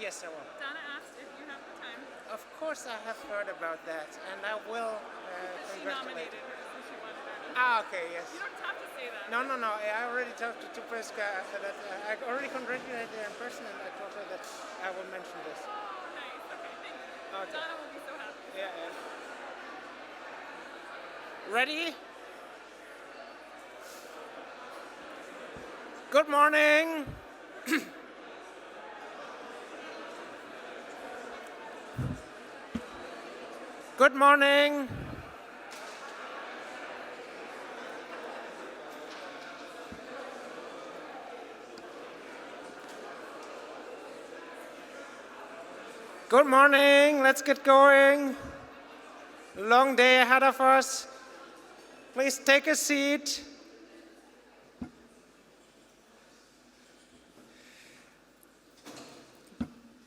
Yes, I will. Donna asked if you have the time. Of course I have heard about that, and I will She congratulate nominated her, so she wanted her. Okay, yes. You don't have to say that. No, I already talked to Priska after that. I already congratulated her in person, and I told her that I will mention this. Oh, nice. Okay, thank you. Okay. Donna will be so happy. Yeah. Ready? Good morning. Good morning. Good morning. Let's get going. Long day ahead of us. Please take a seat.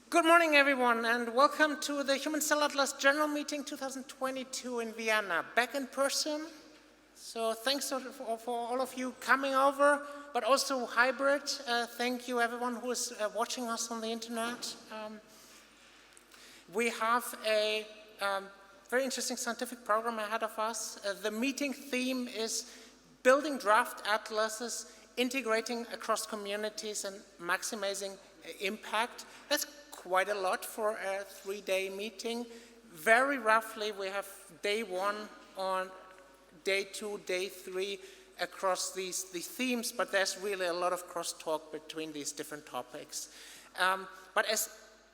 Good morning, everyone, and welcome to the Human Cell Atlas General Meeting 2022 in Vienna, back in person. So thanks for all of you coming over, but also hybrid. Thank you, everyone who is watching us on the internet. We have a very interesting scientific program ahead of us. The meeting theme is building draft atlases, integrating across communities and maximizing impact. That's quite a lot for a 3-day meeting. Very roughly, we have day 1 on day 2, day 3 across these themes, but there's really a lot of crosstalk between these different topics. But as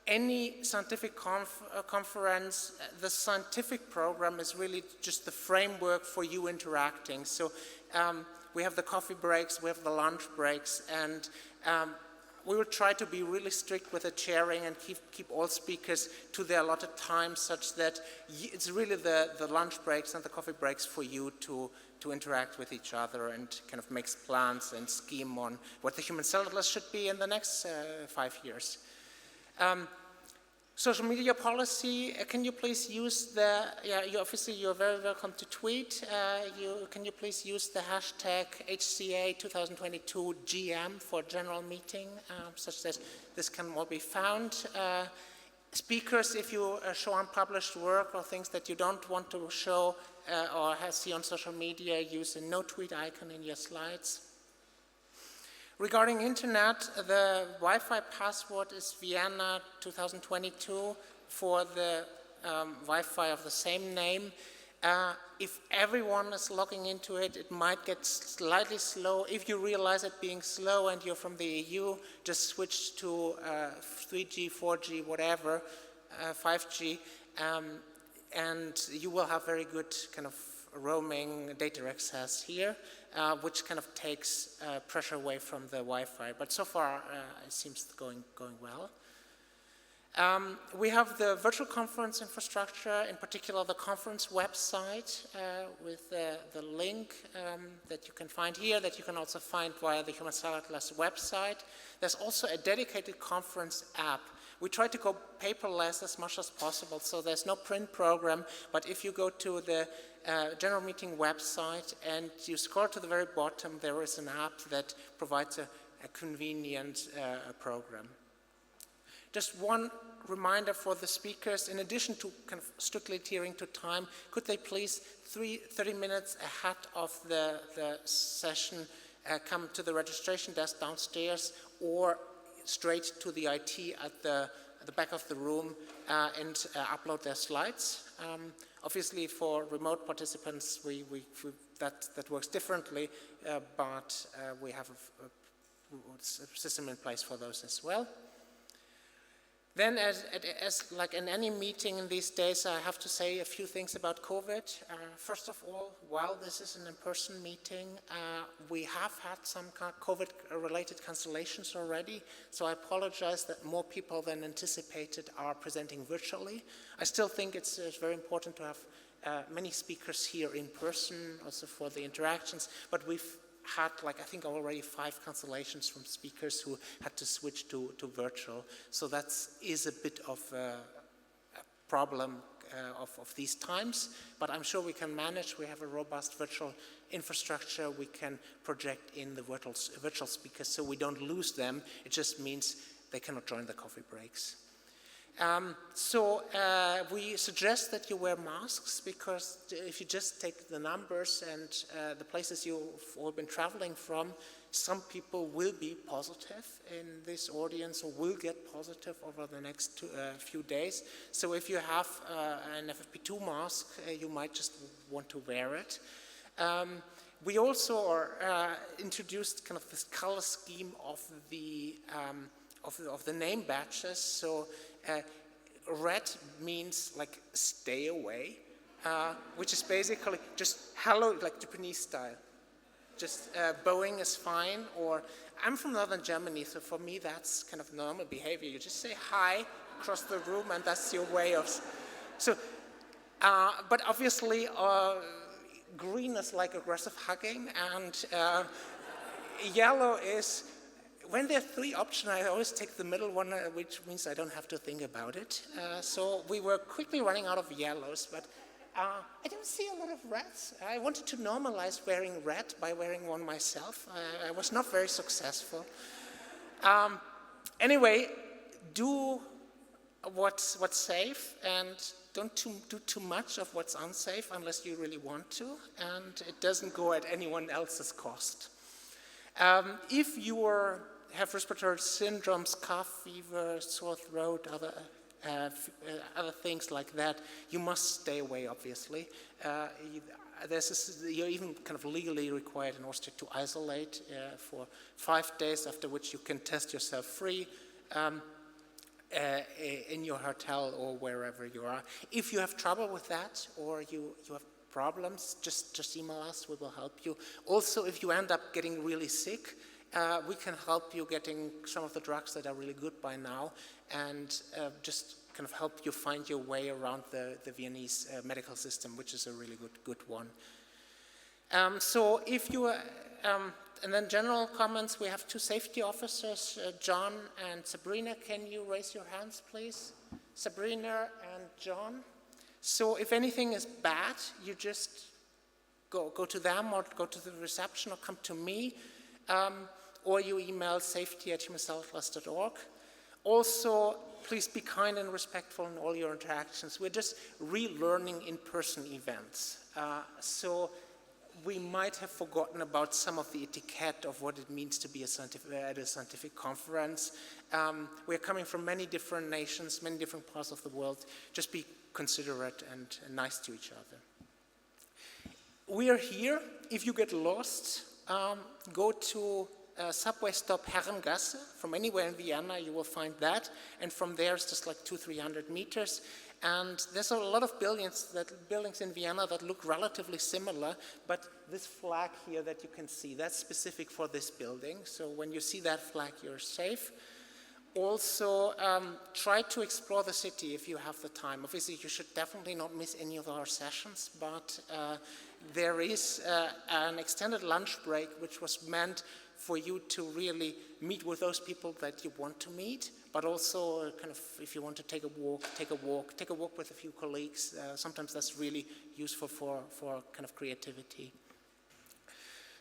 any scientific conference, the scientific program is really just the framework for you interacting. So we have the coffee breaks, we have the lunch breaks, and we will try to be really strict with the chairing and keep all speakers to their allotted time, such that it's really the lunch breaks and the coffee breaks for you to interact with each other and kind of make plans and scheme on what the Human Cell Atlas should be in the next 5 years. Social media policy, can you please use you're very welcome to tweet. Can you please use the hashtag HCA 2022 GM for general meeting, such that this can all be found. Speakers, if you show unpublished work or things that you don't want to show or see on social media, use a no tweet icon in your slides. Regarding internet, the Wi-Fi password is Vienna 2022 for the Wi-Fi of the same name. If everyone is logging into it, it might get slightly slow. If you realize it being slow and you're from the EU, just switch to 3G, 4G, whatever, 5G, and you will have very good kind of roaming data access here, which kind of takes pressure away from the Wi-Fi. But so far, it seems going well. We have the virtual conference infrastructure, in particular the conference website with the link that you can find here, that you can also find via the Human Cell Atlas website. There's also a dedicated conference app. We try to go paperless as much as possible, so there's no print program, but if you go to the General Meeting website and you scroll to the very bottom, there is an app that provides a convenient program. Just one reminder for the speakers, in addition to kind of strictly adhering to time, could they please 30 minutes ahead of the session come to the registration desk downstairs or straight to the IT at the back of the room and upload their slides. Obviously, for remote participants, that works differently, but we have a system in place for those as well. Then, as like in any meeting in these days, I have to say a few things about COVID. First of all, while this is an in-person meeting, we have had some COVID-related cancellations already, so I apologize that more people than anticipated are presenting virtually. I still think it's very important to have many speakers here in person, also for the interactions, but we've had, I think already 5 cancellations from speakers who had to switch to virtual. So that is a bit of a problem of these times, but I'm sure we can manage. We have a robust virtual infrastructure. We can project in the virtual speakers so we don't lose them. It just means they cannot join the coffee breaks. We suggest that you wear masks, because if you just take the numbers and the places you've all been traveling from, some people will be positive in this audience or will get positive over the next few days. So if you have an FFP2 mask, you might just want to wear it. We also introduced kind of this color scheme of the name badges. So red means like stay away, which is basically just hello, like Japanese style. Just bowing is fine, or I'm from northern Germany, so for me that's kind of normal behavior. You just say hi across the room, and that's your way of. So, but obviously, green is like aggressive hugging, and yellow is. When there are three options, I always take the middle one, which means I don't have to think about it. So we were quickly running out of yellows, but I don't see a lot of reds. I wanted to normalize wearing red by wearing one myself. I was not very successful. Anyway, do what's safe, and don't do too much of what's unsafe unless you really want to, and it doesn't go at anyone else's cost. If you have respiratory syndromes, cough, fever, sore throat, other things like that, you must stay away, obviously. You're even kind of legally required in Austria to isolate for 5 days, after which you can test yourself free in your hotel or wherever you are. If you have trouble with that, or you have problems, just email us, we will help you. Also, if you end up getting really sick, we can help you getting some of the drugs that are really good by now, and just kind of help you find your way around the Viennese medical system, which is a really good one. So if you, and then general comments, we have 2 safety officers, John and Sabrina. Can you raise your hands, please? Sabrina and John. So if anything is bad, you just go to them, or go to the reception, or come to me, or you email safety@humansalutplus.org. Also, please be kind and respectful in all your interactions. We're just relearning in-person events. So we might have forgotten about some of the etiquette of what it means to be at a scientific conference. We're coming from many different nations, many different parts of the world. Just be considerate and nice to each other. We are here. If you get lost, go to subway stop Herrengasse. From anywhere in Vienna, you will find that. And from there, it's just like 200-300 meters. And there's a lot of buildings in Vienna that look relatively similar, but this flag here that you can see, that's specific for this building. So when you see that flag, you're safe. Also, try to explore the city if you have the time. Obviously, you should definitely not miss any of our sessions, but there is an extended lunch break which was meant for you to really meet with those people that you want to meet, but also kind of, if you want to take a walk with a few colleagues. Sometimes that's really useful for kind of creativity.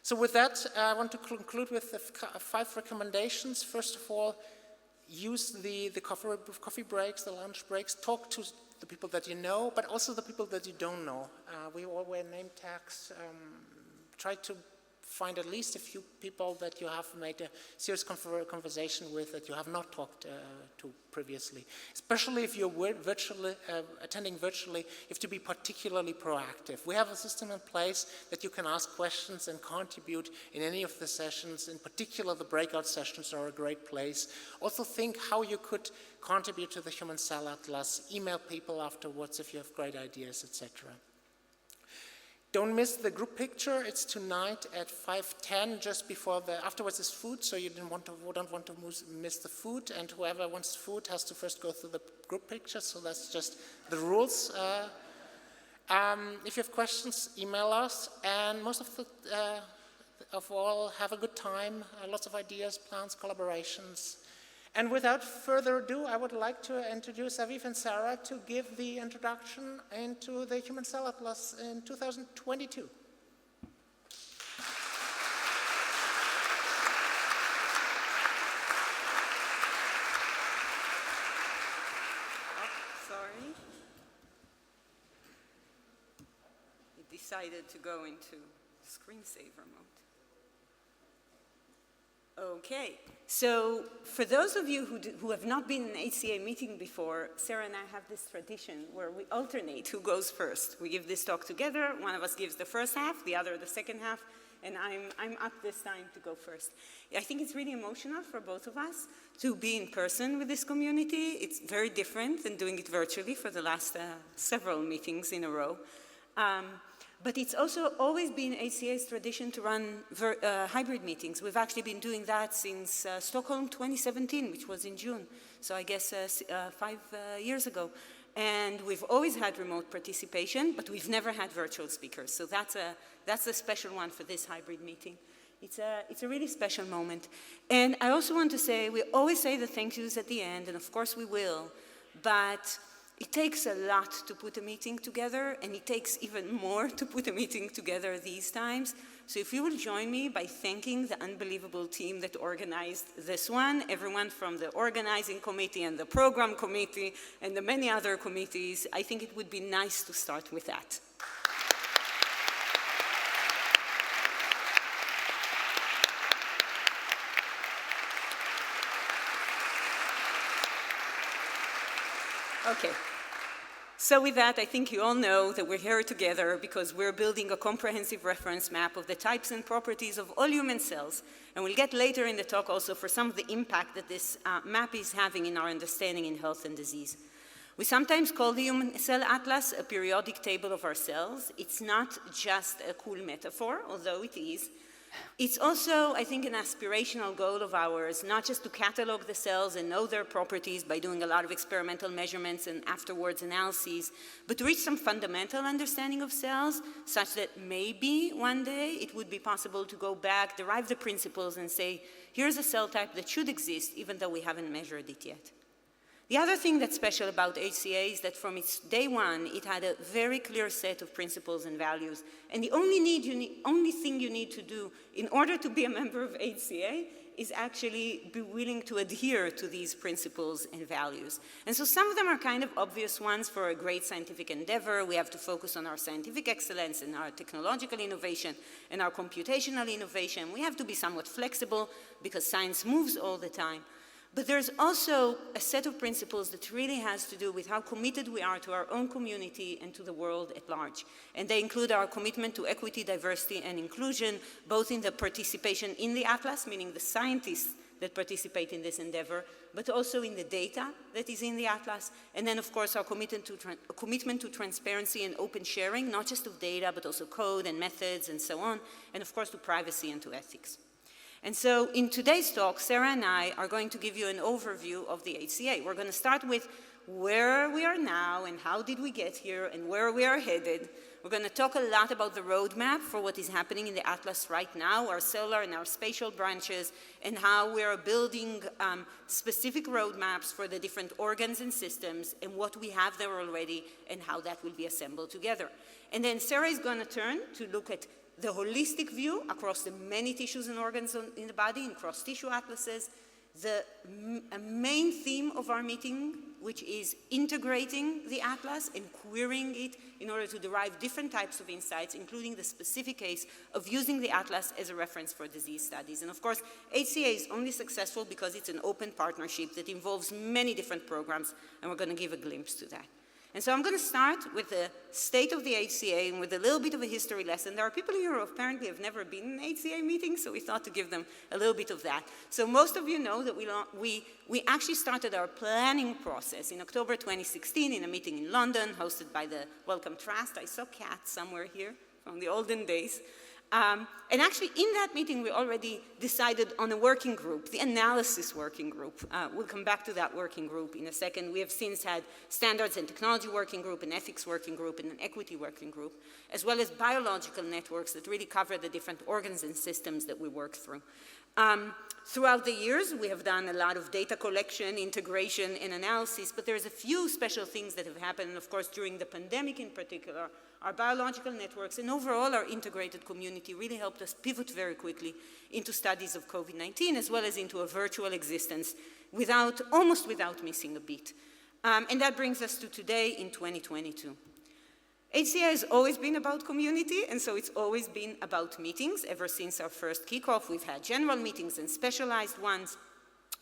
So with that, I want to conclude with the 5 recommendations. First of all, use the coffee breaks, the lunch breaks. Talk to the people that you know, but also the people that you don't know. We all wear name tags. Try to find at least a few people that you have made a serious conversation with that you have not talked to previously. Especially if you're attending virtually, you have to be particularly proactive. We have a system in place that you can ask questions and contribute in any of the sessions. In particular, the breakout sessions are a great place. Also think how you could contribute to the Human Cell Atlas, email people afterwards if you have great ideas, etc. Don't miss the group picture. It's tonight at 5:10, just before afterwards is food, so you don't want to miss the food, and whoever wants food has to first go through the group picture, so that's just the rules. If you have questions, email us, and most of all, have a good time, lots of ideas, plans, collaborations. And without further ado, I would like to introduce Aviv and Sarah to give the introduction into the Human Cell Atlas in 2022. decided to go into screensaver mode. Okay, so for those of you who have not been in an HCA meeting before, Sarah and I have this tradition where we alternate who goes first. We give this talk together, one of us gives the first half, the other the second half, and I'm up this time to go first. I think it's really emotional for both of us to be in person with this community. It's very different than doing it virtually for the last several meetings in a row. But it's also always been HCA's tradition to run hybrid meetings. We've actually been doing that since Stockholm 2017, which was in June. So I guess 5 years ago. And we've always had remote participation, but we've never had virtual speakers. So that's a special one for this hybrid meeting. It's a really special moment. And I also want to say, we always say the thank yous at the end, and of course we will, but it takes a lot to put a meeting together, and it takes even more to put a meeting together these times. So if you will join me by thanking the unbelievable team that organized this one, everyone from the organizing committee and the program committee and the many other committees, I think it would be nice to start with that. Okay. So with that, I think you all know that we're here together because we're building a comprehensive reference map of the types and properties of all human cells. And we'll get later in the talk also for some of the impact that this map is having in our understanding in health and disease. We sometimes call the Human Cell Atlas a periodic table of our cells. It's not just a cool metaphor, although it is. It's also, I think, an aspirational goal of ours, not just to catalog the cells and know their properties by doing a lot of experimental measurements and afterwards analyses, but to reach some fundamental understanding of cells, such that maybe one day it would be possible to go back, derive the principles, and say, here's a cell type that should exist, even though we haven't measured it yet. The other thing that's special about HCA is that from its day one, it had a very clear set of principles and values. And the only thing you need to do in order to be a member of HCA is actually be willing to adhere to these principles and values. And so some of them are kind of obvious ones for a great scientific endeavor. We have to focus on our scientific excellence and our technological innovation and our computational innovation. We have to be somewhat flexible because science moves all the time. But there's also a set of principles that really has to do with how committed we are to our own community and to the world at large. And they include our commitment to equity, diversity, and inclusion, both in the participation in the Atlas, meaning the scientists that participate in this endeavor, but also in the data that is in the Atlas. And then, of course, our commitment to transparency and open sharing, not just of data, but also code and methods and so on, and of course to privacy and to ethics. And so in today's talk, Sarah and I are going to give you an overview of the HCA. We're going to start with where we are now and how did we get here and where we are headed. We're going to talk a lot about the roadmap for what is happening in the Atlas right now, our cellular and our spatial branches, and how we are building specific roadmaps for the different organs and systems and what we have there already and how that will be assembled together. And then Sarah is going to turn to look at the holistic view across the many tissues and organs in the body, and cross-tissue atlases, a main theme of our meeting, which is integrating the atlas and querying it in order to derive different types of insights, including the specific case of using the atlas as a reference for disease studies. And of course, HCA is only successful because it's an open partnership that involves many different programs, and we're going to give a glimpse to that. And so I'm going to start with the state of the HCA and with a little bit of a history lesson. There are people here who apparently have never been in an HCA meeting, so we thought to give them a little bit of that. So most of you know that we actually started our planning process in October 2016 in a meeting in London hosted by the Wellcome Trust. I saw Kat somewhere here from the olden days. And actually, in that meeting, we already decided on a working group, the analysis working group. We'll come back to that working group in a second. We have since had standards and technology working group, an ethics working group, and an equity working group, as well as biological networks that really cover the different organs and systems that we work through. Throughout the years, we have done a lot of data collection, integration, and analysis, but there's a few special things that have happened, and of course, during the pandemic in particular, our biological networks and overall our integrated community really helped us pivot very quickly into studies of COVID-19 as well as into a virtual existence almost without missing a beat. And that brings us to today in 2022. HCA has always been about community, and so it's always been about meetings. Ever since our first kickoff, we've had general meetings and specialized ones.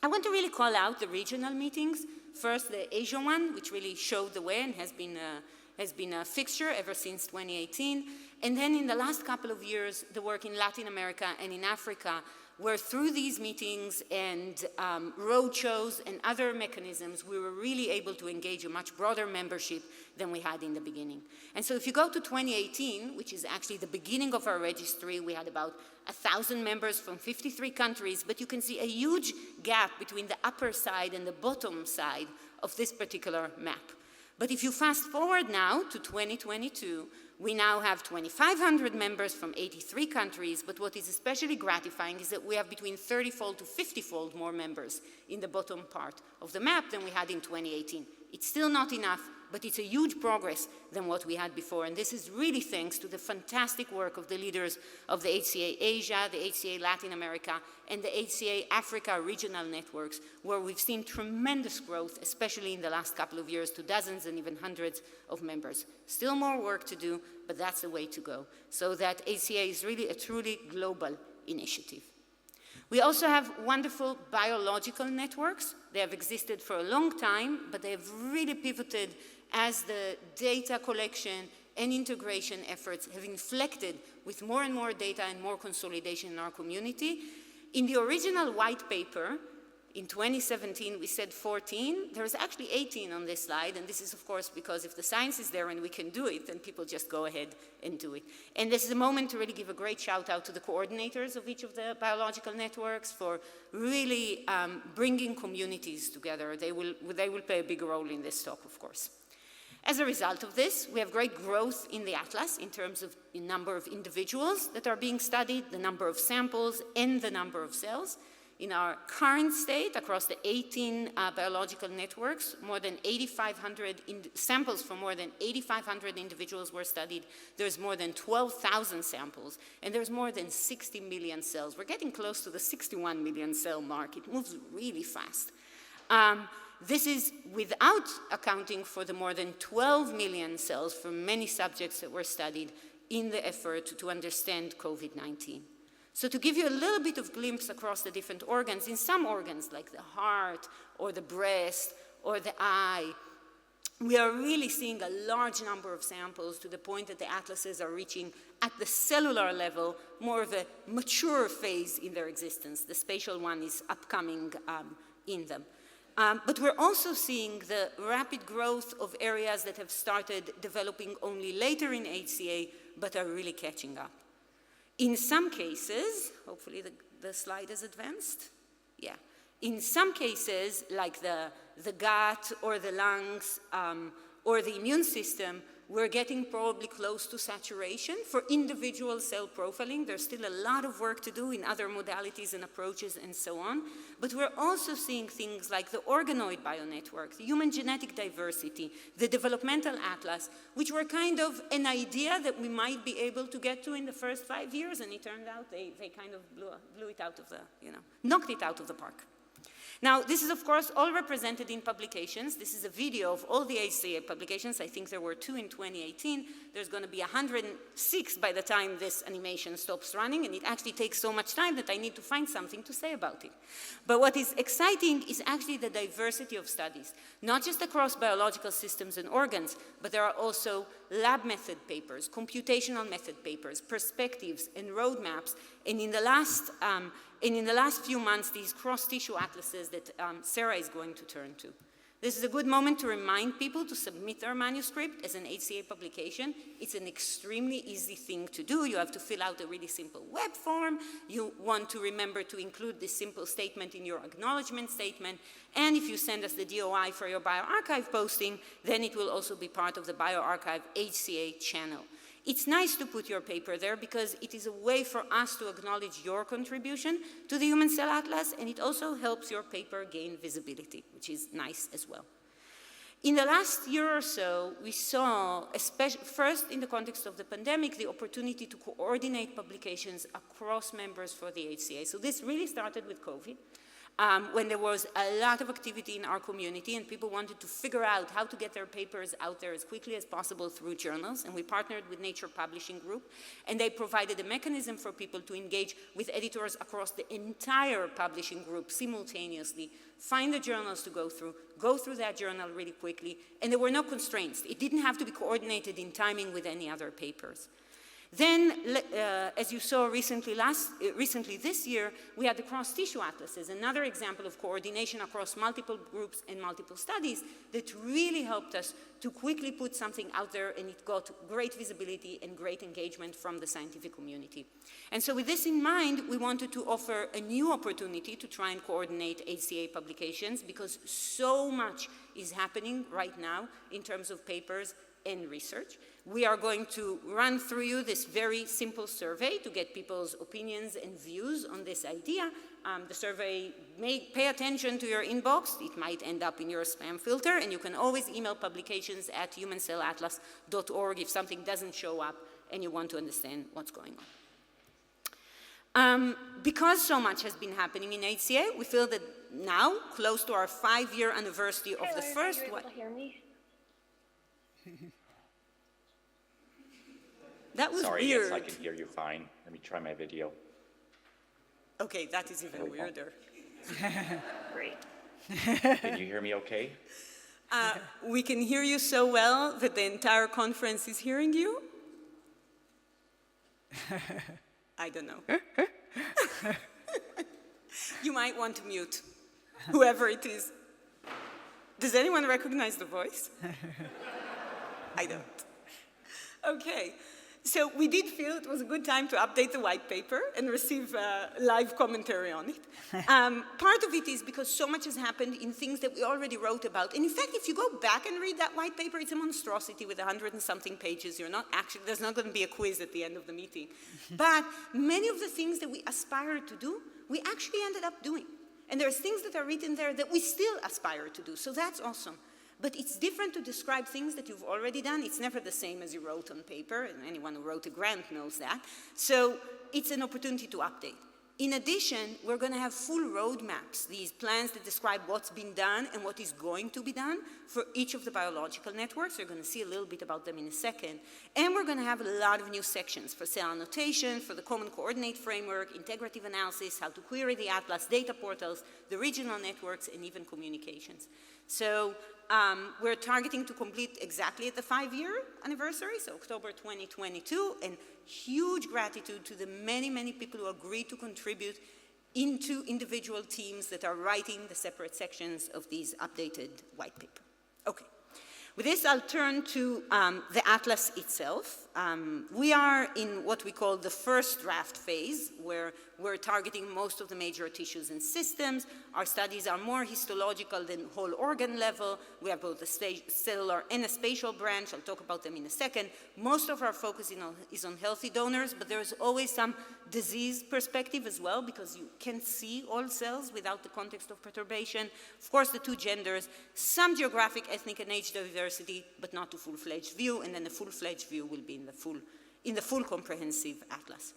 I want to really call out the regional meetings. First, the Asia one, which really showed the way and has been a fixture ever since 2018. And then in the last couple of years, the work in Latin America and in Africa, where through these meetings and road shows and other mechanisms, we were really able to engage a much broader membership than we had in the beginning. And so if you go to 2018, which is actually the beginning of our registry, we had about 1,000 members from 53 countries, but you can see a huge gap between the upper side and the bottom side of this particular map. But if you fast forward now to 2022, we now have 2,500 members from 83 countries, but what is especially gratifying is that we have between 30-fold to 50-fold more members in the bottom part of the map than we had in 2018. It's still not enough, but it's a huge progress than what we had before, and this is really thanks to the fantastic work of the leaders of the HCA Asia, the HCA Latin America, and the HCA Africa regional networks, where we've seen tremendous growth, especially in the last couple of years, to dozens and even hundreds of members. Still more work to do, but that's the way to go, so that HCA is really a truly global initiative. We also have wonderful biological networks. They have existed for a long time, but they have really pivoted as the data collection and integration efforts have inflected with more and more data and more consolidation in our community. In the original white paper, in 2017, we said 14. There's actually 18 on this slide, and this is, of course, because if the science is there and we can do it, then people just go ahead and do it. And this is a moment to really give a great shout out to the coordinators of each of the biological networks for really bringing communities together. They will play a big role in this talk, of course. As a result of this, we have great growth in the atlas in terms of the number of individuals that are being studied, the number of samples, and the number of cells. In our current state, across the 18 biological networks, more than 8,500 samples from more than 8,500 individuals were studied. There's more than 12,000 samples, and there's more than 60 million cells. We're getting close to the 61 million cell mark. It moves really fast. This is without accounting for the more than 12 million cells from many subjects that were studied in the effort to understand COVID-19. So to give you a little bit of glimpse across the different organs, in some organs like the heart or the breast or the eye, we are really seeing a large number of samples to the point that the atlases are reaching at the cellular level more of a mature phase in their existence. The spatial one is upcoming in them. But we're also seeing the rapid growth of areas that have started developing only later in HCA, but are really catching up. In some cases, hopefully the slide is advanced. Yeah. In some cases, like the gut or the lungs or the immune system, we're getting probably close to saturation for individual cell profiling. There's still a lot of work to do in other modalities and approaches and so on. But we're also seeing things like the organoid bionetwork, the human genetic diversity, the developmental atlas, which were kind of an idea that we might be able to get to in the first 5 years, and it turned out they kind of blew it out of the, knocked it out of the park. Now, this is, of course, all represented in publications. This is a video of all the HCA publications. I think there were 2 in 2018. There's going to be 106 by the time this animation stops running, and it actually takes so much time that I need to find something to say about it. But what is exciting is actually the diversity of studies, not just across biological systems and organs, but there are also lab method papers, computational method papers, perspectives, and roadmaps. And in the last few months, these cross-tissue atlases that Sarah is going to turn to. This is a good moment to remind people to submit their manuscript as an HCA publication. It's an extremely easy thing to do. You have to fill out a really simple web form. You want to remember to include this simple statement in your acknowledgement statement. And if you send us the DOI for your bioRxiv posting, then it will also be part of the bioRxiv HCA channel. It's nice to put your paper there because it is a way for us to acknowledge your contribution to the Human Cell Atlas, and it also helps your paper gain visibility, which is nice as well. In the last year or so, we saw, first in the context of the pandemic, the opportunity to coordinate publications across members for the HCA. So this really started with COVID. when there was a lot of activity in our community and people wanted to figure out how to get their papers out there as quickly as possible through journals. And we partnered with Nature Publishing Group, and they provided a mechanism for people to engage with editors across the entire publishing group simultaneously, find the journals to go through that journal really quickly, and there were no constraints. It didn't have to be coordinated in timing with any other papers. Then, as you saw recently this year, we had the cross-tissue atlases, another example of coordination across multiple groups and multiple studies that really helped us to quickly put something out there, and it got great visibility and great engagement from the scientific community. And so with this in mind, we wanted to offer a new opportunity to try and coordinate HCA publications, because so much is happening right now in terms of papers and research. We are going to run through you this very simple survey to get people's opinions and views on this idea. The survey may pay attention to your inbox. It might end up in your spam filter, and you can always email publications@humancellatlas.org if something doesn't show up and you want to understand what's going on. Because so much has been happening in HCA, we feel that now, close to our 5-year anniversary of the first one. That was Sorry, weird. yes, I can hear you fine. Let me try my video. Okay, that is even weirder. Great. Can you hear me okay? We can hear you so well that the entire conference is hearing you. I don't know. You might want to mute whoever it is. Does anyone recognize the voice? I don't. Okay. So we did feel it was a good time to update the white paper and receive live commentary on it. Part of it is because so much has happened in things that we already wrote about. And in fact, if you go back and read that white paper, it's a monstrosity with 100 and something pages. There's not going to be a quiz at the end of the meeting. But many of the things that we aspired to do, we actually ended up doing. And there's things that are written there that we still aspire to do. So that's awesome. But it's different to describe things that you've already done. It's never the same as you wrote on paper, and anyone who wrote a grant knows that. So it's an opportunity to update. In addition, we're going to have full roadmaps, these plans that describe what's been done and what is going to be done for each of the biological networks. You're going to see a little bit about them in a second. And we're going to have a lot of new sections for cell annotation, for the common coordinate framework, integrative analysis, how to query the atlas, data portals, the regional networks, and even communications. So we're targeting to complete exactly at the 5-year anniversary, so October 2022, and huge gratitude to the many, many people who agreed to contribute into individual teams that are writing the separate sections of these updated white paper. Okay. With this, I'll turn to the atlas itself. We are in what we call the first draft phase, where we're targeting most of the major tissues and systems. Our studies are more histological than whole organ level. We have both a cellular and a spatial branch. I'll talk about them in a second. Most of our focus is on healthy donors, but there is always some disease perspective as well, because you can't see all cells without the context of perturbation. Of course, the 2 genders, some geographic, ethnic, and age diversity, but not a full-fledged view, and then the full-fledged view will be in the full comprehensive atlas.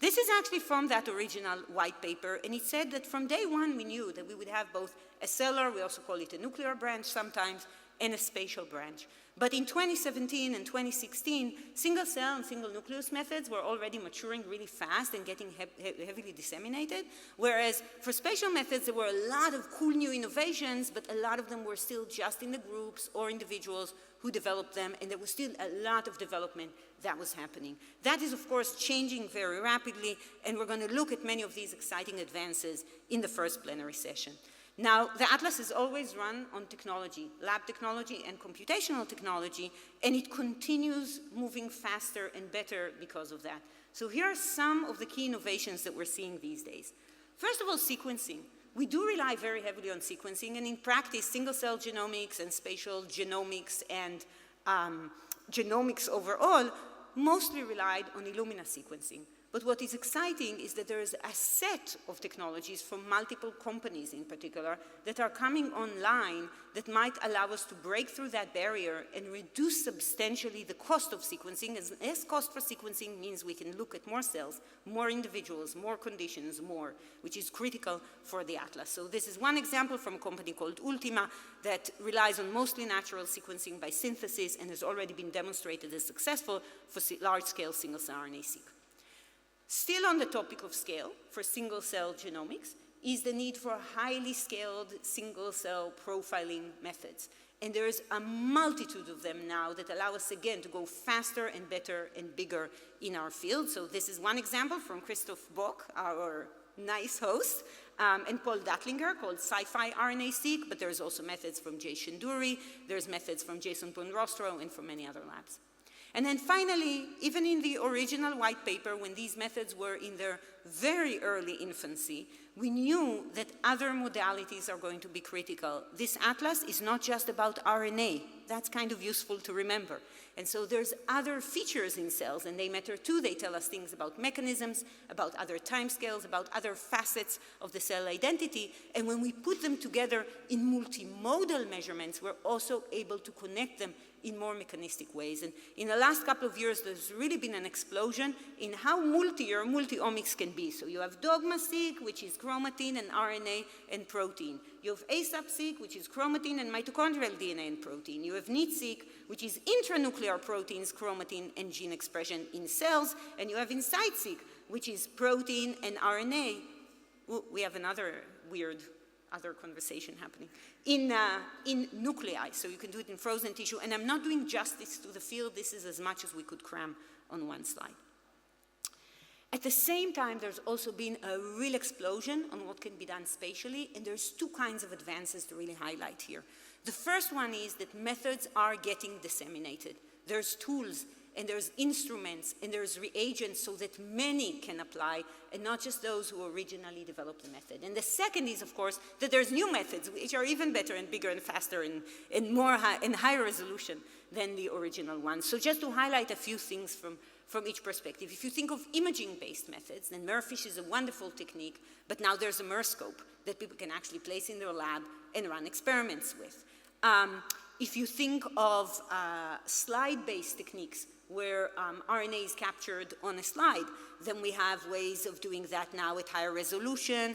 This is actually from that original white paper, and it said that from day one we knew that we would have both a cellular, we also call it a nuclear branch sometimes, and a spatial branch. But in 2017 and 2016, single cell and single nucleus methods were already maturing really fast and getting heavily disseminated, whereas for spatial methods there were a lot of cool new innovations, but a lot of them were still just in the groups or individuals who developed them, and there was still a lot of development that was happening. That is, of course, changing very rapidly, and we're going to look at many of these exciting advances in the first plenary session. Now, the atlas is always run on technology, lab technology and computational technology, and it continues moving faster and better because of that. So here are some of the key innovations that we're seeing these days. First of all, sequencing. We do rely very heavily on sequencing, and in practice, single-cell genomics and spatial genomics and genomics overall mostly relied on Illumina sequencing. But what is exciting is that there is a set of technologies from multiple companies in particular that are coming online that might allow us to break through that barrier and reduce substantially the cost of sequencing. As less cost for sequencing means we can look at more cells, more individuals, more conditions, more, which is critical for the atlas. So this is one example from a company called Ultima that relies on mostly natural sequencing by synthesis and has already been demonstrated as successful for large-scale single-cell RNA-seq. Still on the topic of scale for single-cell genomics is the need for highly scaled single-cell profiling methods. And there is a multitude of them now that allow us, again, to go faster and better and bigger in our field. So this is one example from Christoph Bock, our nice host, and Paul Dattlinger, called Sci-Fi RNA-seq, but there's also methods from Jay Shenduri, there's methods from Jason Ponrostro, and from many other labs. And then finally, even in the original white paper, when these methods were in their very early infancy, we knew that other modalities are going to be critical. This atlas is not just about RNA. That's kind of useful to remember. And so there's other features in cells, and they matter too. They tell us things about mechanisms, about other timescales, about other facets of the cell identity. And when we put them together in multimodal measurements, we're also able to connect them in more mechanistic ways. And in the last couple of years, there's really been an explosion in how multi-omics can be. So you have dogma-seq, which is chromatin and RNA and protein. You have ASAP-seq, which is chromatin and mitochondrial DNA and protein. You have NEAT-seq, which is intranuclear proteins, chromatin, and gene expression in cells. And you have InSight-seq, which is protein and RNA. Ooh, we have another weird other conversation happening, in nuclei, so you can do it in frozen tissue, and I'm not doing justice to the field. This is as much as we could cram on one slide. At the same time, there's also been a real explosion on what can be done spatially, and there's two kinds of advances to really highlight here. The first one is that methods are getting disseminated. There's tools, and there's instruments, and there's reagents so that many can apply, and not just those who originally developed the method. And the second is, of course, that there's new methods which are even better and bigger and faster and more and higher resolution than the original ones. So just to highlight a few things from each perspective. If you think of imaging-based methods, then MERFISH is a wonderful technique, but now there's a MERScope that people can actually place in their lab and run experiments with. If you think of slide-based techniques, where RNA is captured on a slide, then we have ways of doing that now at higher resolution,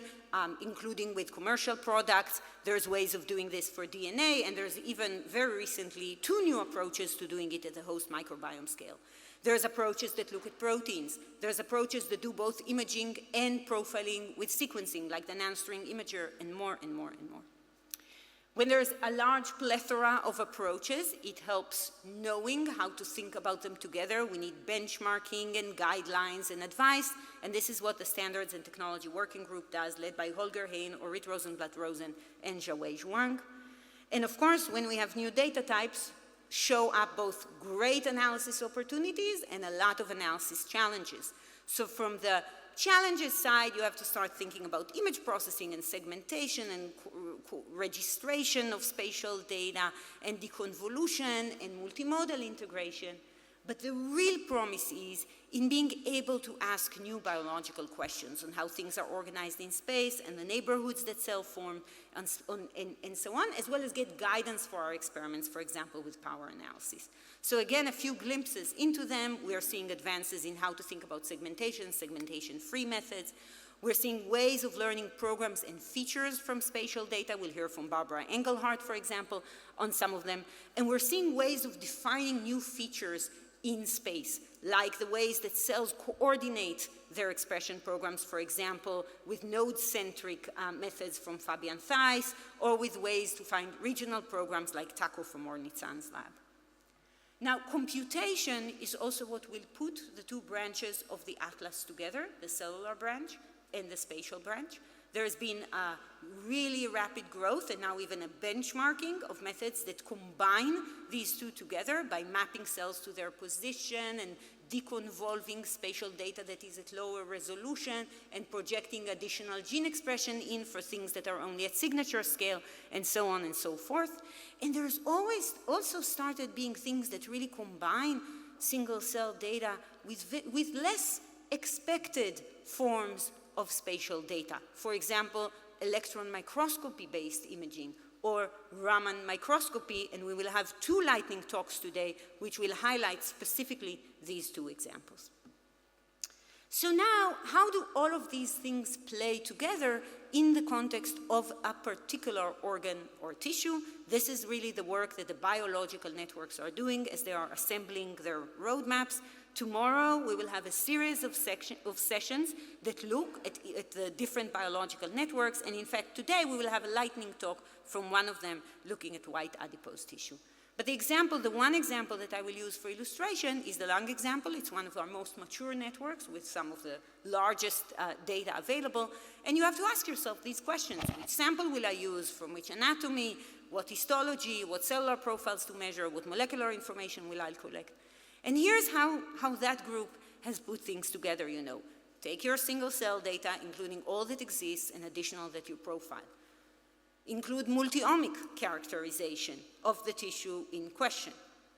including with commercial products. There's ways of doing this for DNA, and there's even very recently 2 new approaches to doing it at the host microbiome scale. There's approaches that look at proteins. There's approaches that do both imaging and profiling with sequencing, like the NanoString imager, and more and more and more. When there's a large plethora of approaches, it helps knowing how to think about them together. We need benchmarking and guidelines and advice, and this is what the Standards and Technology Working Group does, led by Holger Hein, Orit Rosenblatt-Rosen, and Jiawei Zhuang. And of course, when we have new data types, show up both great analysis opportunities and a lot of analysis challenges. So from the challenges side, you have to start thinking about image processing and segmentation and registration of spatial data and deconvolution and multimodal integration. But the real promise is in being able to ask new biological questions on how things are organized in space and the neighborhoods that cell form and so on, as well as get guidance for our experiments, for example, with power analysis. So again, a few glimpses into them. We are seeing advances in how to think about segmentation, segmentation-free methods. We're seeing ways of learning programs and features from spatial data. We'll hear from Barbara Engelhardt, for example, on some of them. And we're seeing ways of defining new features in space, like the ways that cells coordinate their expression programs, for example, with node-centric methods from Fabian Theis, or with ways to find regional programs like Taco from Ornitsan's lab. Now, computation is also what will put the 2 branches of the atlas together, the cellular branch and the spatial branch. There's been a really rapid growth and now even a benchmarking of methods that combine these 2 together by mapping cells to their position and deconvolving spatial data that is at lower resolution and projecting additional gene expression in for things that are only at signature scale and so on and so forth. And there's always also started being things that really combine single cell data with less expected forms of spatial data. For example, electron microscopy-based imaging or Raman microscopy, and we will have 2 lightning talks today which will highlight specifically these 2 examples. So now, how do all of these things play together in the context of a particular organ or tissue? This is really the work that the biological networks are doing as they are assembling their roadmaps. Tomorrow, we will have a series of sessions that look at the different biological networks, and in fact, today we will have a lightning talk from one of them looking at white adipose tissue. But the one example that I will use for illustration is the lung example. It's one of our most mature networks with some of the largest data available. And you have to ask yourself these questions. Which sample will I use, from which anatomy, what histology, what cellular profiles to measure, what molecular information will I collect? And here's how that group has put things together, you know. Take your single cell data, including all that exists and additional that you profile. Include multi-omic characterization of the tissue in question.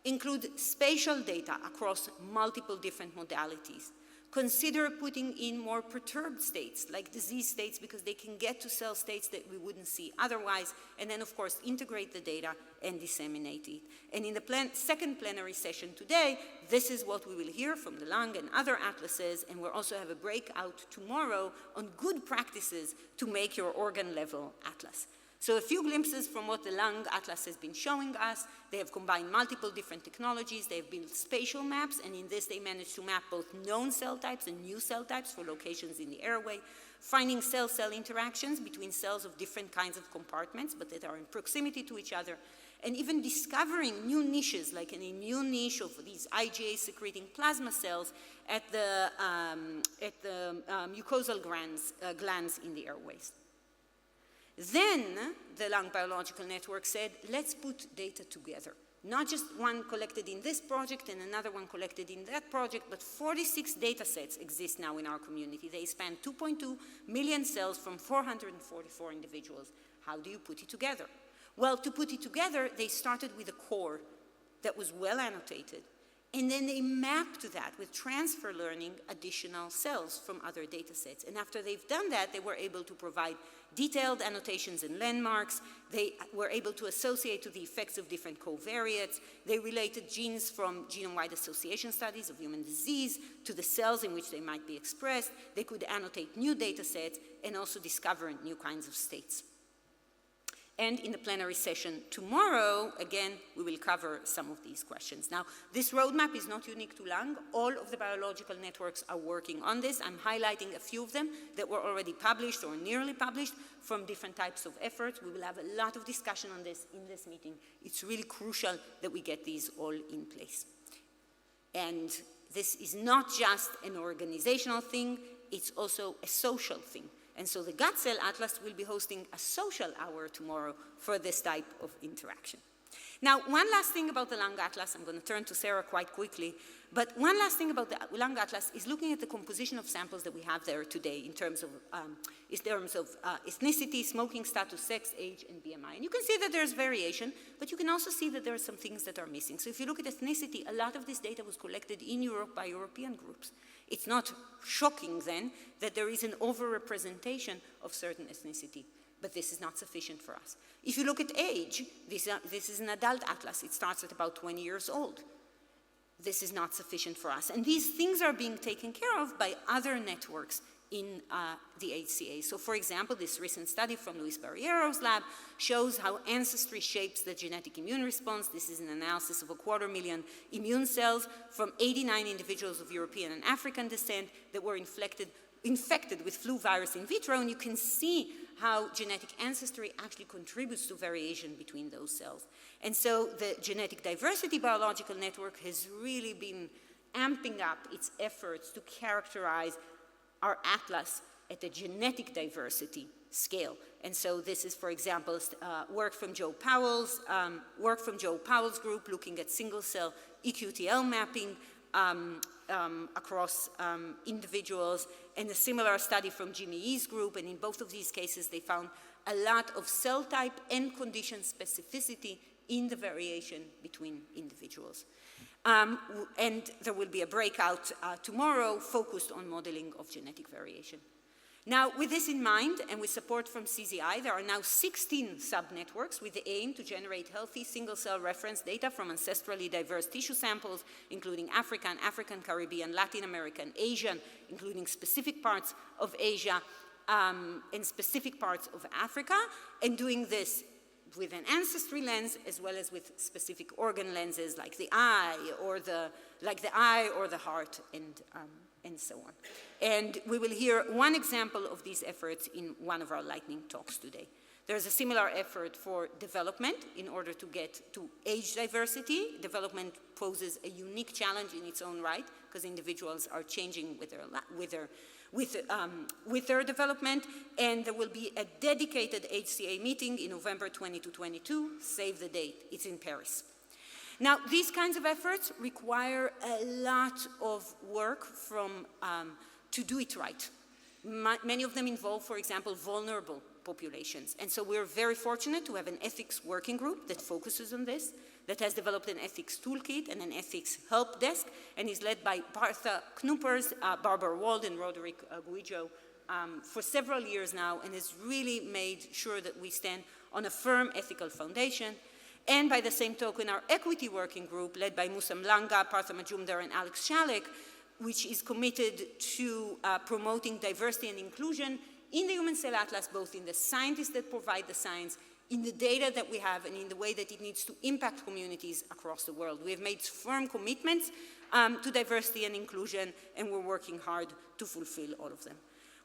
Include spatial data across multiple different modalities. Consider putting in more perturbed states, like disease states, because they can get to cell states that we wouldn't see otherwise, and then, of course, integrate the data and disseminate it. And in the second plenary session today, this is what we will hear from the lung and other atlases, and we'll also have a breakout tomorrow on good practices to make your organ-level atlas. So a few glimpses from what the lung atlas has been showing us. They have combined multiple different technologies. They have built spatial maps, and in this they managed to map both known cell types and new cell types for locations in the airway, finding cell-cell interactions between cells of different kinds of compartments, but that are in proximity to each other, and even discovering new niches, like an immune niche of these IgA-secreting plasma cells at the mucosal glands in the airways. Then the lung biological network said, let's put data together. Not just one collected in this project and another one collected in that project, but 46 data sets exist now in our community. They span 2.2 million cells from 444 individuals. How do you put it together? Well, to put it together, they started with a core that was well annotated, and then they mapped to that with transfer learning additional cells from other data sets. And after they've done that, they were able to provide detailed annotations and landmarks. They were able to associate to the effects of different covariates. They related genes from genome-wide association studies of human disease to the cells in which they might be expressed. They could annotate new data sets and also discover new kinds of states. And in the plenary session tomorrow, again, we will cover some of these questions. Now, this roadmap is not unique to lung. All of the biological networks are working on this. I'm highlighting a few of them that were already published or nearly published from different types of efforts. We will have a lot of discussion on this in this meeting. It's really crucial that we get these all in place. And this is not just an organizational thing, it's also a social thing. And so the Gut Cell Atlas will be hosting a social hour tomorrow for this type of interaction. Now, one last thing about the Lung Atlas, I'm going to turn to Sarah quite quickly, but one last thing about the Lung Atlas is looking at the composition of samples that we have there today in terms of ethnicity, smoking status, sex, age, and BMI. And you can see that there's variation, but you can also see that there are some things that are missing. So if you look at ethnicity, a lot of this data was collected in Europe by European groups. It's not shocking then that there is an overrepresentation of certain ethnicity, but this is not sufficient for us. If you look at age, this is an adult atlas. It starts at about 20 years old. This is not sufficient for us. And these things are being taken care of by other networks in the HCA. So for example, this recent study from Luis Barriero's lab shows how ancestry shapes the genetic immune response. This is an analysis of 250,000 immune cells from 89 individuals of European and African descent that were infected with flu virus in vitro, and you can see how genetic ancestry actually contributes to variation between those cells. And so the Genetic Diversity Biological Network has really been amping up its efforts to characterize our atlas at the genetic diversity scale. And so this is, for example, work from Joe Powell's group looking at single-cell EQTL mapping across individuals, and a similar study from Jimmy Yee's group, and in both of these cases they found a lot of cell type and condition specificity in the variation between individuals. And there will be a breakout tomorrow focused on modeling of genetic variation. Now, with this in mind, and with support from CZI, there are now 16 subnetworks with the aim to generate healthy single-cell reference data from ancestrally diverse tissue samples, including African, Caribbean, Latin American, Asian, including specific parts of Asia, and specific parts of Africa, and doing this with an ancestry lens as well as with specific organ lenses like the eye or the heart and so on. And we will hear one example of these efforts in one of our lightning talks today. There's a similar effort for development in order to get to age diversity. Development poses a unique challenge in its own right because individuals are changing with their development, and there will be a dedicated HCA meeting in November 2022. Save the date, it's in Paris. Now, these kinds of efforts require a lot of work to do it right. Many of them involve, for example, vulnerable populations. And so we're very fortunate to have an ethics working group that focuses on this, that has developed an ethics toolkit and an ethics help desk, and is led by Partha Knuppers, Barbara Wald, and Roderick Guijo for several years now, and has really made sure that we stand on a firm ethical foundation. And by the same token, our equity working group, led by Musa Mlanga, Partha Majumdar, and Alex Shalek, which is committed to promoting diversity and inclusion in the Human Cell Atlas, both in the scientists that provide the science, in the data that we have, and in the way that it needs to impact communities across the world. We have made firm commitments to diversity and inclusion, and we're working hard to fulfill all of them.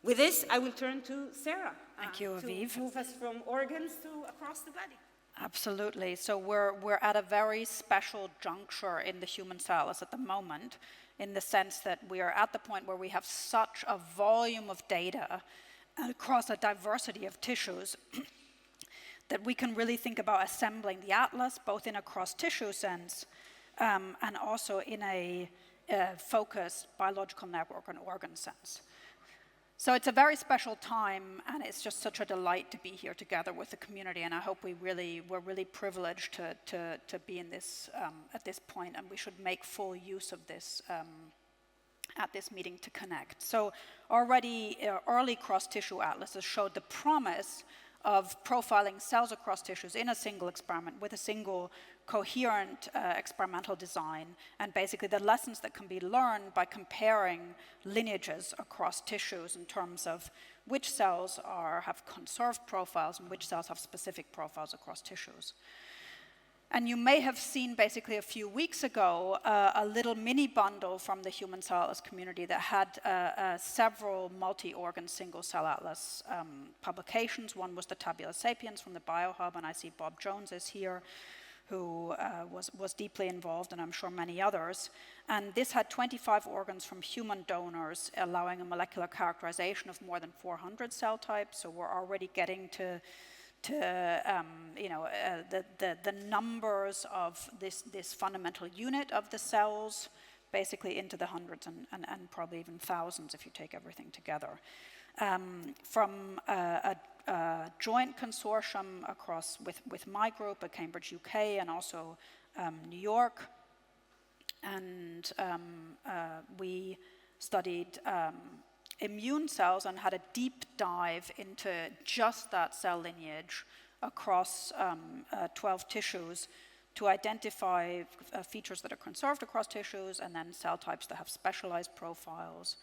With this, I will turn to Sarah. Thank you, Aviv. To move us from organs to across the body. Absolutely. So we're at a very special juncture in the human cells at the moment, in the sense that we are at the point where we have such a volume of data across a diversity of tissues that we can really think about assembling the atlas, both in a cross-tissue sense and also in a focused biological network and organ sense. So it's a very special time, and it's just such a delight to be here together with the community, and I hope we're really privileged to be in this at this point, and we should make full use of this at this meeting to connect. So already early cross-tissue atlases showed the promise of profiling cells across tissues in a single experiment with a single coherent experimental design, and basically the lessons that can be learned by comparing lineages across tissues in terms of which cells have conserved profiles and which cells have specific profiles across tissues. And you may have seen basically a few weeks ago a little mini bundle from the Human Cell Atlas community that had several multi-organ single cell atlas publications. One was the Tabula Sapiens from the BioHub, and I see Bob Jones is here, who was deeply involved, and I'm sure many others. And this had 25 organs from human donors, allowing a molecular characterization of more than 400 cell types. So we're already getting to the numbers of this fundamental unit of the cells, basically into the hundreds and probably even thousands if you take everything together. From a joint consortium across with my group at Cambridge, UK, and also New York, and we studied immune cells and had a deep dive into just that cell lineage across 12 tissues to identify features that are conserved across tissues, and then cell types that have specialized profiles,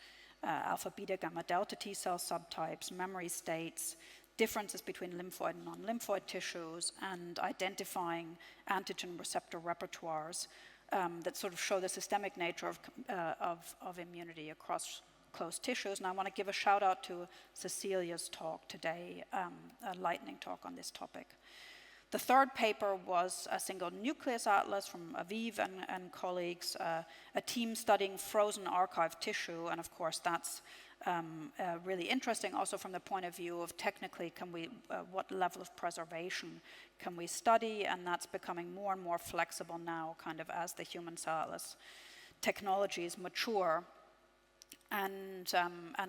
alpha, beta, gamma, delta T cell subtypes, memory states, differences between lymphoid and non-lymphoid tissues, and identifying antigen receptor repertoires that sort of show the systemic nature of immunity across closed tissues. And I want to give a shout out to Cecilia's talk today, a lightning talk on this topic. The third paper was a single nucleus atlas from Aviv and colleagues, a team studying frozen archive tissue, and of course that's really interesting also from the point of view of technically what level of preservation can we study, and that's becoming more and more flexible now kind of as the Human Cell Atlas technologies mature, and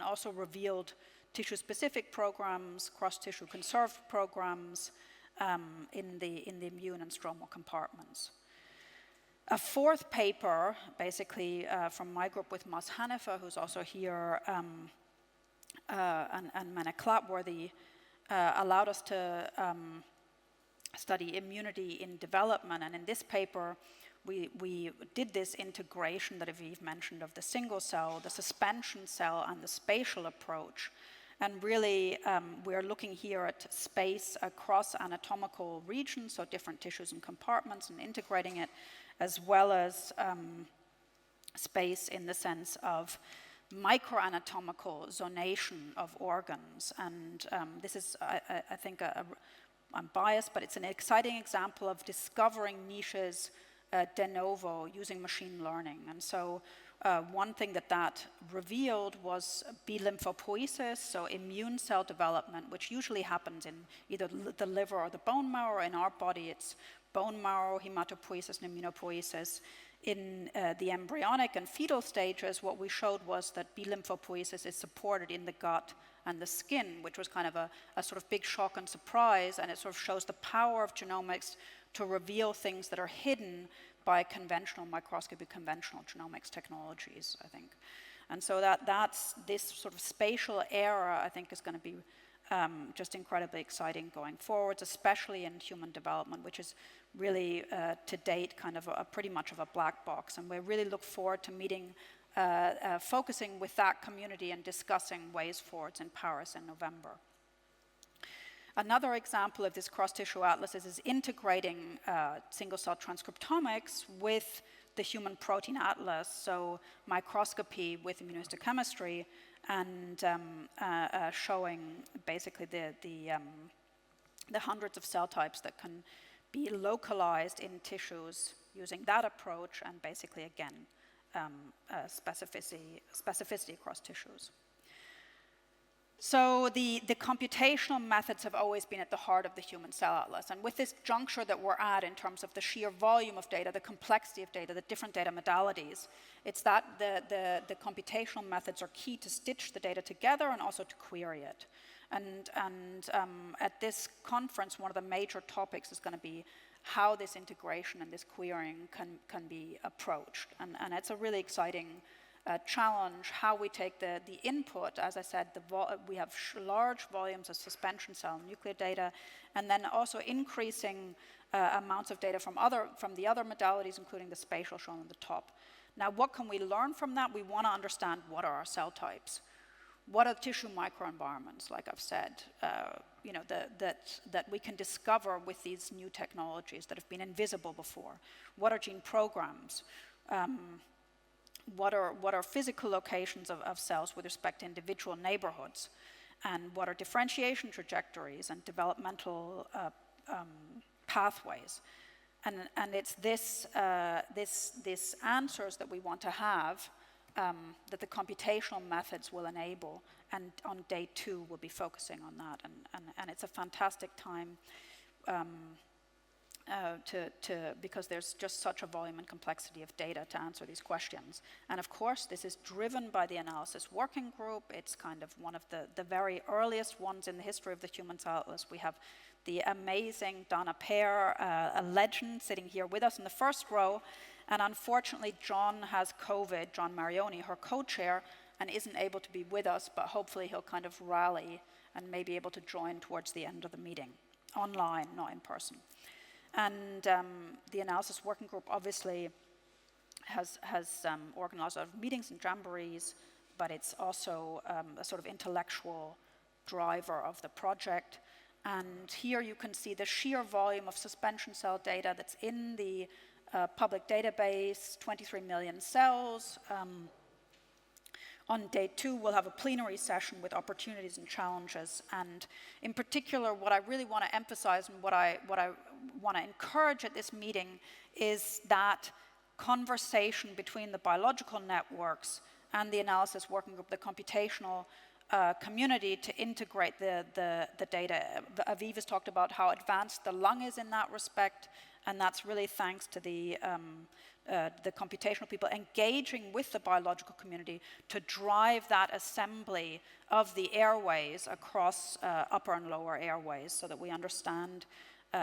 also revealed tissue-specific programs, cross-tissue conserved programs in the immune and stromal compartments. A fourth paper, basically from my group with Mas Hanifa, who's also here, and Mene Klapworthy, allowed us to study immunity in development. And in this paper, we did this integration that Aviv mentioned of the single cell, the suspension cell, and the spatial approach. And really, we're looking here at space across anatomical regions, so different tissues and compartments, and integrating it, as well as space in the sense of microanatomical zonation of organs. And this is, I think, I'm biased, but it's an exciting example of discovering niches de novo using machine learning. And so one thing that revealed was B lymphopoiesis, so immune cell development, which usually happens in either the liver or the bone marrow. In our body, it's bone marrow, hematopoiesis, and immunopoiesis. In the embryonic and fetal stages, what we showed was that B lymphopoiesis is supported in the gut and the skin, which was kind of a sort of big shock and surprise, and it sort of shows the power of genomics to reveal things that are hidden by conventional microscopy, conventional genomics technologies, I think. And so that's this sort of spatial era, I think, is going to be just incredibly exciting going forwards, especially in human development, which is really, to date, kind of pretty much of a black box. And we really look forward to meeting, focusing with that community and discussing ways forwards in Paris in November. Another example of this cross-tissue atlas is integrating single-cell transcriptomics with the human protein atlas, so microscopy with immunohistochemistry, and showing basically the hundreds of cell types that can be localized in tissues using that approach, and basically, again, specificity across tissues. So the computational methods have always been at the heart of the human cell atlas. And with this juncture that we're at in terms of the sheer volume of data, the complexity of data, the different data modalities, it's that the computational methods are key to stitch the data together and also to query it. And at this conference, one of the major topics is going to be how this integration and this querying can be approached. And it's a really exciting challenge, how we take the input. As I said, we have large volumes of suspension cell nuclear data, and then also increasing amounts of data from the other modalities, including the spatial shown on the top. Now, what can we learn from that? We want to understand what are our cell types. What are tissue microenvironments, like I've said, that we can discover with these new technologies that have been invisible before? What are gene programs? What are physical locations of cells with respect to individual neighborhoods? And what are differentiation trajectories and developmental pathways? And it's this answers that we want to have that the computational methods will enable. And on day 2, we'll be focusing on that. And it's a fantastic time because there's just such a volume and complexity of data to answer these questions. And of course, this is driven by the analysis working group. It's kind of one of the very earliest ones in the history of the human cell atlas. We have the amazing Donna Pear, a legend, sitting here with us in the first row. And unfortunately, John has COVID, John Marioni, her co-chair, and isn't able to be with us, but hopefully he'll kind of rally and may be able to join towards the end of the meeting, online, not in person. And the analysis working group obviously has organized a lot of meetings and jamborees, but it's also a sort of intellectual driver of the project. And here you can see the sheer volume of suspension cell data that's in the public database, 23 million cells. On day 2, we'll have a plenary session with opportunities and challenges. And in particular, what I really want to emphasize and what I want to encourage at this meeting is that conversation between the biological networks and the analysis working group, the computational community, to integrate the data. Aviv has talked about how advanced the lung is in that respect, and that's really thanks to the computational people engaging with the biological community to drive that assembly of the airways across upper and lower airways, so that we understand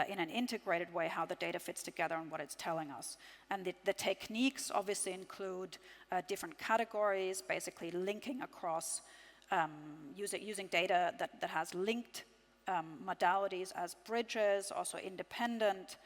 in an integrated way how the data fits together and what it's telling us. And the techniques obviously include different categories, basically linking across, using data that has linked modalities as bridges, also independent,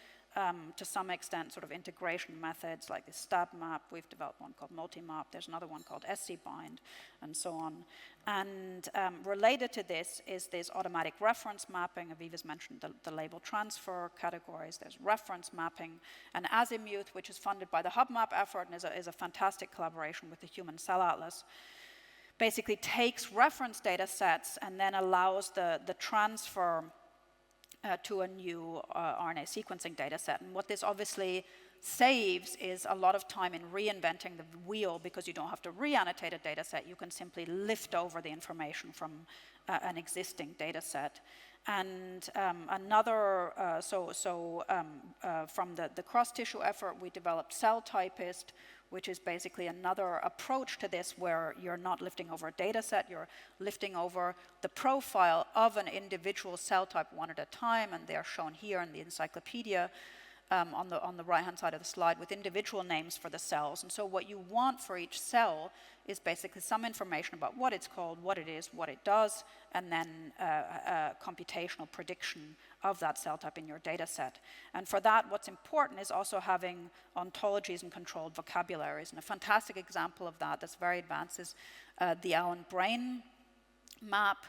to some extent, sort of integration methods like the stab map. We've developed one called multi-map. There's another one called SC-bind, and so on. And related to this is this automatic reference mapping. Aviv has mentioned the label transfer categories. There's reference mapping. And Azimuth, which is funded by the HubMap effort and is a fantastic collaboration with the Human Cell Atlas, basically takes reference data sets and then allows the transfer to a new RNA sequencing data set. And what this obviously saves is a lot of time in reinventing the wheel, because you don't have to re-annotate a data set. You can simply lift over the information from an existing data set. And from the cross-tissue effort, we developed Cell Typist, which is basically another approach to this, where you're not lifting over a data set, you're lifting over the profile of an individual cell type one at a time, and they're shown here in the encyclopedia on the right-hand side of the slide with individual names for the cells. And so what you want for each cell is basically some information about what it's called, what it is, what it does, and then computational prediction of that cell type in your data set. And for that, what's important is also having ontologies and controlled vocabularies. And a fantastic example of that that's very advanced is the Allen Brain map.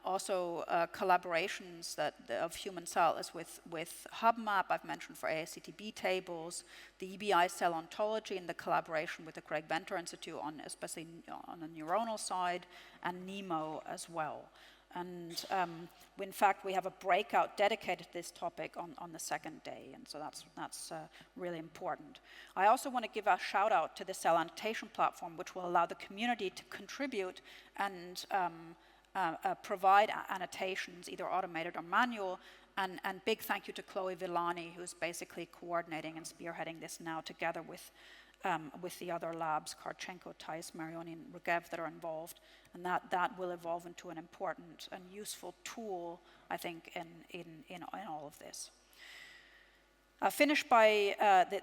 Also collaborations of Human Cell is with HubMap, I've mentioned, for ASCTB tables, the EBI cell ontology in the collaboration with the Craig Venter Institute, especially on the neuronal side, and NEMO as well. And in fact, we have a breakout dedicated to this topic on the second day, and so that's really important. I also want to give a shout out to the cell annotation platform, which will allow the community to contribute and provide annotations, either automated or manual, and big thank you to Chloe Villani, who's basically coordinating and spearheading this now together with the other labs, Karchenko, Thais, Marioni, and Regev, that are involved, and that will evolve into an important and useful tool, I think, in all of this. I'll finish by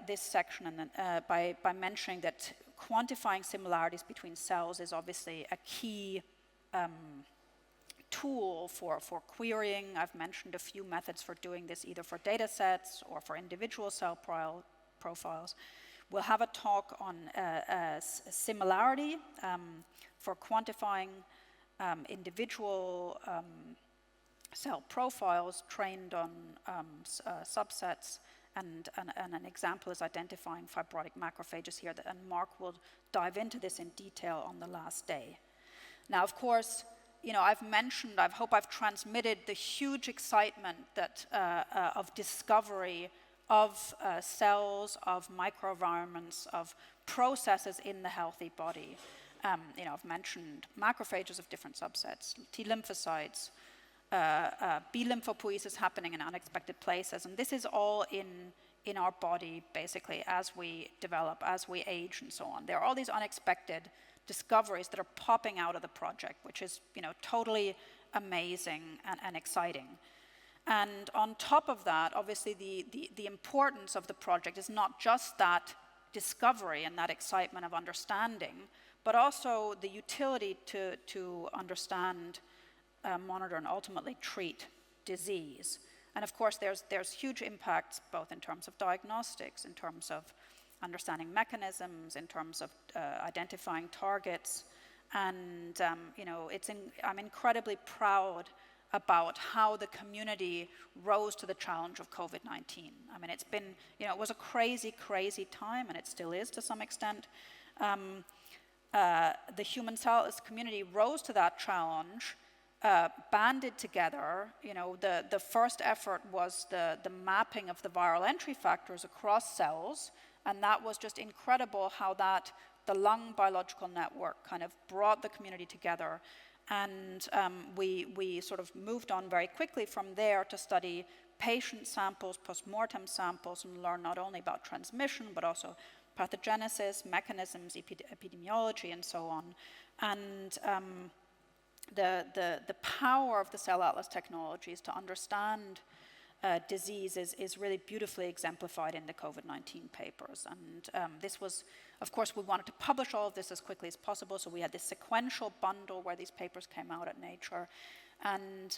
this section and then by mentioning that quantifying similarities between cells is obviously a key tool for querying. I've mentioned a few methods for doing this, either for data sets or for individual cell profiles. We'll have a talk on similarity for quantifying individual cell profiles trained on subsets, and an example is identifying fibrotic macrophages here, and Mark will dive into this in detail on the last day. Now, of course, I've mentioned, I hope I've transmitted the huge excitement that of discovery of cells, of microenvironments, of processes in the healthy body. I've mentioned macrophages of different subsets, T lymphocytes, B lymphopoiesis happening in unexpected places, and this is all in our body, basically, as we develop, as we age, and so on. There are all these unexpected discoveries that are popping out of the project, which is totally amazing and exciting. And on top of that, obviously the importance of the project is not just that discovery and that excitement of understanding, but also the utility to understand, monitor, and ultimately treat disease. And of course, there's huge impacts both in terms of diagnostics, in terms of understanding mechanisms, in terms of identifying targets, and I'm incredibly proud about how the community rose to the challenge of COVID-19. I mean, it's been, it was a crazy, crazy time, and it still is to some extent. The Human Cell community rose to that challenge, banded together. The first effort was the mapping of the viral entry factors across cells, and that was just incredible how the lung biological network kind of brought the community together. And we sort of moved on very quickly from there to study patient samples, post-mortem samples, and learn not only about transmission, but also pathogenesis, mechanisms, epidemiology, and so on. And the power of the Cell Atlas technology is to understand disease is really beautifully exemplified in the COVID-19 papers. And this was, of course, we wanted to publish all of this as quickly as possible, so we had this sequential bundle where these papers came out at Nature. And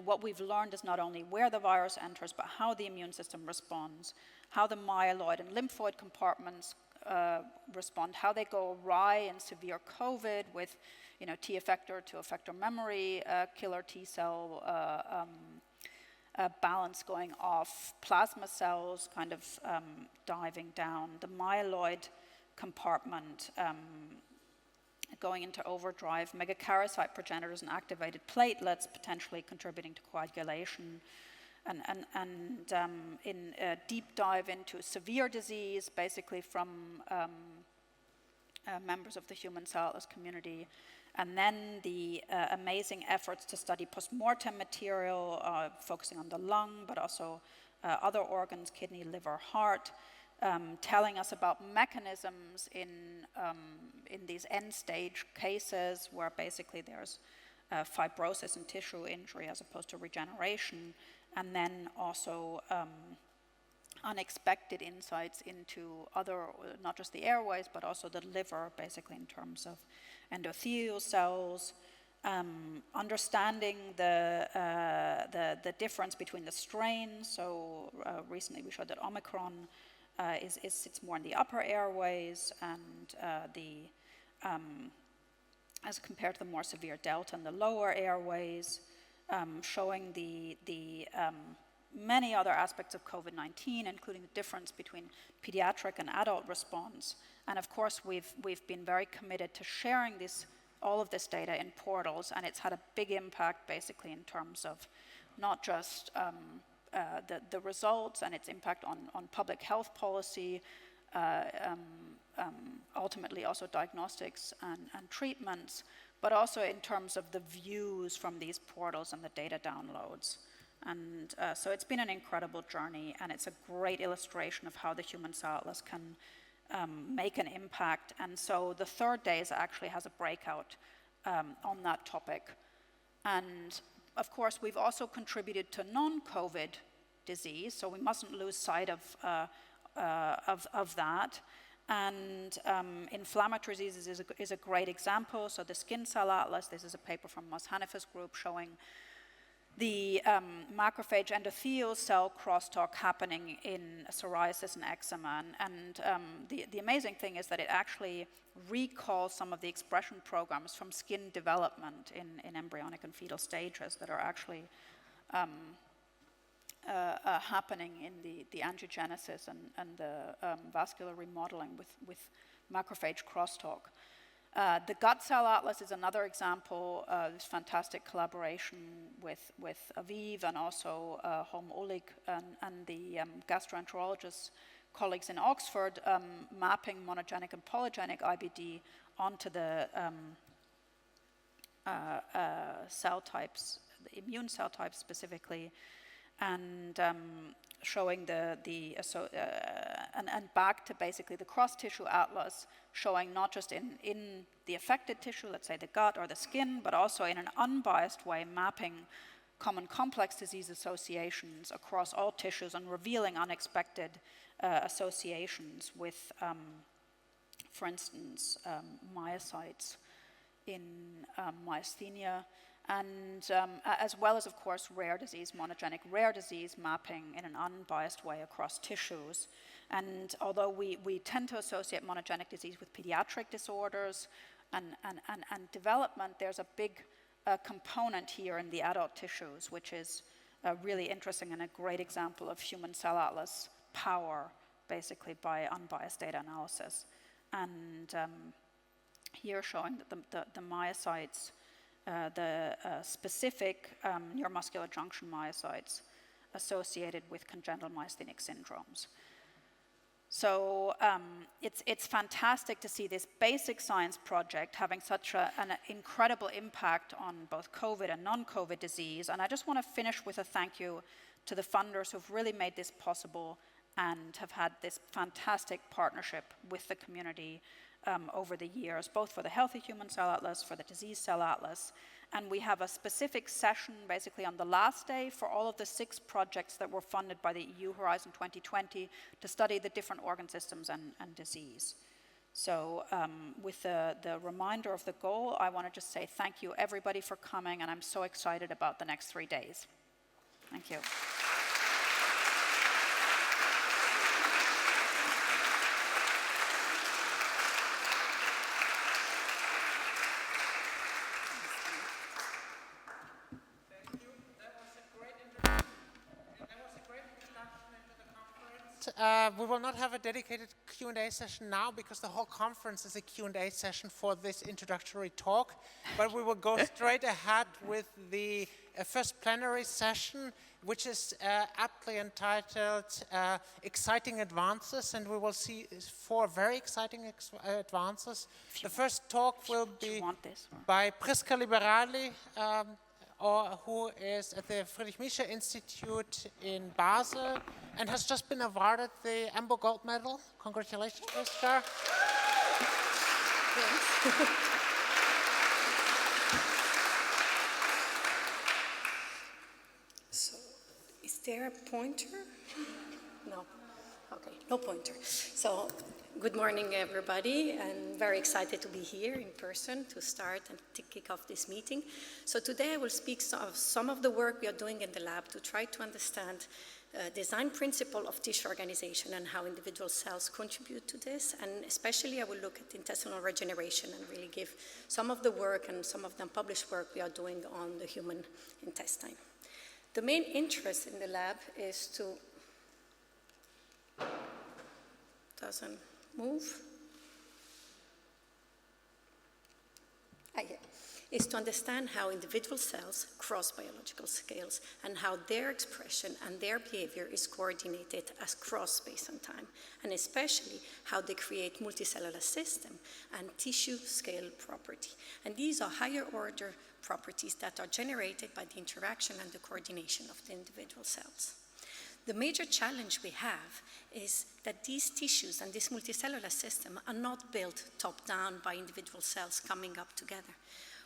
what we've learned is not only where the virus enters, but how the immune system responds, how the myeloid and lymphoid compartments respond, how they go awry in severe COVID with T effector to effector memory, killer T cell balance going off, plasma cells kind of diving down, the myeloid compartment going into overdrive, megakaryocyte progenitors and activated platelets potentially contributing to coagulation, and in a deep dive into severe disease, basically from members of the human cell atlas community, and then the amazing efforts to study post-mortem material, focusing on the lung, but also other organs, kidney, liver, heart, telling us about mechanisms in these end-stage cases where basically there's fibrosis and tissue injury as opposed to regeneration, and then also unexpected insights into other, not just the airways, but also the liver, basically in terms of endothelial cells, understanding the difference between the strains. So recently we showed that Omicron sits more in the upper airways, and as compared to the more severe Delta in the lower airways, showing the many other aspects of COVID-19, including the difference between pediatric and adult response. And of course, we've been very committed to sharing all of this data in portals, and it's had a big impact basically in terms of not just the results and its impact on public health policy, ultimately also diagnostics and treatments, but also in terms of the views from these portals and the data downloads. And so it's been an incredible journey, and it's a great illustration of how the human cell atlas can make an impact. And so the third day actually has a breakout on that topic. And of course, we've also contributed to non-COVID disease, so we mustn't lose sight of that. And inflammatory diseases is a great example. So the skin cell atlas, this is a paper from Mas Hanifeh's group showing the macrophage endothelial cell crosstalk happening in psoriasis and eczema. And the amazing thing is that it actually recalls some of the expression programs from skin development in embryonic and fetal stages that are actually happening in the angiogenesis and the vascular remodeling with macrophage crosstalk. The gut cell atlas is another example of this fantastic collaboration with Aviv and also Holm Ulrich and the gastroenterologist colleagues in Oxford, mapping monogenic and polygenic IBD onto the cell types, the immune cell types specifically, and showing and back to basically the cross-tissue atlas, showing not just in the affected tissue, let's say the gut or the skin, but also in an unbiased way, mapping common complex disease associations across all tissues and revealing unexpected associations with, for instance, myocytes in myasthenia, and as well as, of course, rare disease, monogenic rare disease mapping in an unbiased way across tissues. And although we tend to associate monogenic disease with pediatric disorders and development, there's a big component here in the adult tissues, which is really interesting and a great example of human cell atlas power, basically by unbiased data analysis. And here showing that the myocytes, the specific neuromuscular junction myocytes associated with congenital myasthenic syndromes. So it's fantastic to see this basic science project having such an incredible impact on both COVID and non-COVID disease. And I just want to finish with a thank you to the funders who've really made this possible and have had this fantastic partnership with the community over the years, both for the Healthy Human Cell Atlas, for the Disease Cell Atlas. And we have a specific session basically on the last day for all of the 6 projects that were funded by the EU Horizon 2020 to study the different organ systems and disease. So with the reminder of the goal, I want to just say thank you everybody for coming, and I'm so excited about the next 3 days. Thank you. We will not have a dedicated Q&A session now because the whole conference is a Q&A session for this introductory talk, but we will go straight ahead with the first plenary session, which is aptly entitled Exciting Advances, and we will see 4 very exciting advances. The first talk will be by Prisca Liberali, who is at the Friedrich Miescher Institute in Basel and has just been awarded the EMBO Gold Medal. Congratulations, Prisca. So, is there a pointer? No. Okay, no pointer. So, good morning, everybody. I'm very excited to be here in person to start and to kick off this meeting. So today I will speak of some of the work we are doing in the lab to try to understand design principle of tissue organization and how individual cells contribute to this. And especially I will look at intestinal regeneration and really give some of the work and some of the unpublished work we are doing on the human intestine. The main interest in the lab is to doesn't move. Is to understand how individual cells cross biological scales and how their expression and their behavior is coordinated across space and time, and especially how they create multicellular system and tissue scale property. And these are higher order properties that are generated by the interaction and the coordination of the individual cells. The major challenge we have is that these tissues and this multicellular system are not built top-down by individual cells coming up together,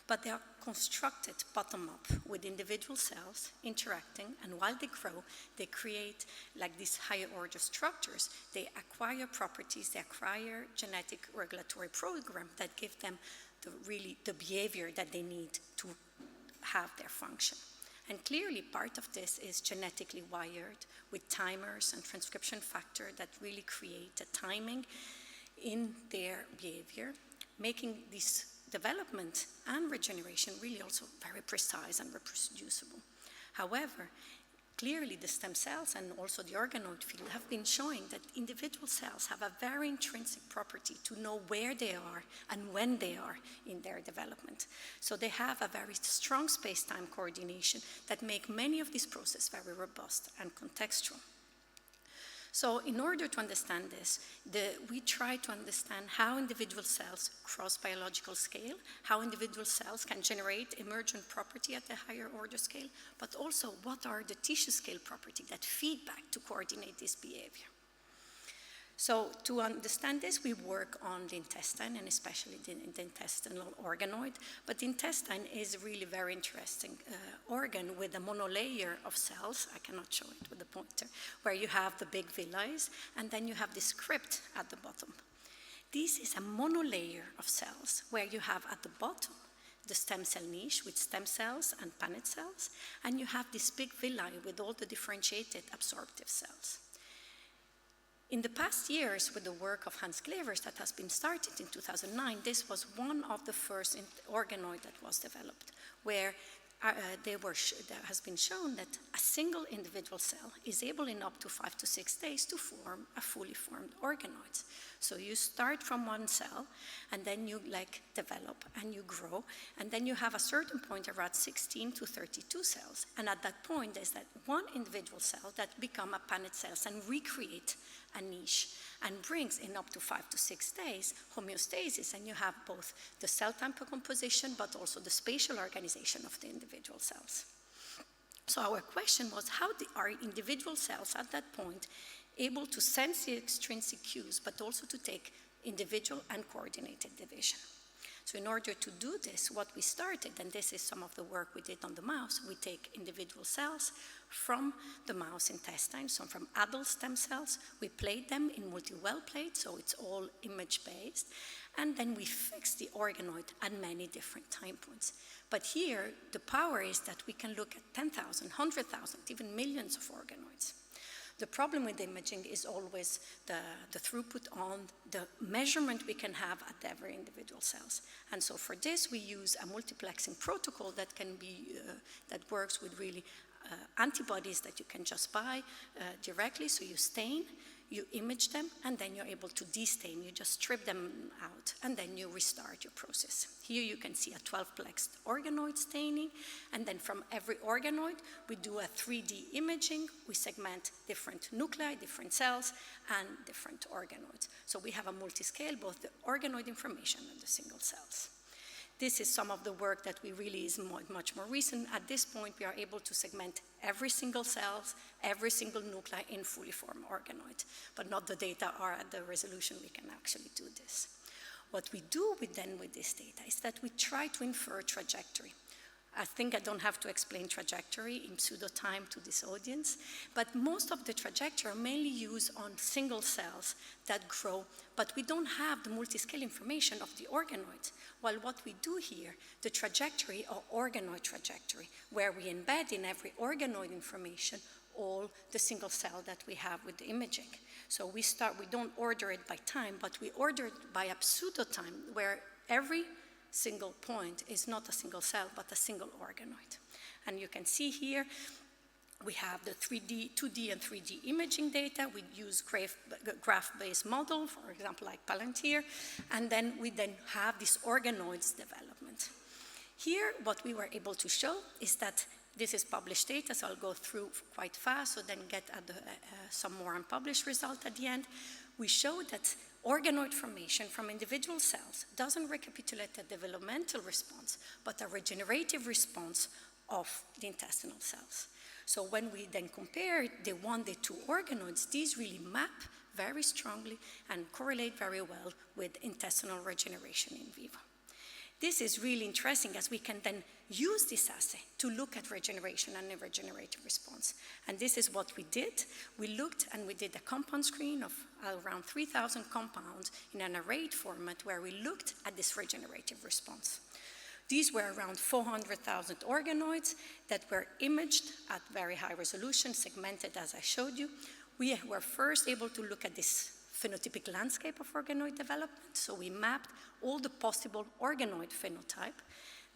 but they are constructed bottom-up with individual cells interacting, and while they grow, they create like these higher order structures. They acquire properties, they acquire genetic regulatory program that give them the behavior that they need to have their function. And clearly part of this is genetically wired with timers and transcription factor that really create a timing in their behavior, making this development and regeneration really also very precise and reproducible. However, clearly the stem cells and also the organoid field have been showing that individual cells have a very intrinsic property to know where they are and when they are in their development. So they have a very strong space-time coordination that make many of these processes very robust and contextual. So in order to understand this, we try to understand how individual cells cross biological scale, how individual cells can generate emergent property at the higher order scale, but also what are the tissue scale property that feed back to coordinate this behavior. So to understand this, we work on the intestine and especially the intestinal organoid. But the intestine is a really very interesting organ with a monolayer of cells. I cannot show it with the pointer, where you have the big villi and then you have the script at the bottom. This is a monolayer of cells where you have at the bottom the stem cell niche with stem cells and Paneth cells, and you have this big villi with all the differentiated absorptive cells. In the past years, with the work of Hans Clevers that has been started in 2009, this was one of the first organoid that was developed, where there has been shown that a single individual cell is able in up to 5 to 6 days to form a fully formed organoid. So you start from one cell, and then you develop and you grow, and then you have a certain point around 16 to 32 cells. And at that point, there's that one individual cell that become a Paneth cells and recreate a niche and brings in up to 5 to 6 days homeostasis, and you have both the cell type composition but also the spatial organization of the individual cells. So our question was, how are individual cells at that point able to sense the extrinsic cues but also to take individual and coordinated division. So in order to do this, what we started, and this is some of the work we did on the mouse, we take individual cells from the mouse intestine, so from adult stem cells, we plate them in multi-well plates, so it's all image-based, and then we fix the organoid at many different time points. But here, the power is that we can look at 10,000, 100,000, even millions of organoids. The problem with imaging is always the throughput on the measurement we can have at every individual cells. And so for this, we use a multiplexing protocol that can be, that works with really antibodies that you can just buy directly. So you stain, you image them, and then you're able to destain. You just strip them out, and then you restart your process. Here you can see a 12-plex organoid staining, and then from every organoid, we do a 3D imaging. We segment different nuclei, different cells, and different organoids. So we have a multi-scale, both the organoid information and the single cells. This is some of the work that we really is much more recent. At this point, we are able to segment every single cell, every single nuclei in fully formed organoid, but not the data are at the resolution we can actually do this. What we do with this data is that we try to infer trajectory. I think I don't have to explain trajectory in pseudo time to this audience, but most of the trajectory are mainly used on single cells that grow, but we don't have the multi-scale information of the organoids. While what we do here, the trajectory or organoid trajectory, where we embed in every organoid information all the single cell that we have with the imaging. So we don't order it by time, but we order it by a pseudo time, where every single point is not a single cell, but a single organoid. And you can see here, we have the 2D and 3D imaging data. We use graph-based model, for example, like Palantir, and then we have this organoids development. Here, what we were able to show is that this is published data, so I'll go through quite fast, so then get at some more unpublished result at the end. We show that organoid formation from individual cells doesn't recapitulate a developmental response, but a regenerative response of the intestinal cells. So when we then compare the 1, the 2 organoids, these really map very strongly and correlate very well with intestinal regeneration in vivo. This is really interesting, as we can then use this assay to look at regeneration and a regenerative response. And this is what we did. We looked and we did a compound screen of around 3,000 compounds in an arrayed format where we looked at this regenerative response. These were around 400,000 organoids that were imaged at very high resolution, segmented as I showed you. We were first able to look at this phenotypic landscape of organoid development. So we mapped all the possible organoid phenotype.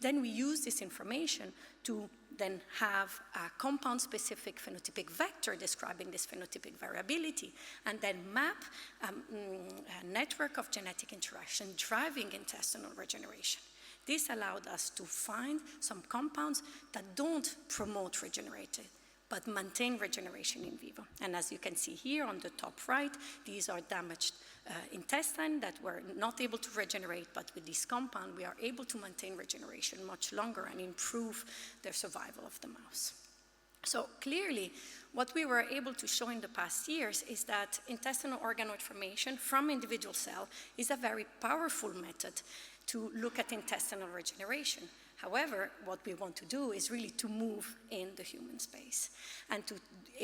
Then we used this information to then have a compound-specific phenotypic vector describing this phenotypic variability, and then map a network of genetic interaction driving intestinal regeneration. This allowed us to find some compounds that don't promote regeneration, but maintain regeneration in vivo. And as you can see here on the top right, these are damaged intestine that were not able to regenerate, but with this compound, we are able to maintain regeneration much longer and improve the survival of the mouse. So clearly, what we were able to show in the past years is that intestinal organoid formation from individual cell is a very powerful method to look at intestinal regeneration. However, what we want to do is really to move in the human space. And to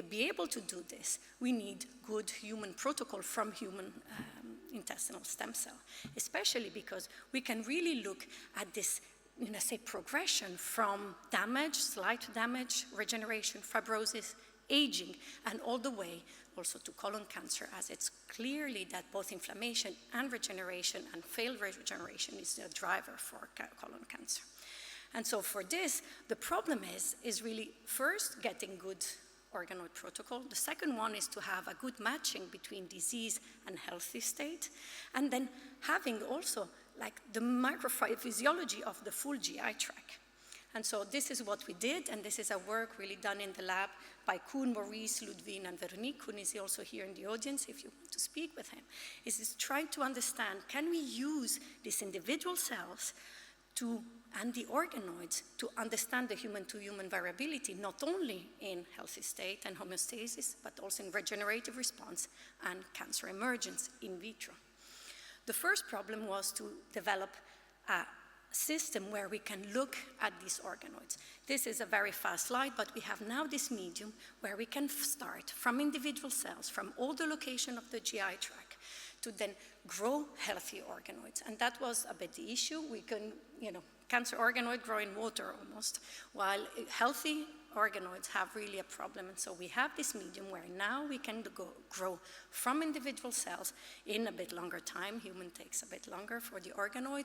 be able to do this, we need good human protocol from human intestinal stem cell, especially because we can really look at this, progression from damage, slight damage, regeneration, fibrosis, aging, and all the way also to colon cancer, as it's clearly that both inflammation and regeneration and failed regeneration is the driver for colon cancer. And so for this, the problem is really first getting good organoid protocol. The second one is to have a good matching between disease and healthy state. And then having also like the microphysiology of the full GI tract. And so this is what we did, and this is a work really done in the lab by Koen, Maurice, Ludwin, and Veronique. Koen is also here in the audience if you want to speak with him. Is trying to understand, can we use these individual cells and the organoids to understand the human-to-human variability, not only in healthy state and homeostasis, but also in regenerative response and cancer emergence in vitro. The first problem was to develop a system where we can look at these organoids. This is a very fast slide, but we have now this medium where we can start from individual cells, from all the location of the GI tract, to then grow healthy organoids. And that was a bit the issue. We can, cancer organoid grow in water almost, while healthy organoids have really a problem. And so we have this medium where now we can grow from individual cells in a bit longer time. Human takes a bit longer for the organoid,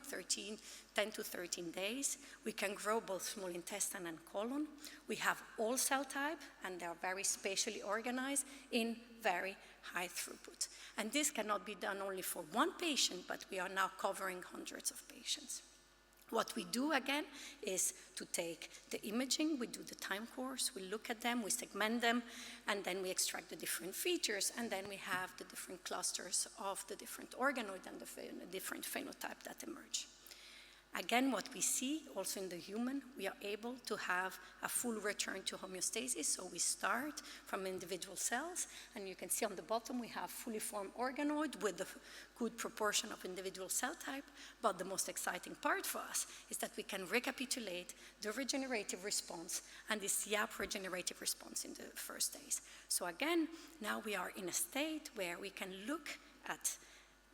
10 to 13 days. We can grow both small intestine and colon. We have all cell type, and they are very spatially organized in very high throughput. And this cannot be done only for one patient, but we are now covering hundreds of patients. What we do again is to take the imaging, we do the time course, we look at them, we segment them, and then we extract the different features, and then we have the different clusters of the different organoid and the different phenotype that emerge. Again, what we see also in the human, we are able to have a full return to homeostasis. So we start from individual cells, and you can see on the bottom we have fully formed organoid with a good proportion of individual cell type. But the most exciting part for us is that we can recapitulate the regenerative response and the SIAP regenerative response in the first days. So again, now we are in a state where we can look at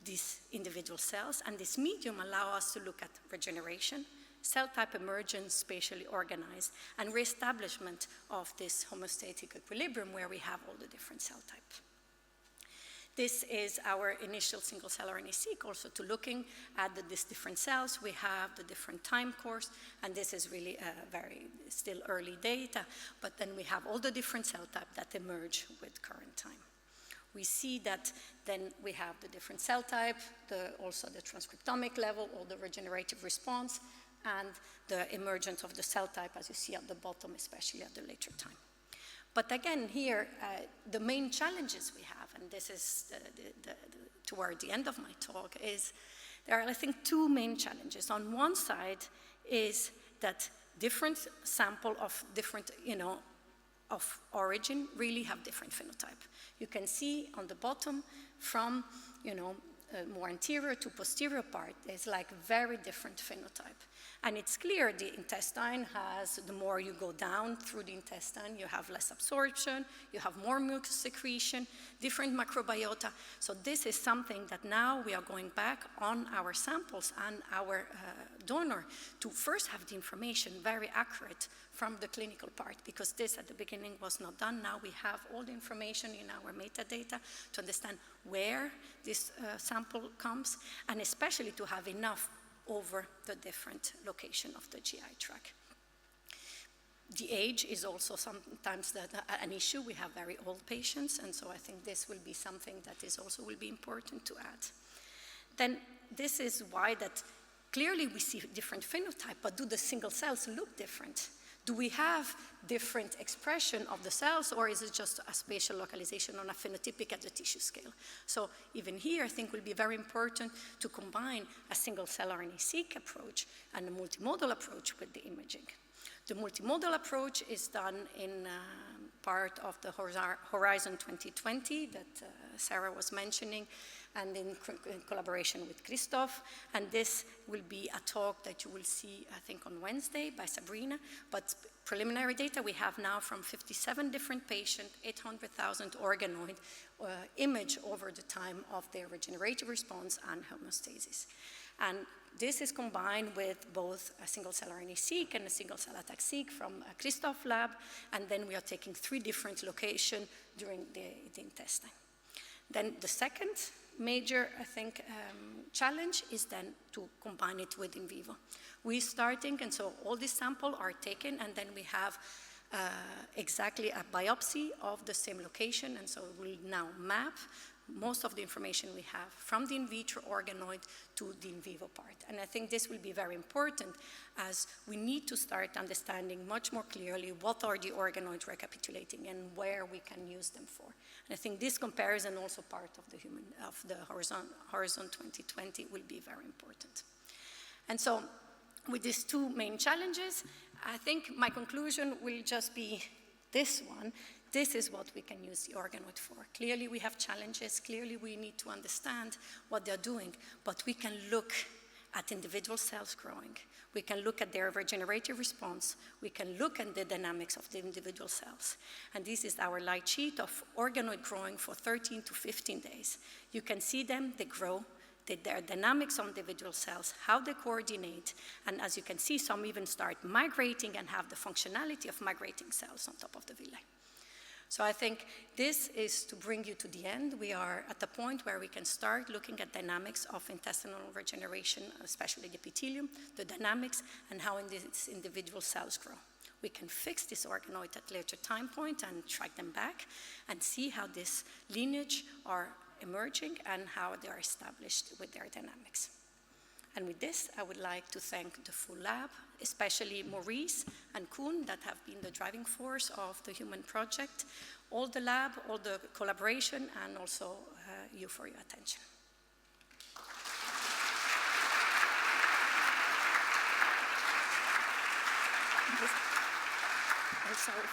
these individual cells, and this medium allow us to look at regeneration, cell type emergence, spatially organized, and reestablishment of this homeostatic equilibrium where we have all the different cell types. This is our initial single-cell RNA-seq, also to looking at these different cells. We have the different time course, and this is really very still early data, but then we have all the different cell types that emerge with current time. We see that then we have the different cell type, also the transcriptomic level, or the regenerative response, and the emergence of the cell type, as you see at the bottom, especially at the later time. But again, here, the main challenges we have, and this is toward the end of my talk, is there are, I think, two main challenges. On one side is that different sample of different, of origin really have different phenotype. You can see on the bottom from, more anterior to posterior part, there's like very different phenotype. And it's clear the intestine has, the more you go down through the intestine, you have less absorption, you have more mucus secretion, different microbiota. So this is something that now we are going back on our samples and our donor to first have the information very accurate from the clinical part, because this at the beginning was not done. Now we have all the information in our metadata to understand where this sample comes, and especially to have enough over the different location of the GI tract. The age is also sometimes an issue. We have very old patients, and so I think this will be something that is also will be important to add. Then this is why that clearly we see different phenotype, but do the single cells look different? Do we have different expression of the cells, or is it just a spatial localization on a phenotypic at the tissue scale? So even here, I think will be very important to combine a single-cell RNA-seq approach and a multimodal approach with the imaging. The multimodal approach is done in part of the Horizon 2020 that Sarah was mentioning, and in collaboration with Christoph. And this will be a talk that you will see, I think, on Wednesday by Sabrina. But preliminary data we have now from 57 different patients, 800,000 organoid image over the time of their regenerative response and homeostasis. And this is combined with both a single-cell RNA-seq and a single-cell ATAC-seq from Christoph lab, and then we are taking 3 different locations during the intestine. Then the second major, I think, challenge is then to combine it with in vivo. We're starting, and so all these samples are taken, and then we have exactly a biopsy of the same location, and so we'll now map most of the information we have from the in vitro organoid to the in vivo part. And I think this will be very important, as we need to start understanding much more clearly what are the organoids recapitulating and where we can use them for. And I think this comparison, also part of the Horizon 2020, will be very important. And so with these 2 main challenges, I think my conclusion will just be this one. this is what we can use the organoid for. Clearly we have challenges, clearly we need to understand what they're doing, but we can look at individual cells growing. We can look at their regenerative response. We can look at the dynamics of the individual cells. And this is our light sheet of organoid growing for 13 to 15 days. You can see them, they grow, their dynamics on individual cells, how they coordinate, and as you can see, some even start migrating and have the functionality of migrating cells on top of the villi. So I think this is to bring you to the end. We are at the point where we can start looking at dynamics of intestinal regeneration, especially the epithelium, the dynamics, and how these individual cells grow. We can fix this organoid at a later time point and track them back and see how this lineage are emerging and how they are established with their dynamics. And with this, I would like to thank the full lab, especially Maurice and Koen that have been the driving force of the Human Project, all the lab, all the collaboration, and also you for your attention. I'm sorry.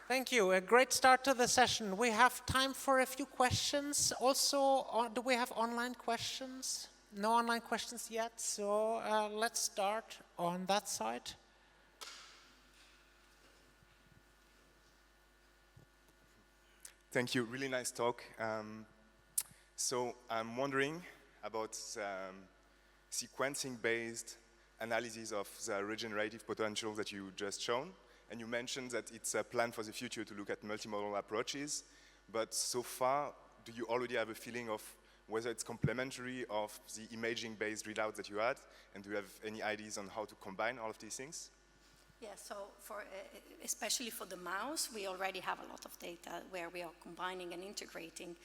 Thank you. A great start to the session. We have time for a few questions. Also, do we have online questions? No online questions yet, so let's start on that side. Thank you. Really nice talk. So I'm wondering about sequencing-based analysis of the regenerative potential that you just shown. And you mentioned that it's a plan for the future to look at multimodal approaches. But so far, do you already have a feeling of whether it's complementary of the imaging-based readouts that you had? And do you have any ideas on how to combine all of these things? Yeah, so especially for the mouse, we already have a lot of data where we are combining and integrating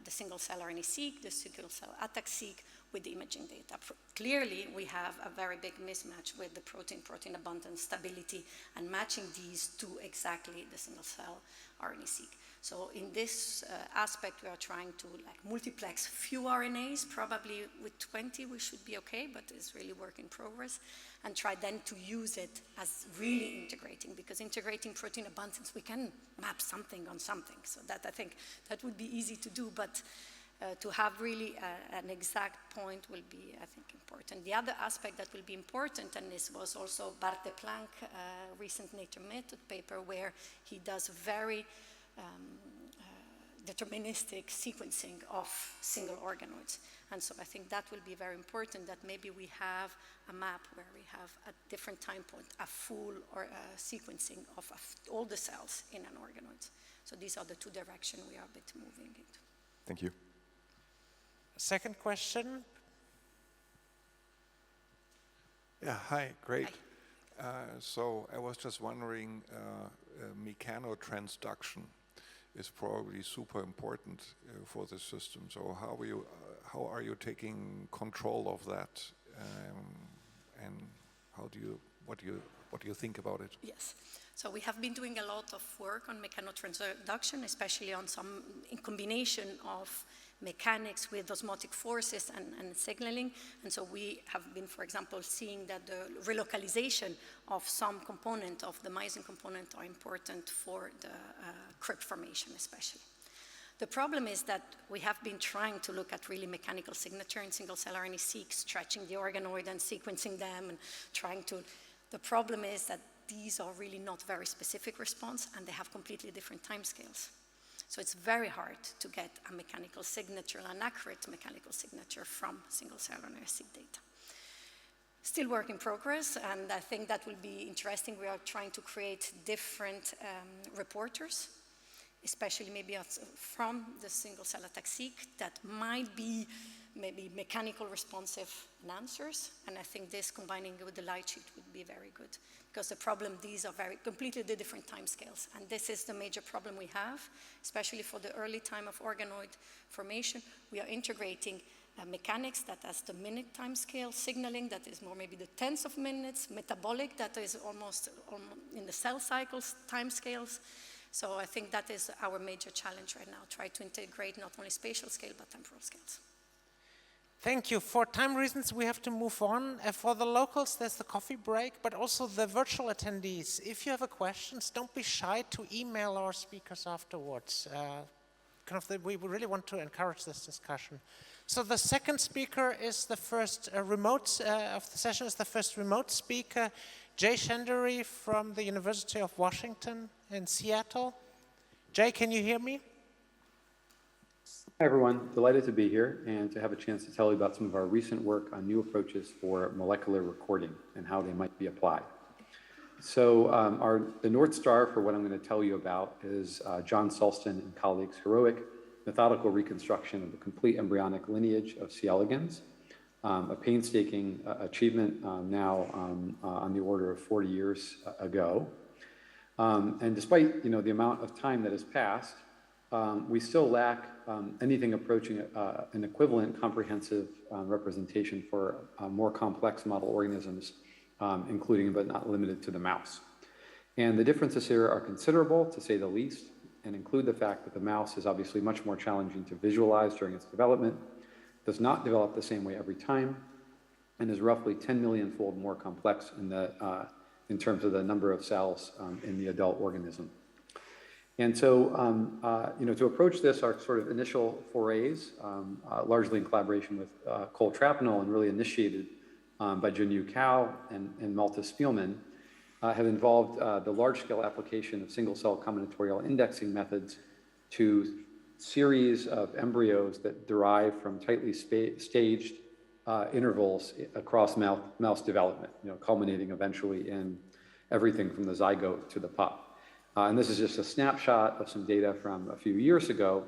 the single-cell RNA-seq, the single-cell ATAC-seq with the imaging data. Clearly, we have a very big mismatch with the protein abundance, stability, and matching these to exactly the single-cell RNA-seq. So in this aspect, we are trying to multiplex few RNAs, probably with 20 we should be okay, but it's really work in progress, and try then to use it as really integrating, because integrating protein abundance, we can map something on something. So that I think that would be easy to do, but to have really an exact point will be, I think, important. The other aspect that will be important, and this was also Bart de Planck recent Nature Method paper, where he does very deterministic sequencing of single organoids. And so I think that will be very important, that maybe we have a map where we have at different time point a full or sequencing of all the cells in an organoid. So these are the two directions we are a bit moving into. Thank you. Second question. Yeah, hi, great. Hi. So I was just wondering, mechanotransduction is probably super important for the system. So how are you taking control of that, and what do you think about it? Yes. So we have been doing a lot of work on mechanotransduction, especially on some in combination of mechanics with osmotic forces and signaling. And so we have been, for example, seeing that the relocalization of some component of the myosin component are important for the crypt formation especially. The problem is that we have been trying to look at really mechanical signature in single-cell RNA-seq, stretching the organoid and sequencing them and trying to. The problem is that these are really not very specific response, and they have completely different timescales. So it's very hard to get a mechanical signature, an accurate mechanical signature from single-cell RNA-seq data. Still work in progress, and I think that will be interesting. We are trying to create different reporters, especially maybe from the single-cell ATAC-seq that might be maybe mechanical responsive answers. And I think this combining with the light sheet would be very good, because the problem, these are very completely different timescales. And this is the major problem we have, especially for the early time of organoid formation. We are integrating mechanics that has the minute timescale, signaling that is more maybe the tens of minutes, metabolic that is almost in the cell cycles timescales. So I think that is our major challenge right now, try to integrate not only spatial scale but temporal scales. Thank you. For time reasons, we have to move on. For the locals, there's the coffee break, but also the virtual attendees. If you have questions, don't be shy to email our speakers afterwards. We really want to encourage this discussion. So the second speaker is the first remote of the session, is the first remote speaker, Jay Shendary from the University of Washington in Seattle. Jay, can you hear me? Hi everyone, delighted to be here and to have a chance to tell you about some of our recent work on new approaches for molecular recording and how they might be applied. So the North Star for what I'm going to tell you about is John Sulston and colleagues' heroic methodical reconstruction of the complete embryonic lineage of C. elegans, a painstaking achievement now on the order of 40 years ago. And despite the amount of time that has passed, we still lack anything approaching an equivalent comprehensive representation for more complex model organisms, including but not limited to the mouse. And the differences here are considerable, to say the least, and include the fact that the mouse is obviously much more challenging to visualize during its development, does not develop the same way every time, and is roughly 10 million-fold more complex in terms of the number of cells in the adult organism. And so, to approach this, our sort of initial forays, largely in collaboration with Cole Trapnell and really initiated by Junyu Cao and Malte Spielmann, have involved the large-scale application of single-cell combinatorial indexing methods to series of embryos that derive from tightly staged intervals across mouse development, culminating eventually in everything from the zygote to the pup. And this is just a snapshot of some data from a few years ago.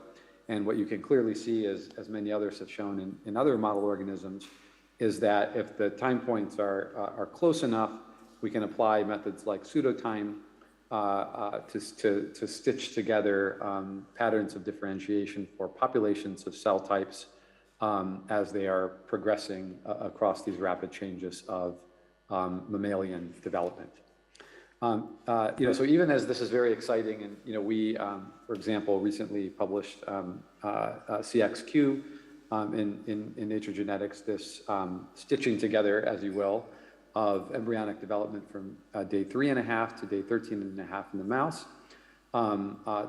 And what you can clearly see, as many others have shown in other model organisms, is that if the time points are close enough, we can apply methods like pseudotime to stitch together patterns of differentiation for populations of cell types as they are progressing across these rapid changes of mammalian development. So even as this is very exciting, and we, for example, recently published CXQ in Nature Genetics, this stitching together, as you will, of embryonic development from day 3.5 to day 13.5 in the mouse.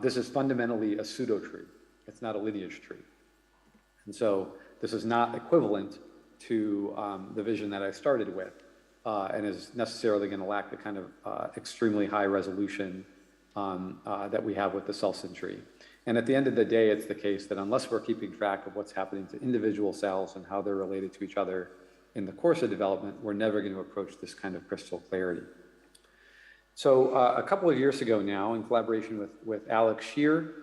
This is fundamentally a pseudo-tree. It's not a lineage tree. And so this is not equivalent to the vision that I started with. And is necessarily going to lack the kind of extremely high resolution that we have with the Sulston tree. And at the end of the day, it's the case that unless we're keeping track of what's happening to individual cells and how they're related to each other in the course of development, we're never going to approach this kind of crystal clarity. So a couple of years ago now, in collaboration with Alex Shear,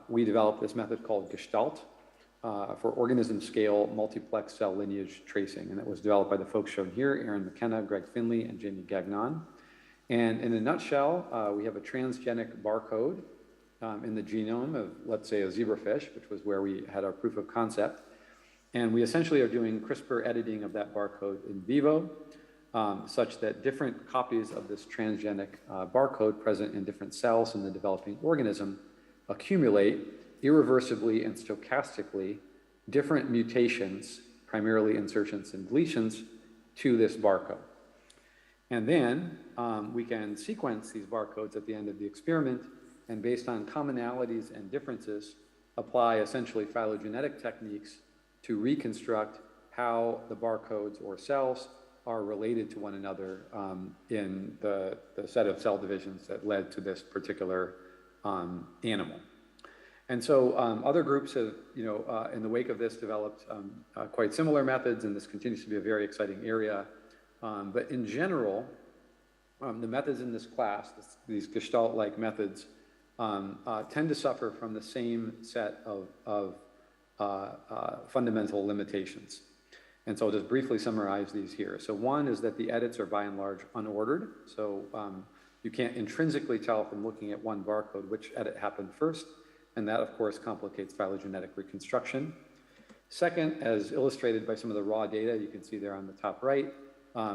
we developed this method called Gestalt, for organism-scale multiplex cell lineage tracing. And it was developed by the folks shown here, Aaron McKenna, Greg Finley, and Jamie Gagnon. And in a nutshell, we have a transgenic barcode in the genome of, let's say, a zebrafish, which was where we had our proof of concept. And we essentially are doing CRISPR editing of that barcode in vivo, such that different copies of this transgenic barcode present in different cells in the developing organism accumulate irreversibly and stochastically different mutations, primarily insertions and deletions, to this barcode. And then we can sequence these barcodes at the end of the experiment, and based on commonalities and differences, apply essentially phylogenetic techniques to reconstruct how the barcodes or cells are related to one another in the set of cell divisions that led to this particular animal. And so other groups have, in the wake of this, developed quite similar methods, and this continues to be a very exciting area. But in general, the methods in this class, these Gestalt-like methods, tend to suffer from the same set of fundamental limitations. And so I'll just briefly summarize these here. So one is that the edits are by and large unordered. So you can't intrinsically tell from looking at one barcode which edit happened first. And that, of course, complicates phylogenetic reconstruction. Second, as illustrated by some of the raw data you can see there on the top right,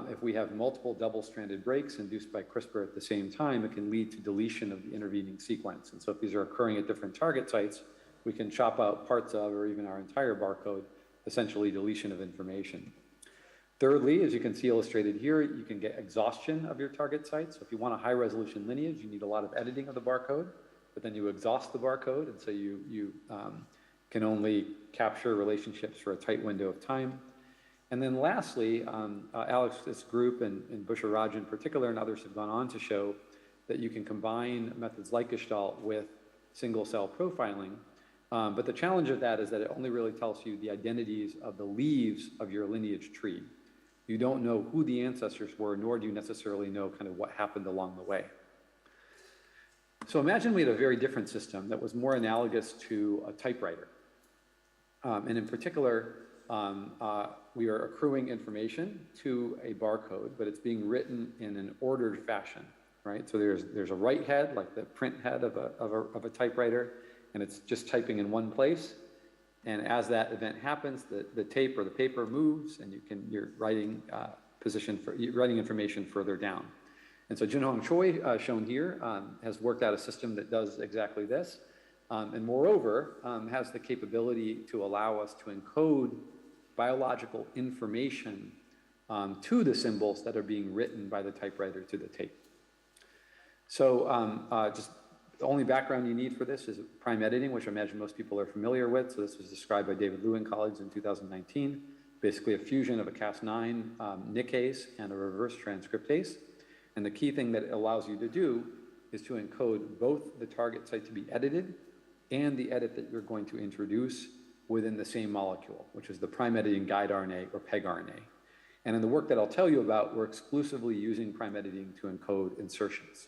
if we have multiple double-stranded breaks induced by CRISPR at the same time, it can lead to deletion of the intervening sequence. And so if these are occurring at different target sites, we can chop out parts of or even our entire barcode essentially deletion of information. Thirdly, as you can see illustrated here, you can get exhaustion of your target site. So if you want a high resolution lineage, you need a lot of editing of the barcode, but then you exhaust the barcode, and so you can only capture relationships for a tight window of time. And then lastly, Alex's group and Busher-Raj in particular and others have gone on to show that you can combine methods like Gestalt with single cell profiling. But the challenge of that is that it only really tells you the identities of the leaves of your lineage tree. You don't know who the ancestors were, nor do you necessarily know kind of what happened along the way. So imagine we had a very different system that was more analogous to a typewriter. And in particular, we are accruing information to a barcode, but it's being written in an ordered fashion, right? So there's a write head, like the print head of a typewriter, and it's just typing in one place. And as that event happens, the tape or the paper moves, and you're writing you're writing information further down. And so Junhong Choi, shown here, has worked out a system that does exactly this, and moreover, has the capability to allow us to encode biological information to the symbols that are being written by the typewriter to the tape. So just the only background you need for this is prime editing, which I imagine most people are familiar with. So this was described by David Liu and colleagues in 2019, basically a fusion of a Cas9 nickase and a reverse transcriptase. And the key thing that it allows you to do is to encode both the target site to be edited and the edit that you're going to introduce within the same molecule, which is the prime editing guide RNA or PEG RNA. And in the work that I'll tell you about, we're exclusively using prime editing to encode insertions.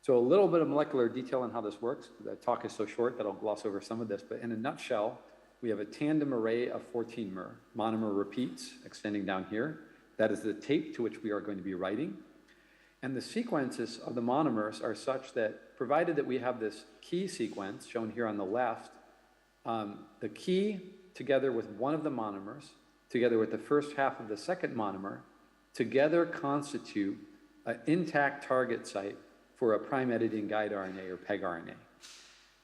So a little bit of molecular detail on how this works. The talk is so short that I'll gloss over some of this, but in a nutshell, we have a tandem array of 14 monomer repeats extending down here. That is the tape to which we are going to be writing. And the sequences of the monomers are such that, provided that we have this key sequence shown here on the left, the key together with one of the monomers, together with the first half of the second monomer, together constitute an intact target site for a prime editing guide RNA or PEG RNA.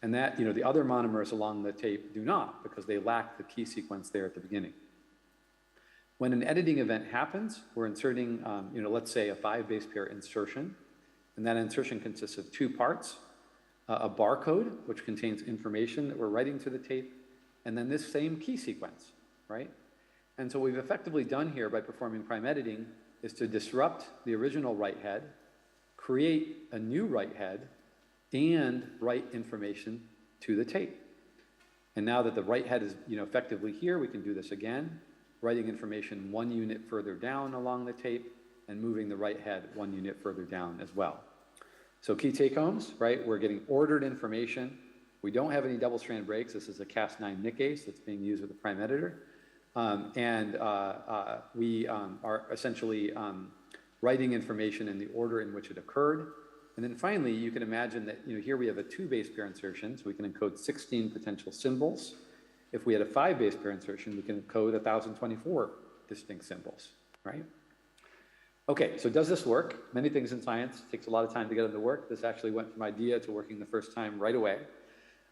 And that, the other monomers along the tape do not, because they lack the key sequence there at the beginning. When an editing event happens, we're inserting, let's say a 5 base pair insertion, and that insertion consists of 2 parts, a barcode, which contains information that we're writing to the tape, and then this same key sequence, right? And so what we've effectively done here by performing prime editing is to disrupt the original write head, create a new write head, and write information to the tape. And now that the write head is effectively here, we can do this again, writing information 1 unit further down along the tape and moving the write head 1 unit further down as well. So key take-homes, right? We're getting ordered information. We don't have any double-strand breaks. This is a Cas9 nickase that's being used with the prime editor. We are essentially writing information in the order in which it occurred. And then finally, you can imagine that here we have a 2 base pair insertion, so we can encode 16 potential symbols. If we had a 5 base pair insertion, we can encode 1,024 distinct symbols, right? Okay, so does this work? Many things in science, it takes a lot of time to get them to work. This actually went from idea to working the first time right away.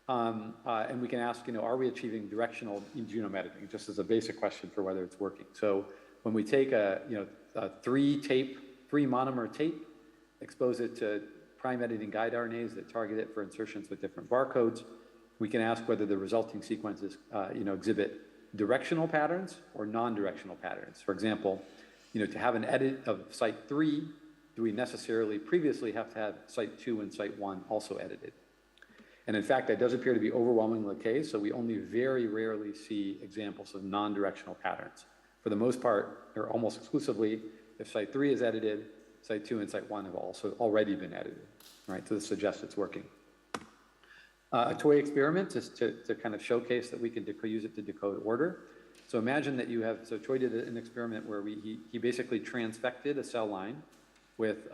And we can ask, are we achieving directional genome editing, just as a basic question for whether it's working. So when we take a 3 monomer tape, expose it to prime editing guide RNAs that target it for insertions with different barcodes, we can ask whether the resulting sequences exhibit directional patterns or non-directional patterns. For example, to have an edit of site 3, do we necessarily previously have to have site 2 and site 1 also edited? And in fact, that does appear to be overwhelmingly the case, so we only very rarely see examples of non-directional patterns. For the most part, or almost exclusively, if site 3 is edited, site 2 and site 1 have also already been edited, right? So this suggests it's working. A toy experiment is to kind of showcase that we can use it to decode order. So imagine that so Choi did an experiment where he basically transfected a cell line with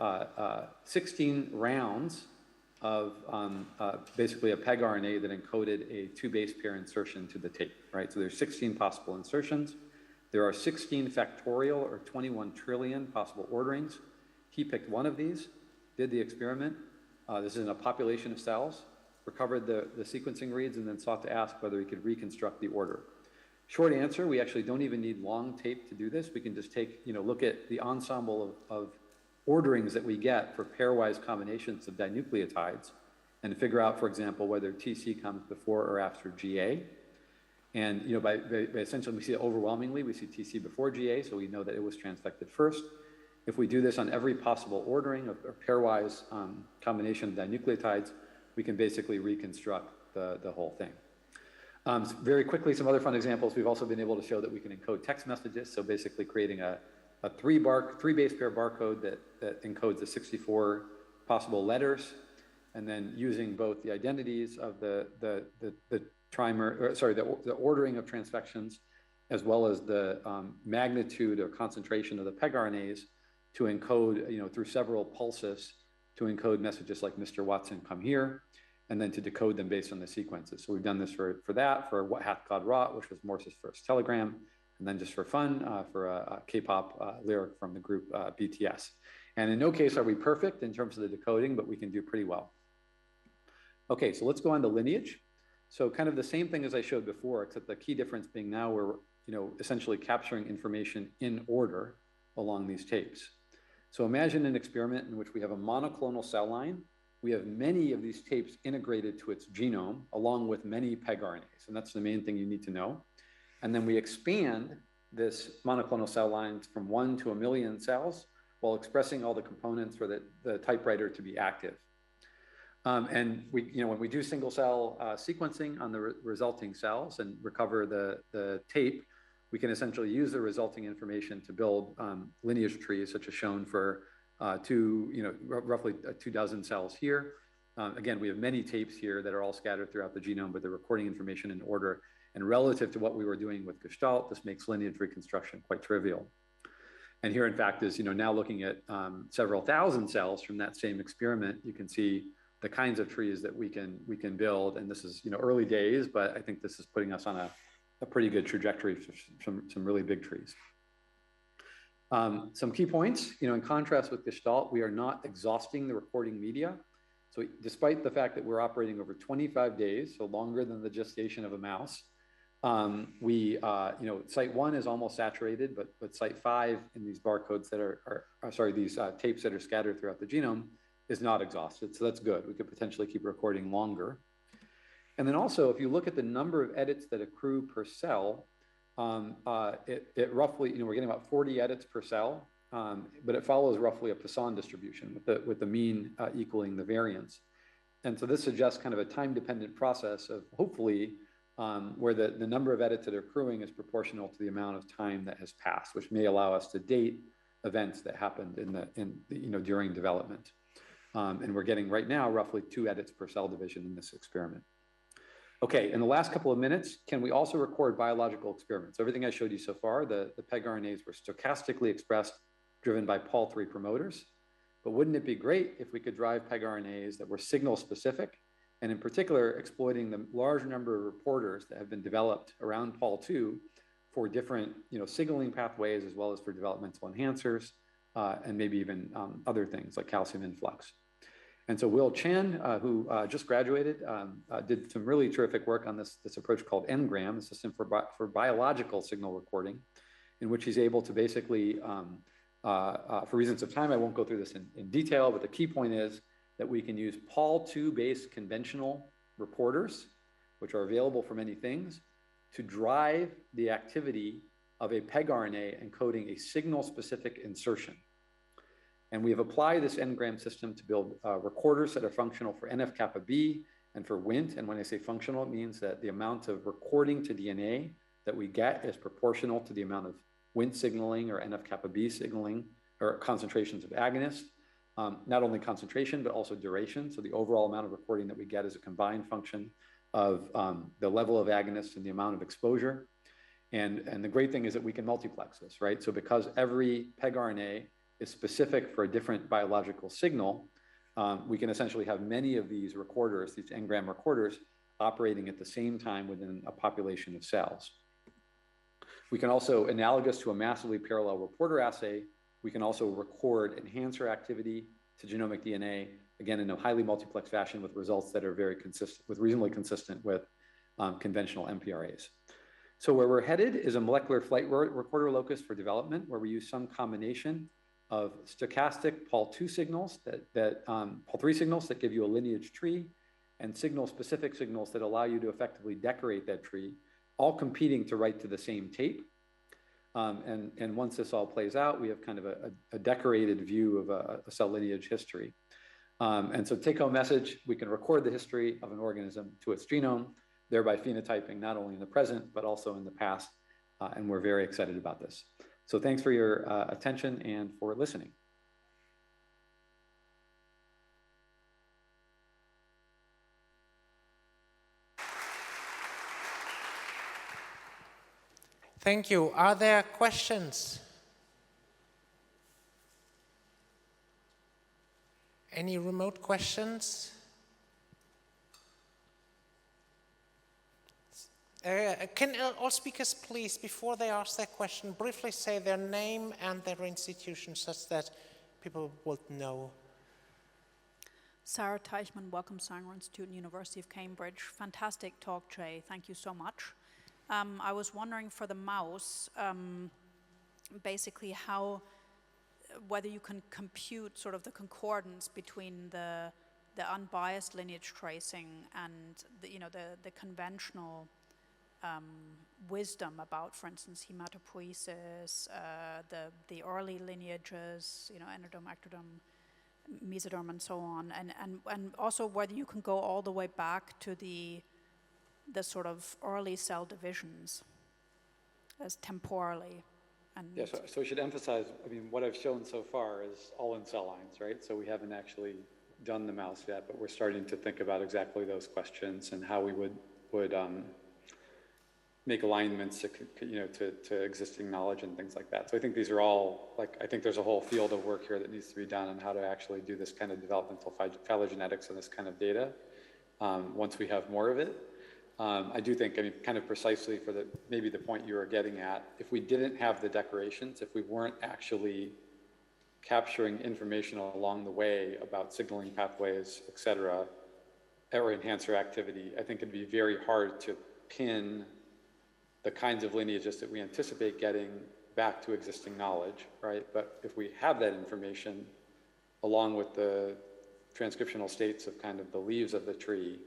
16 rounds of basically a PEG RNA that encoded a 2 base pair insertion to the tape, right? So there's 16 possible insertions. There are 16 factorial or 21 trillion possible orderings. He picked one of these, did the experiment. This is in a population of cells, recovered the sequencing reads, and then sought to ask whether he could reconstruct the order. Short answer, we actually don't even need long tape to do this. We can just take, look at the ensemble of orderings that we get for pairwise combinations of dinucleotides and figure out, for example, whether TC comes before or after GA. And by essentially, we see it overwhelmingly, we see TC before GA, so we know that it was transfected first. If we do this on every possible ordering of pairwise combination of dinucleotides, we can basically reconstruct the whole thing. Very quickly, some other fun examples. We've also been able to show that we can encode text messages, so basically creating a three base pair barcode that encodes the 64 possible letters, and then using both the identities of the trimer, the ordering of transfections, as well as the magnitude or concentration of the pegRNAs to encode, through several pulses, to encode messages like Mr. Watson, come here, and then to decode them based on the sequences. So we've done this for What Hath God Wrought, which was Morse's first telegram, and then just for fun, for a K-pop lyric from the group BTS. And in no case are we perfect in terms of the decoding, but we can do pretty well. Okay, so let's go on to lineage. So kind of the same thing as I showed before, except the key difference being now we're essentially capturing information in order along these tapes. So imagine an experiment in which we have a monoclonal cell line. We have many of these tapes integrated to its genome, along with many pegRNAs, and that's the main thing you need to know. And then we expand this monoclonal cell line from 1 to 1 million cells while expressing all the components for the typewriter to be active. And when we do single cell sequencing on the resulting cells and recover the tape, we can essentially use the resulting information to build lineage trees, such as shown for roughly 24 cells here. Again, we have many tapes here that are all scattered throughout the genome, but they're recording information in order. And relative to what we were doing with Gestalt, this makes lineage reconstruction quite trivial. And here, in fact, is now looking at several thousand cells from that same experiment. You can see the kinds of trees that we can build. And this is early days, but I think this is putting us on a pretty good trajectory for some really big trees. Some key points, in contrast with Gestalt, we are not exhausting the recording media. So despite the fact that we're operating over 25 days, so longer than the gestation of a mouse, site 1 is almost saturated, but site 5 in these barcodes that these tapes that are scattered throughout the genome is not exhausted. So that's good. We could potentially keep recording longer. And then also, if you look at the number of edits that accrue per cell, it roughly, we're getting about 40 edits per cell, but it follows roughly a Poisson distribution with the mean equaling the variance. And so this suggests kind of a time-dependent process of hopefully where the number of edits that are accruing is proportional to the amount of time that has passed, which may allow us to date events that happened during development. And we're getting right now roughly 2 edits per cell division in this experiment. Okay, in the last couple of minutes, can we also record biological experiments? So everything I showed you so far, the pegRNAs were stochastically expressed, driven by Pol3 promoters. But wouldn't it be great if we could drive pegRNAs that were signal specific, and in particular, exploiting the large number of reporters that have been developed around Pol2 for different signaling pathways, as well as for developmental enhancers, and maybe even other things like calcium influx. And so Will Chen, who just graduated, did some really terrific work on this approach called NGRAM, the system for biological signal recording, in which he's able to basically, for reasons of time, I won't go through this in detail, but the key point is that we can use Pol2-based conventional reporters, which are available for many things, to drive the activity of a pegRNA encoding a signal-specific insertion. And we have applied this NGRAM system to build recorders that are functional for NF-kappa B and for Wnt. And when I say functional, it means that the amount of recording to DNA that we get is proportional to the amount of Wnt signaling or NF-kappa B signaling or concentrations of agonists. Not only concentration, but also duration. So the overall amount of recording that we get is a combined function of the level of agonists and the amount of exposure. And the great thing is that we can multiplex this, right? So because every pegRNA is specific for a different biological signal, we can essentially have many of these recorders, these NGRAM recorders, operating at the same time within a population of cells. We can also, analogous to a massively parallel reporter assay, we can also record enhancer activity to genomic DNA, again, in a highly multiplex fashion with results that are very consistent, reasonably consistent with conventional MPRAs. So where we're headed is a molecular flight recorder locus for development, where we use some combination of stochastic Pol2 signals Pol3 signals that give you a lineage tree, and specific signals that allow you to effectively decorate that tree, all competing to write to the same tape. And once this all plays out, we have kind of a decorated view of a cell lineage history. And so take-home message, we can record the history of an organism to its genome, thereby phenotyping not only in the present, but also in the past. And we're very excited about this. So thanks for your attention and for listening. Thank you. Are there questions? Any remote questions? Can all speakers please, before they ask their question, briefly say their name and their institution such that people would know? Sarah Teichmann, Wellcome Sanger Institute, University of Cambridge. Fantastic talk, Jay. Thank you so much. I was wondering for the mouse, basically whether you can compute sort of the concordance between the unbiased lineage tracing and the conventional wisdom about, for instance, hematopoiesis, the early lineages, endoderm, ectoderm, mesoderm, and so on, and also whether you can go all the way back to the sort of early cell divisions as temporally. And yeah, so I should emphasize, what I've shown so far is all in cell lines, right? So we haven't actually done the mouse yet, but we're starting to think about exactly those questions and how we would make alignments to existing knowledge and things like that. So I think these are all, I think there's a whole field of work here that needs to be done on how to actually do this kind of developmental phylogenetics and this kind of data once we have more of it. I do think, kind of precisely for maybe the point you were getting at, if we didn't have the decorations, if we weren't actually capturing information along the way about signaling pathways, et cetera, or enhancer activity, I think it'd be very hard to pin the kinds of lineages that we anticipate getting back to existing knowledge, right? But if we have that information along with the transcriptional states of kind of the leaves of the tree,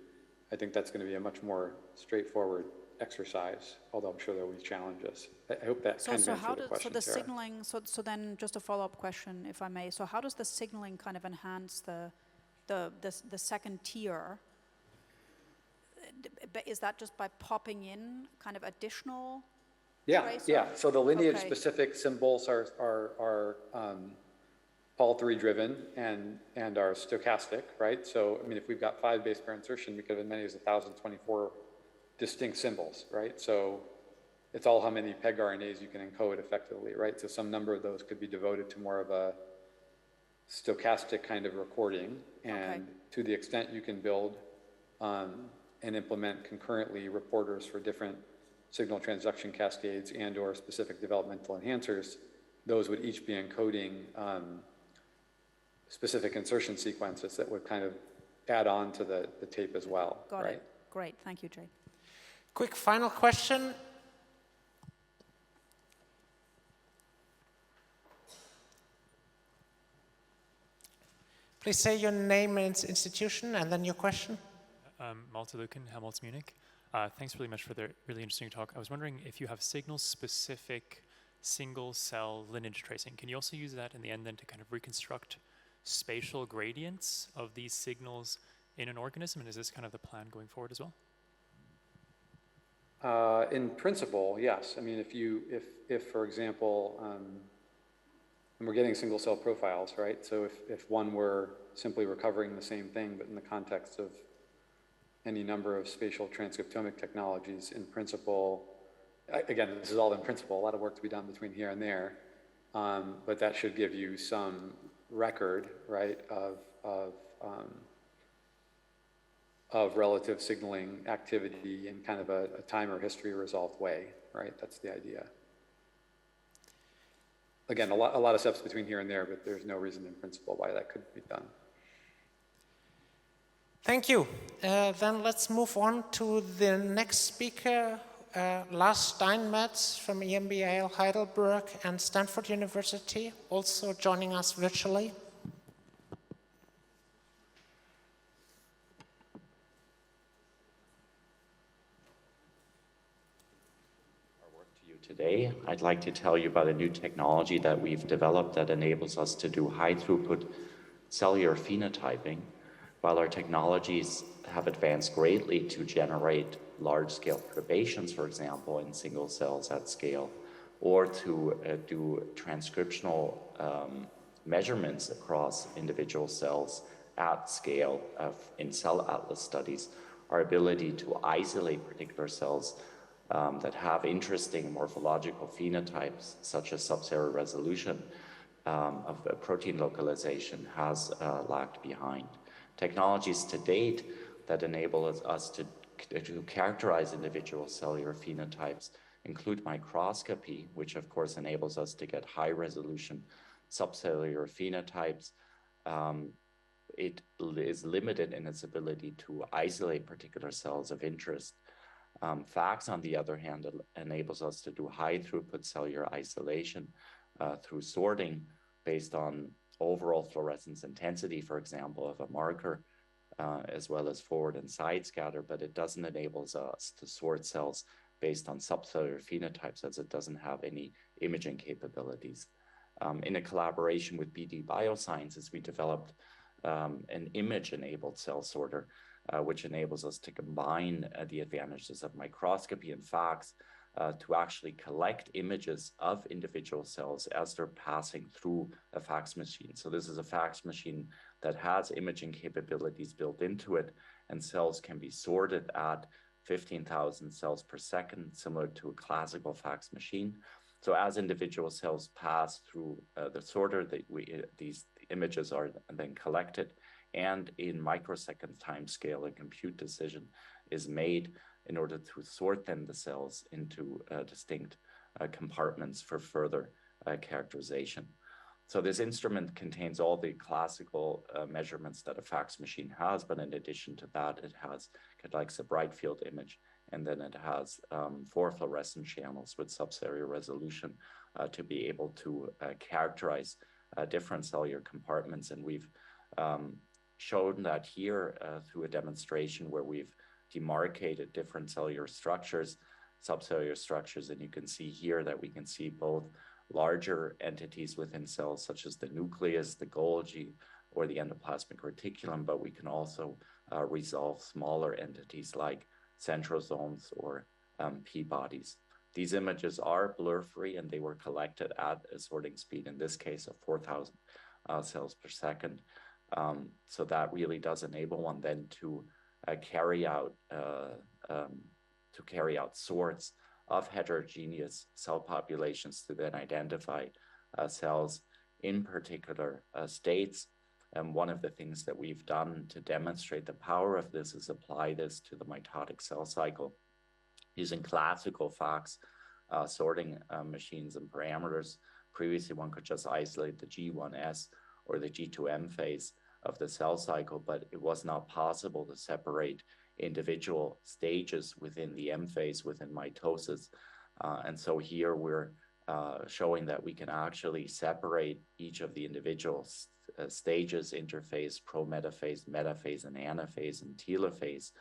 I think that's going to be a much more straightforward exercise, although I'm sure there will be challenges. I hope that kind of answers the question, so the Sarah. signaling, so then just a follow-up question, if I may. So how does the signaling kind of enhance the second tier? Is that just by popping in kind of additional tracer? Yeah. So the lineage-specific symbols are Pol3 driven and are stochastic, right? So, if we've got 5 base pair insertion, we could have as many as 1,024 distinct symbols, right? So it's all how many PEG RNAs you can encode effectively, right? So some number of those could be devoted to more of a stochastic kind of recording. And to the extent you can build and implement concurrently reporters for different signal transduction cascades and or specific developmental enhancers, those would each be encoding specific insertion sequences that would kind of add on to the tape as well. Got it. Great. Thank you, Jay. Quick final question. Please say your name and institution and then your question. Malte Luken, Helmholtz Munich. Thanks really much for the really interesting talk. I was wondering if you have signal-specific single-cell lineage tracing. Can you also use that in the end then to kind of reconstruct spatial gradients of these signals in an organism? And is this kind of the plan going forward as well? In principle, yes. If for example, and we're getting single cell profiles, right? So if one were simply recovering the same thing, but in the context of any number of spatial transcriptomic technologies, in principle, again, this is all in principle, a lot of work to be done between here and there, but that should give you some record, right, of relative signaling activity in kind of a time or history resolved way, right? That's the idea. Again, a lot of steps between here and there, but there's no reason in principle why that couldn't be done. Thank you. Then let's move on to the next speaker. Lars Steinmetz from EMBA Heidelberg and Stanford University, also joining us virtually. Today, I'd like to tell you about a new technology that we've developed that enables us to do high throughput cellular phenotyping, while our technologies have advanced greatly to generate large-scale perturbations, for example, in single cells at scale, or to do transcriptional measurements across individual cells at scale in cell atlas studies. Our ability to isolate particular cells that have interesting morphological phenotypes, such as subcellular resolution of protein localization, has lagged behind. Technologies to date that enable us to characterize individual cellular phenotypes include microscopy, which of course enables us to get high resolution subcellular phenotypes. It is limited in its ability to isolate particular cells of interest. FACS, on the other hand, enables us to do high throughput cellular isolation through sorting based on overall fluorescence intensity, for example, of a marker, as well as forward and side scatter, but it doesn't enable us to sort cells based on subcellular phenotypes, as it doesn't have any imaging capabilities. In a collaboration with BD Biosciences, we developed an image-enabled cell sorter, which enables us to combine the advantages of microscopy and FACS to actually collect images of individual cells as they're passing through a FACS machine. So this is a FACS machine that has imaging capabilities built into it, and cells can be sorted at 15,000 cells per second, similar to a classical FACS machine. So as individual cells pass through the sorter, these images are then collected, and in microsecond time scale, a compute decision is made in order to sort then the cells into distinct compartments for further characterization. So this instrument contains all the classical measurements that a FACS machine has, but in addition to that, it has like a bright field image, and then it has 4 fluorescent channels with subcellular resolution to be able to characterize different cellular compartments. And we've shown that here through a demonstration where we've demarcated different cellular structures, subcellular structures, and you can see here that we can see both larger entities within cells, such as the nucleus, the Golgi, or the endoplasmic reticulum, but we can also resolve smaller entities like centrosomes or P-bodies. These images are blur-free, and they were collected at a sorting speed, in this case, of 4,000 cells per second. So that really does enable one then to carry out sorts of heterogeneous cell populations to then identify cells in particular states. And one of the things that we've done to demonstrate the power of this is apply this to the mitotic cell cycle using classical FACS sorting machines and parameters. Previously, one could just isolate the G1S or the G2M phase of the cell cycle, but it was not possible to separate individual stages within the M phase within mitosis. And so here we're showing that we can actually separate each of the individual stages, interphase, prometaphase, metaphase, and anaphase, and telophase,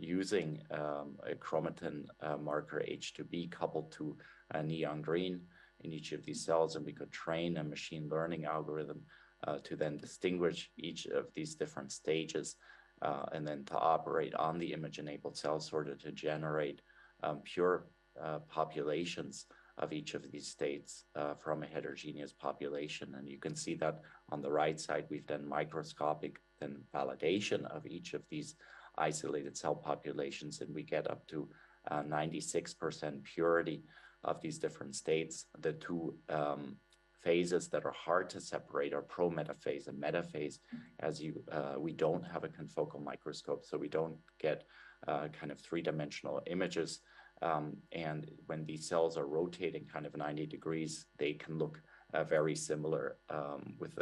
using a chromatin marker H2B coupled to a neon green in each of these cells. And we could train a machine learning algorithm to then distinguish each of these different stages and then to operate on the image-enabled cell sorter to generate pure populations of each of these states from a heterogeneous population. And you can see that on the right side, we've done microscopic then validation of each of these isolated cell populations, and we get up to 96% purity of these different states. The two phases that are hard to separate are prometaphase and metaphase, as we don't have a confocal microscope, so we don't get kind of three-dimensional images. And when these cells are rotating kind of 90 degrees, they can look very similar with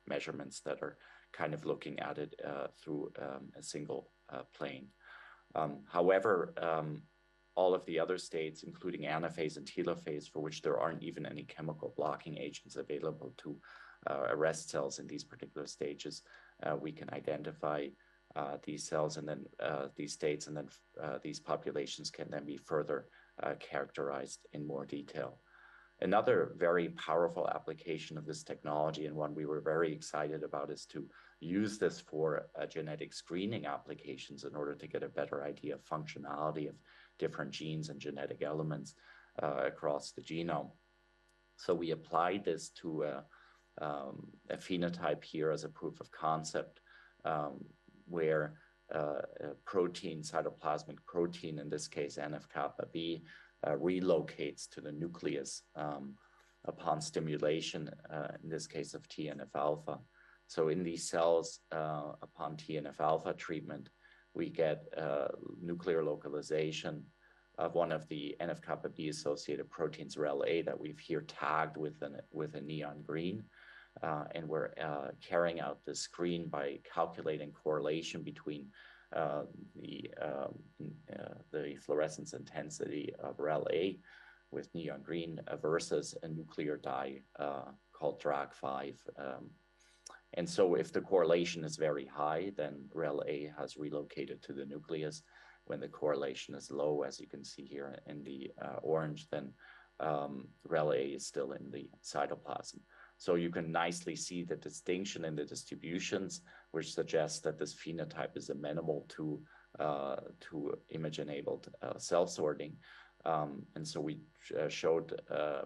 measurements that are kind of looking at it through a single plane. However, all of the other states, including anaphase and telophase, for which there aren't even any chemical blocking agents available to arrest cells in these particular stages, we can identify these cells and then these states, and then these populations can then be further characterized in more detail. Another very powerful application of this technology, and one we were very excited about, is to use this for genetic screening applications in order to get a better idea of functionality of different genes and genetic elements across the genome. So we applied this to a phenotype here as a proof of concept, where a protein, cytoplasmic protein, in this case NF-kappa B, relocates to the nucleus upon stimulation, in this case of TNF-alpha. So in these cells, upon TNF-alpha treatment, we get nuclear localization of one of the NF-kappa B associated proteins, REL-A, that we've here tagged with a neon green. And we're carrying out this screen by calculating correlation between the fluorescence intensity of REL-A with neon green versus a nuclear dye called DRAG5. And so if the correlation is very high, then REL-A has relocated to the nucleus. When the correlation is low, as you can see here in the orange, then REL-A is still in the cytoplasm. So you can nicely see the distinction in the distributions, which suggests that this phenotype is amenable to image-enabled cell sorting. And so we showed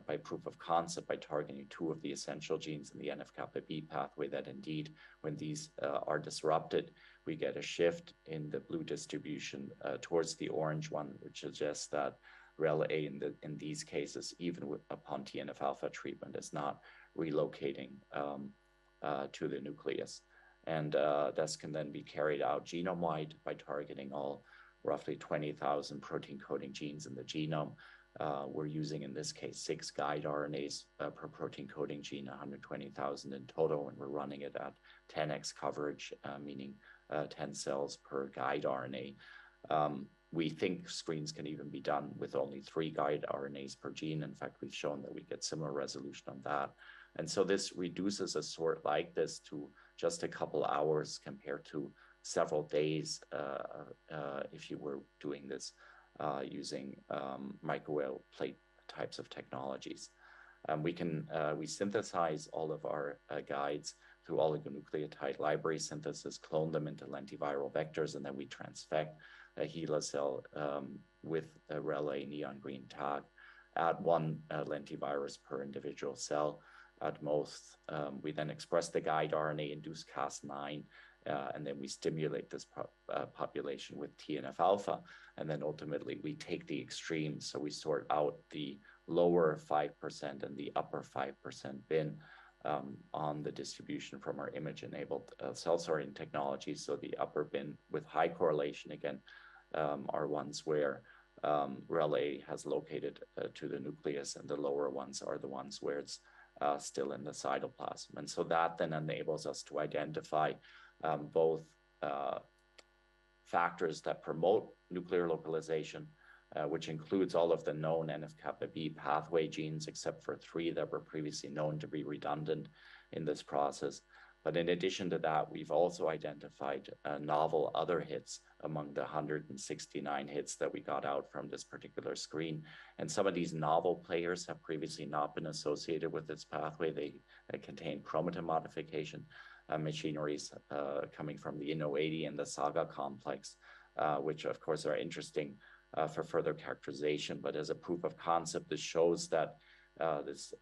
by proof of concept, by targeting two of the essential genes in the NF-kappa B pathway, that indeed, when these are disrupted, we get a shift in the blue distribution towards the orange one, which suggests that REL-A in these cases, even upon TNF-alpha treatment, is not relocating to the nucleus. And this can then be carried out genome-wide by targeting all roughly 20,000 protein coding genes in the genome. We're using, in this case, 6 guide RNAs per protein coding gene, 120,000 in total, and we're running it at 10x coverage, meaning 10 cells per guide RNA. We think screens can even be done with only 3 guide RNAs per gene. In fact, we've shown that we get similar resolution on that. And so this reduces a sort like this to just a couple hours compared to several days if you were doing this using microwave plate types of technologies. We synthesize all of our guides through oligonucleotide library synthesis, clone them into lentiviral vectors, and then we transfect a HeLa cell with a REL-A neon green tag, add 1 lentivirus per individual cell at most. We then express the guide RNA, induce Cas9, and then we stimulate this population with TNF-alpha, and then ultimately we take the extremes. So we sort out the lower 5% and the upper 5% bin on the distribution from our image-enabled cell sorting technology. So the upper bin with high correlation, again, are ones where REL-A has located to the nucleus, and the lower ones are the ones where it's still in the cytoplasm. And so that then enables us to identify both factors that promote nuclear localization, which includes all of the known NF-kappa B pathway genes, except for 3 that were previously known to be redundant in this process. But in addition to that, we've also identified novel other hits among the 169 hits that we got out from this particular screen. And some of these novel players have previously not been associated with this pathway. They contain chromatin modification machineries coming from the Inno80 and the Saga complex, which of course are interesting for further characterization. But as a proof of concept, this shows that this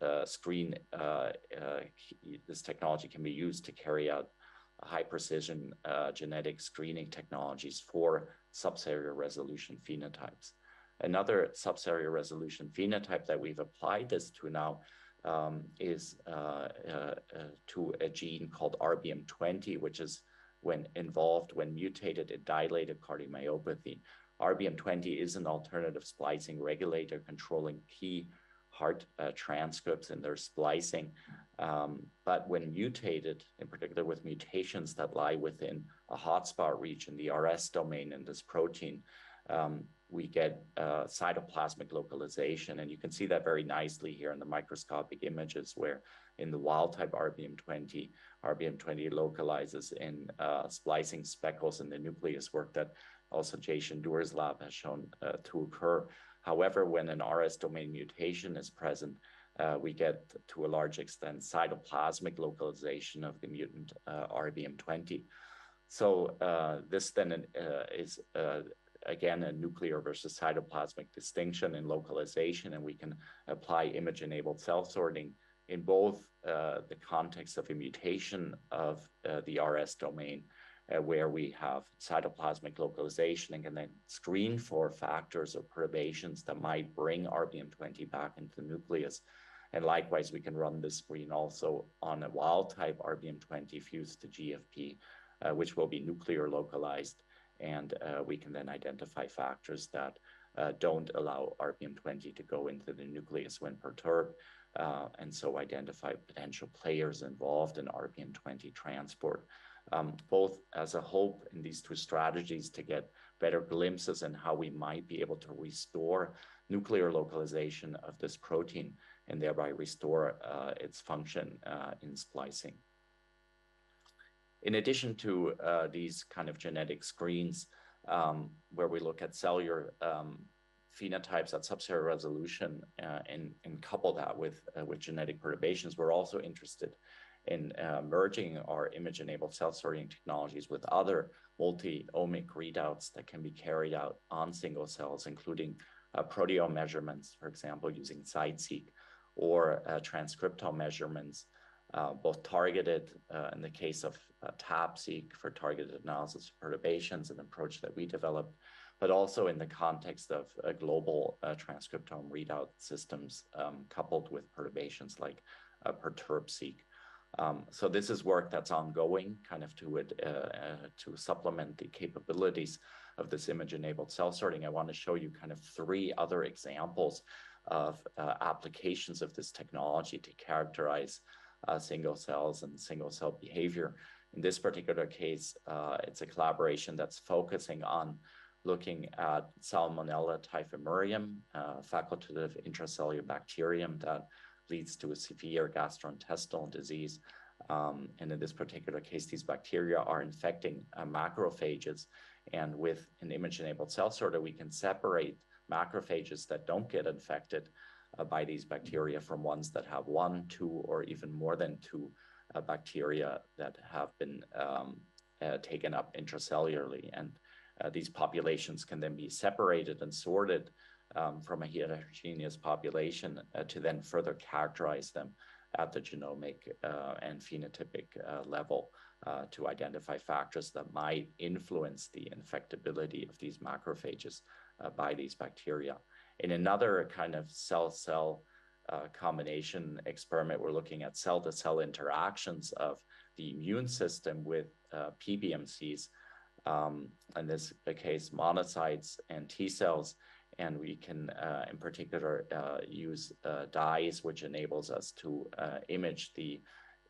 technology can be used to carry out high precision genetic screening technologies for subcellular resolution phenotypes. Another subcellular resolution phenotype that we've applied this to now is to a gene called RBM20, which is when mutated in dilated cardiomyopathy. RBM20 is an alternative splicing regulator controlling key heart transcripts in their splicing. But when mutated, in particular with mutations that lie within a hotspot region, the RS domain in this protein, we get cytoplasmic localization. And you can see that very nicely here in the microscopic images, where in the wild type RBM20 localizes in splicing speckles in the nucleus, work that also Jay Shandur's lab has shown to occur. However, when an RS domain mutation is present, we get, to a large extent, cytoplasmic localization of the mutant RBM20. So this then is, again, a nuclear versus cytoplasmic distinction in localization, and we can apply image-enabled cell sorting in both the context of a mutation of the RS domain, where we have cytoplasmic localization and can then screen for factors or perturbations that might bring RBM20 back into the nucleus. And likewise, we can run this screen also on a wild type RBM20 fused to GFP, which will be nuclear localized. And we can then identify factors that don't allow RBM20 to go into the nucleus when perturbed, and so identify potential players involved in RBM20 transport, both as a hope in these two strategies to get better glimpses in how we might be able to restore nuclear localization of this protein and thereby restore its function in splicing. In addition to these kind of genetic screens, where we look at cellular phenotypes at subcellular resolution and couple that with genetic perturbations, we're also interested in merging our image-enabled cell sorting technologies with other multi-omic readouts that can be carried out on single cells, including proteome measurements, for example, using CytSeq, or transcriptome measurements, both targeted in the case of TAP-seq for targeted analysis of perturbations, an approach that we developed, but also in the context of global transcriptome readout systems coupled with perturbations like Perturb-seq. So this is work that's ongoing, kind of to supplement the capabilities of this image-enabled cell sorting. I want to show you kind of 3 other examples of applications of this technology to characterize single cells and single cell behavior. In this particular case, it's a collaboration that's focusing on looking at Salmonella typhimurium, facultative intracellular bacterium that leads to a severe gastrointestinal disease. And in this particular case, these bacteria are infecting macrophages. And with an image-enabled cell sorter, we can separate macrophages that don't get infected by these bacteria from ones that have 1, 2, or even more than 2 bacteria that have been taken up intracellularly. And these populations can then be separated and sorted from a heterogeneous population to then further characterize them at the genomic and phenotypic level to identify factors that might influence the infectability of these macrophages by these bacteria. In another kind of cell-cell combination experiment, we're looking at cell-to-cell interactions of the immune system with PBMCs, in this case, monocytes and T cells. And we can, in particular, use dyes, which enables us to image the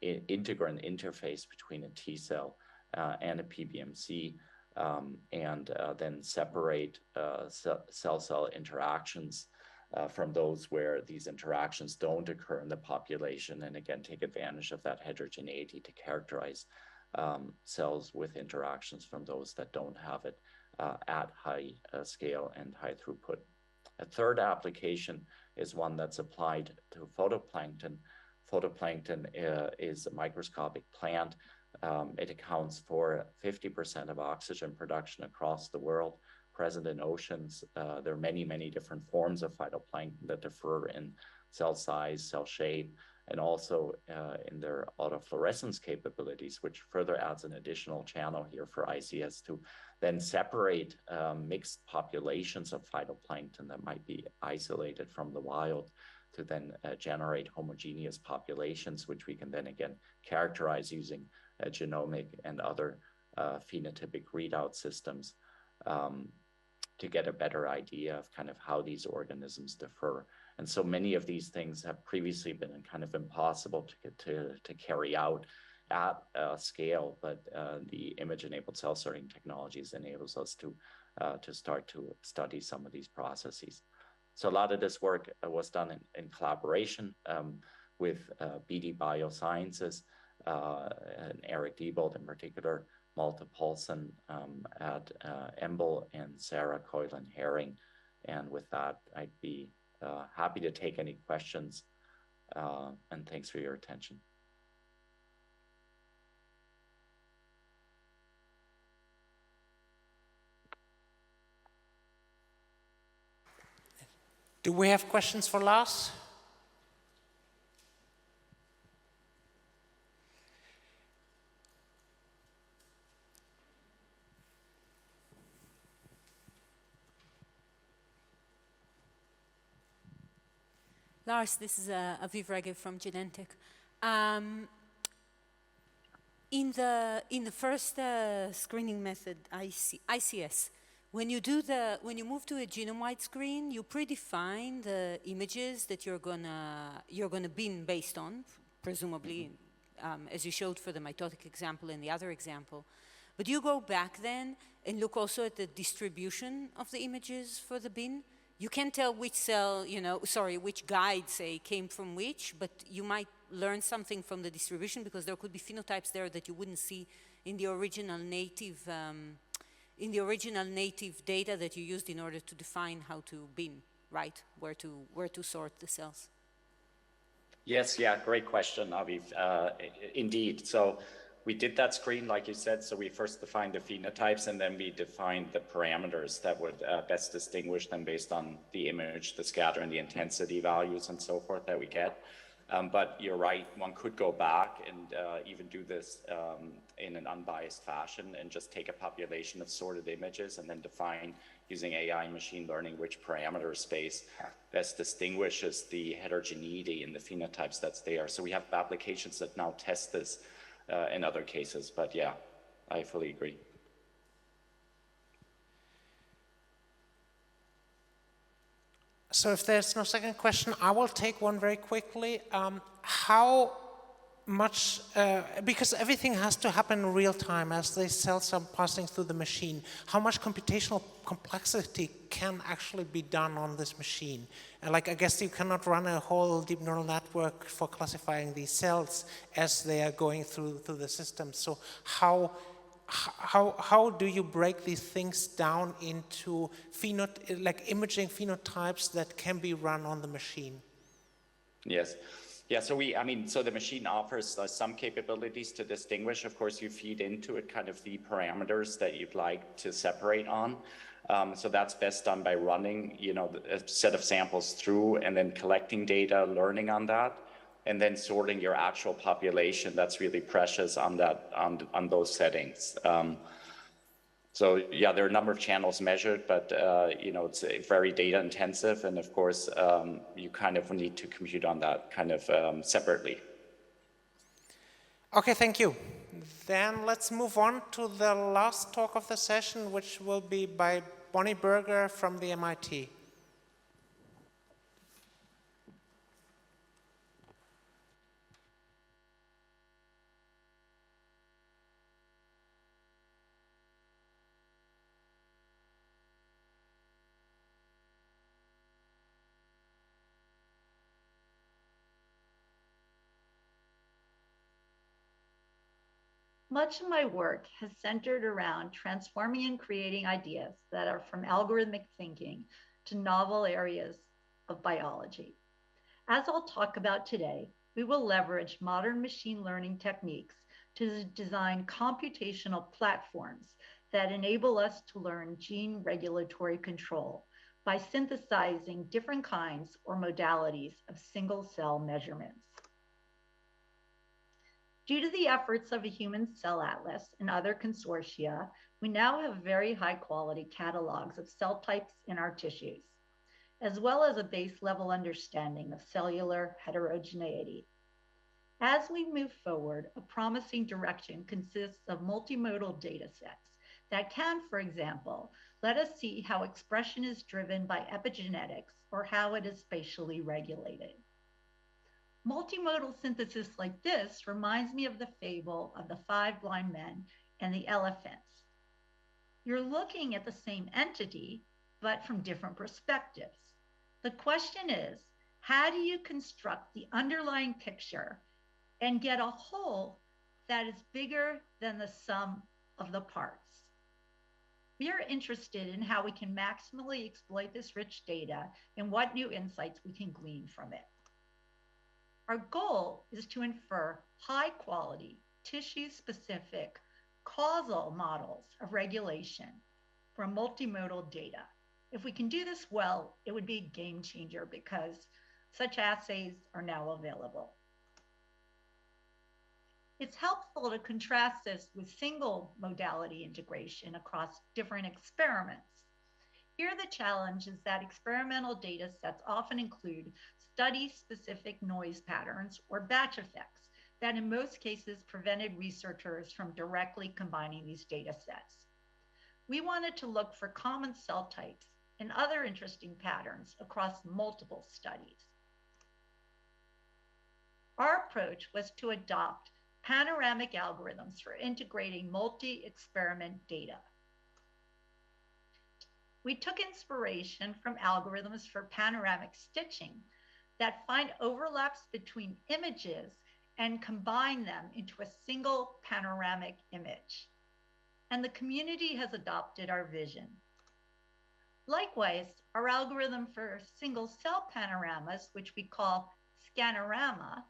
integrin interface between a T cell and a PBMC, and then separate cell-cell interactions from those where these interactions don't occur in the population, and again, take advantage of that heterogeneity to characterize cells with interactions from those that don't have it at high scale and high throughput. A third application is one that's applied to photoplankton. Photoplankton is a microscopic plant. It accounts for 50% of oxygen production across the world, present in oceans. There are many, many different forms of phytoplankton that differ in cell size, cell shape, and also in their autofluorescence capabilities, which further adds an additional channel here for ICS to then separate mixed populations of phytoplankton that might be isolated from the wild to then generate homogeneous populations, which we can then again characterize using genomic and other phenotypic readout systems to get a better idea of kind of how these organisms differ And so many of these things have previously been kind of impossible to carry out at scale, but the image-enabled cell sorting technologies enables us to start to study some of these processes. So a lot of this work was done in collaboration with BD Biosciences and Eric Diebold in particular, Malte Paulsen at Embl, and Sarah Coylan-Herring. And with that, I'd be happy to take any questions, and thanks for your attention. Do we have questions for Lars? Lars, this is Aviv Regev from Genentech. In the first screening method, ICS, when you move to a genome-wide screen, you predefine the images that you're gonna bin based on, presumably, as you showed for the mitotic example and the other example. But you go back then and look also at the distribution of the images for the bin. You can't tell which cell, which guide, say, came from which, but you might learn something from the distribution because there could be phenotypes there that you wouldn't see in the original native data that you used in order to define how to bin, right? Where to sort the cells. Yes, yeah, great question, Aviv. Indeed. So we did that screen, like you said. So we first defined the phenotypes, and then we defined the parameters that would best distinguish them based on the image, the scatter, and the intensity values and so forth that we get. But you're right, one could go back and even do this in an unbiased fashion and just take a population of sorted images and then define, using AI machine learning, which parameter space best distinguishes the heterogeneity in the phenotypes that's there. So we have applications that now test this in other cases, but yeah, I fully agree. So if there's no second question, I will take one very quickly. How much, because everything has to happen in real time as the cells are passing through the machine, how much computational complexity can actually be done on this machine? And I guess you cannot run a whole deep neural network for classifying these cells as they are going through the system. So how do you break these things down into imaging phenotypes that can be run on the machine? Yes. Yeah, so so the machine offers some capabilities to distinguish. Of course, you feed into it kind of the parameters that you'd like to separate on. So that's best done by running, a set of samples through and then collecting data, learning on that, and then sorting your actual population. That's really precious on those settings. So yeah, there are a number of channels measured, but it's very data intensive, and of course, you kind of need to compute on that kind of separately. Okay, thank you. Then let's move on to the last talk of the session, which will be by Bonnie Berger from the MIT. Much of my work has centered around transforming and creating ideas that are from algorithmic thinking to novel areas of biology. As I'll talk about today, we will leverage modern machine learning techniques to design computational platforms that enable us to learn gene regulatory control by synthesizing different kinds or modalities of single-cell measurements. Due to the efforts of a human cell atlas and other consortia, we now have very high quality catalogs of cell types in our tissues, as well as a base level understanding of cellular heterogeneity. As we move forward, a promising direction consists of multimodal data sets that can, for example, let us see how expression is driven by epigenetics or how it is spatially regulated. Multimodal synthesis like this reminds me of the fable of the 5 blind men and the elephants. You're looking at the same entity, but from different perspectives. The question is, how do you construct the underlying picture and get a whole that is bigger than the sum of the parts? We are interested in how we can maximally exploit this rich data and what new insights we can glean from it. Our goal is to infer high quality, tissue-specific, causal models of regulation from multimodal data. If we can do this well, it would be a game changer because such assays are now available. It's helpful to contrast this with single modality integration across different experiments. Here, the challenge is that experimental data sets often include study-specific noise patterns or batch effects that in most cases prevented researchers from directly combining these data sets. We wanted to look for common cell types and other interesting patterns across multiple studies. Our approach was to adopt panoramic algorithms for integrating multi-experiment data. We took inspiration from algorithms for panoramic stitching that find overlaps between images and combine them into a single panoramic image. And the community has adopted our vision. Likewise, our algorithm for single cell panoramas, which we call Scanorama,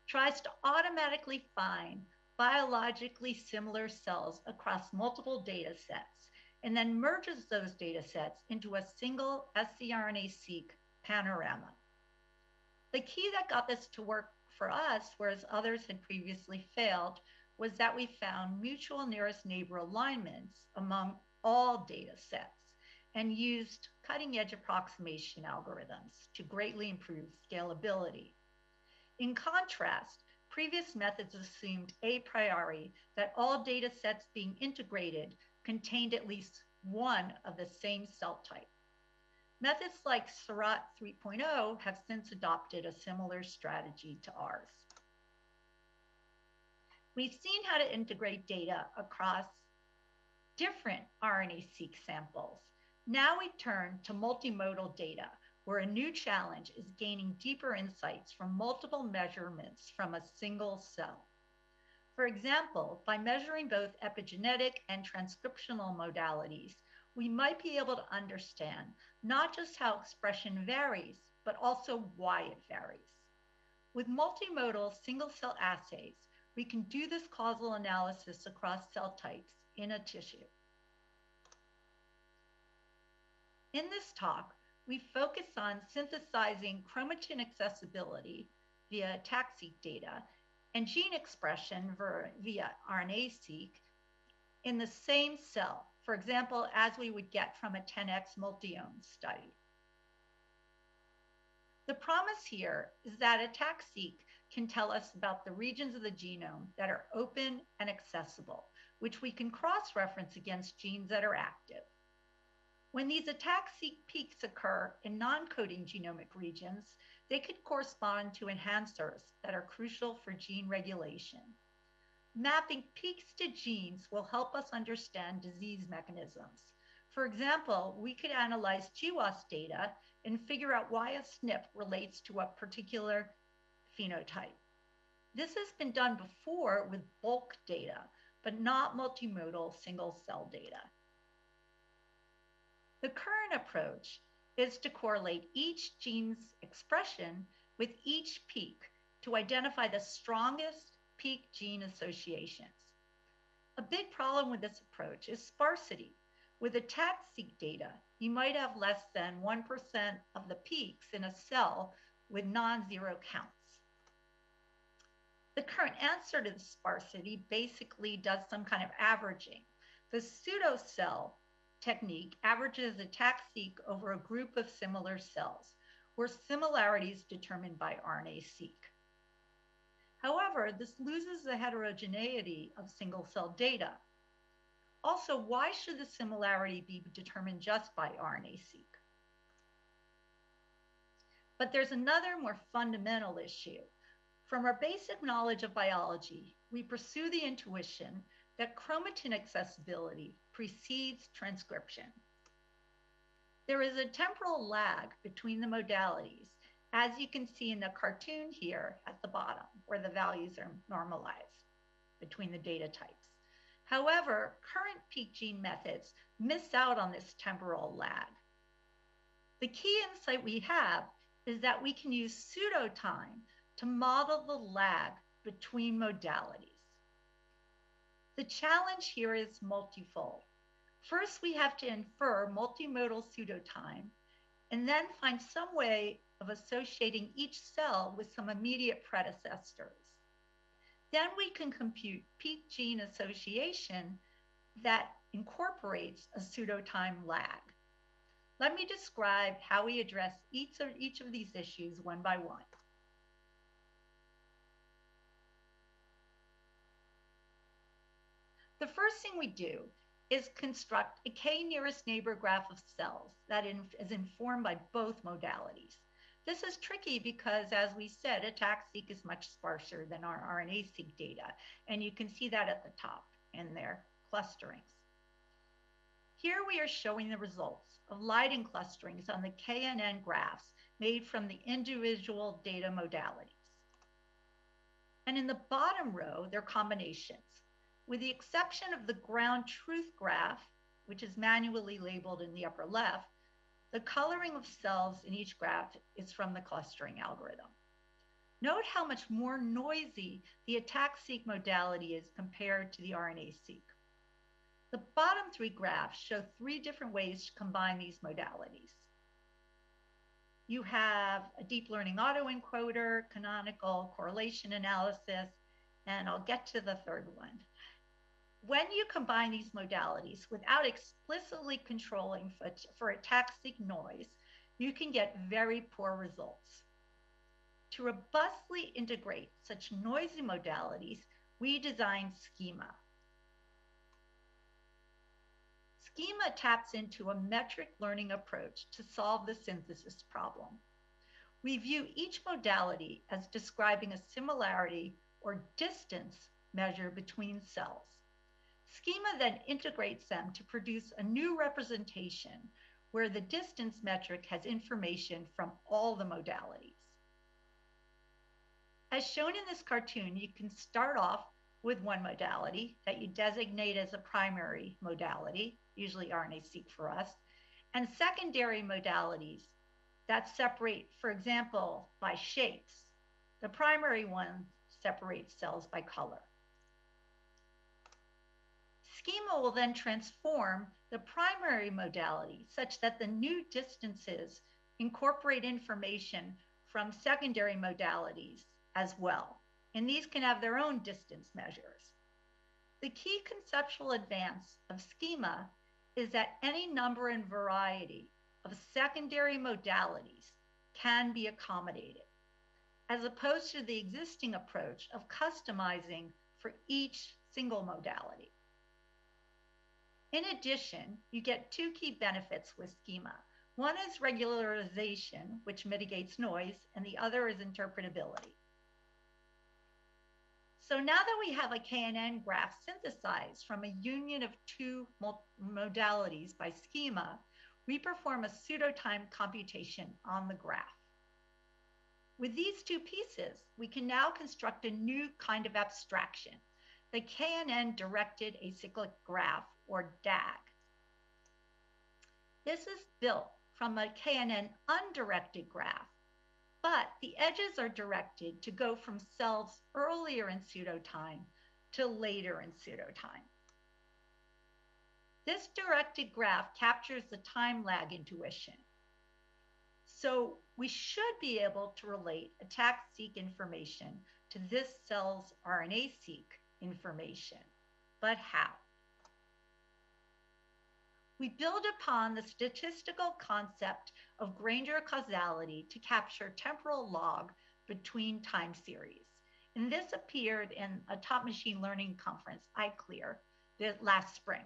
tries to automatically find biologically similar cells across multiple data sets and then merges those data sets into a single scRNA-seq panorama. The key that got this to work for us, whereas others had previously failed, was that we found mutual nearest neighbor alignments among all data sets and used cutting-edge approximation algorithms to greatly improve scalability. In contrast, previous methods assumed a priori that all data sets being integrated contained at least one of the same cell type. Methods like Seurat 3.0 have since adopted a similar strategy to ours. We've seen how to integrate data across different RNA-seq samples. Now we turn to multimodal data, where a new challenge is gaining deeper insights from multiple measurements from a single cell. For example, by measuring both epigenetic and transcriptional modalities, we might be able to understand not just how expression varies, but also why it varies. With multimodal single-cell assays, we can do this causal analysis across cell types in a tissue. In this talk, we focus on synthesizing chromatin accessibility via TAC-seq data and gene expression via RNA-seq in the same cell, for example, as we would get from a 10x multiome study. The promise here is that a TAC-seq can tell us about the regions of the genome that are open and accessible, which we can cross-reference against genes that are active. When these ATAC-seq peaks occur in non-coding genomic regions, they could correspond to enhancers that are crucial for gene regulation. Mapping peaks to genes will help us understand disease mechanisms. For example, we could analyze GWAS data and figure out why a SNP relates to a particular phenotype. This has been done before with bulk data, but not multimodal single-cell data. The current approach is to correlate each gene's expression with each peak to identify the strongest peak gene associations. A big problem with this approach is sparsity. With ATAC-seq data, you might have less than 1% of the peaks in a cell with non-zero counts. The current answer to the sparsity basically does some kind of averaging. The pseudo-cell technique averages ATAC-seq over a group of similar cells, where similarities determined by RNA-seq. However, this loses the heterogeneity of single-cell data. Also, why should the similarity be determined just by RNA-seq? But there's another more fundamental issue. From our basic knowledge of biology, we pursue the intuition that chromatin accessibility precedes transcription. There is a temporal lag between the modalities, as you can see in the cartoon here at the bottom, where the values are normalized between the data types. However, current peak gene methods miss out on this temporal lag. The key insight we have is that we can use pseudo-time to model the lag between modalities. The challenge here is multifold. First, we have to infer multimodal pseudotime and then find some way of associating each cell with some immediate predecessors. Then we can compute peak gene association that incorporates a pseudotime lag. Let me describe how we address each of these issues one by one. The first thing we do is construct a k-nearest neighbor graph of cells that is informed by both modalities. This is tricky because, as we said, ATAC-seq is much sparser than our RNA-seq data, and you can see that at the top in their clusterings. Here we are showing the results of Leiden clusterings on the KNN graphs made from the individual data modalities. And in the bottom row, they're combinations. With the exception of the ground truth graph, which is manually labeled in the upper left, the coloring of cells in each graph is from the clustering algorithm. Note how much more noisy the ATAC-seq modality is compared to the RNA-seq. The bottom three graphs show three different ways to combine these modalities. You have a deep learning autoencoder, canonical correlation analysis, and I'll get to the third one. When you combine these modalities without explicitly controlling for ATAC-seq noise, you can get very poor results. To robustly integrate such noisy modalities, we designed schema. Schema taps into a metric learning approach to solve the synthesis problem. We view each modality as describing a similarity or distance measure between cells. Schema then integrates them to produce a new representation where the distance metric has information from all the modalities. As shown in this cartoon, you can start off with one modality that you designate as a primary modality, usually RNA-seq for us, and secondary modalities that separate, for example, by shapes. The primary one separates cells by color. Schema will then transform the primary modality such that the new distances incorporate information from secondary modalities as well, and these can have their own distance measures. The key conceptual advance of schema is that any number and variety of secondary modalities can be accommodated, as opposed to the existing approach of customizing for each single modality. In addition, you get two key benefits with schema. One is regularization, which mitigates noise, and the other is interpretability. So now that we have a KNN graph synthesized from a union of two modalities by schema, we perform a pseudotime computation on the graph. With these two pieces, we can now construct a new kind of abstraction, the KNN directed acyclic graph, or DAG. This is built from a KNN undirected graph, but the edges are directed to go from cells earlier in pseudotime to later in pseudotime. This directed graph captures the time lag intuition. So we should be able to relate ATAC-seq information to this cell's RNA-seq information, but how? We build upon the statistical concept of Granger causality to capture temporal log between time series. And this appeared in a top machine learning conference, ICLEAR, last spring.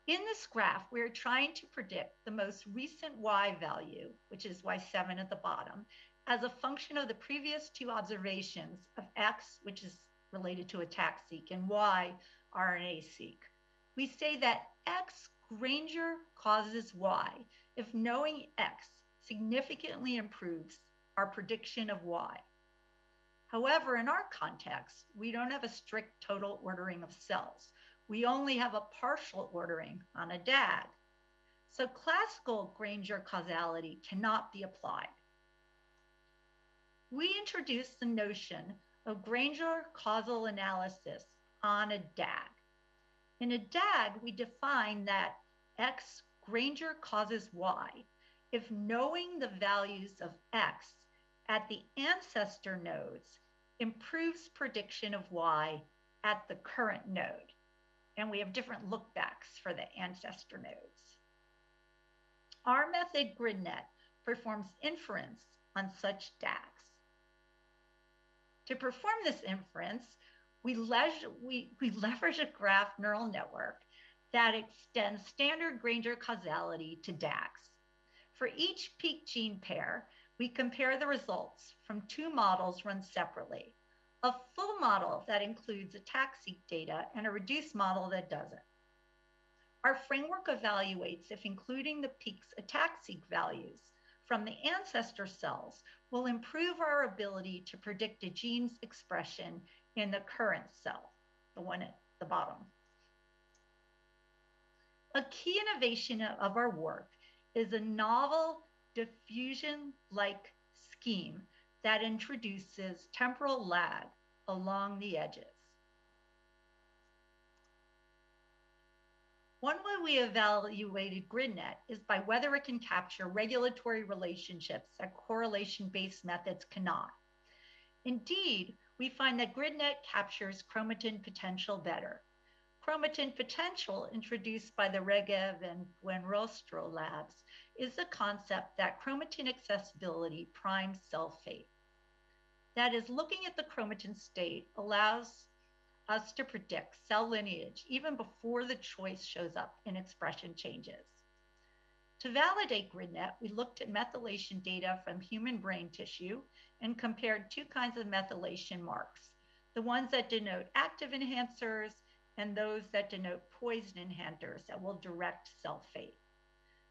In this graph, we're trying to predict the most recent y value, which is y7 at the bottom, as a function of the previous two observations of x, which is related to ATAC-seq, and y, RNA-seq. We say that x Granger causes y if knowing x significantly improves our prediction of y. However, in our context, we don't have a strict total ordering of cells. We only have a partial ordering on a DAG. So classical Granger causality cannot be applied. We introduced the notion of Granger causal analysis on a DAG. In a DAG, we define that X Granger causes Y if knowing the values of X at the ancestor nodes improves prediction of Y at the current node. And we have different lookbacks for the ancestor nodes. Our method, GridNet, performs inference on such DAGs. To perform this inference, we leverage a graph neural network that extends standard Granger causality to DAGs. For each peak gene pair, we compare the results from two models run separately, a full model that includes ATAC-seq data and a reduced model that doesn't. Our framework evaluates if including the peak's ATAC-seq values from the ancestor cells will improve our ability to predict a gene's expression in the current cell, the one at the bottom. A key innovation of our work is a novel diffusion-like scheme that introduces temporal lag along the edges. One way we evaluated GridNet is by whether it can capture regulatory relationships that correlation-based methods cannot. Indeed, we find that GridNet captures chromatin potential better. Chromatin potential, introduced by the Regev and Buenrostro labs, is the concept that chromatin accessibility primes cell fate. That is, looking at the chromatin state allows us to predict cell lineage even before the choice shows up in expression changes. To validate GridNet, we looked at methylation data from human brain tissue and compared two kinds of methylation marks, the ones that denote active enhancers and those that denote poison enhancers that will direct cell fate.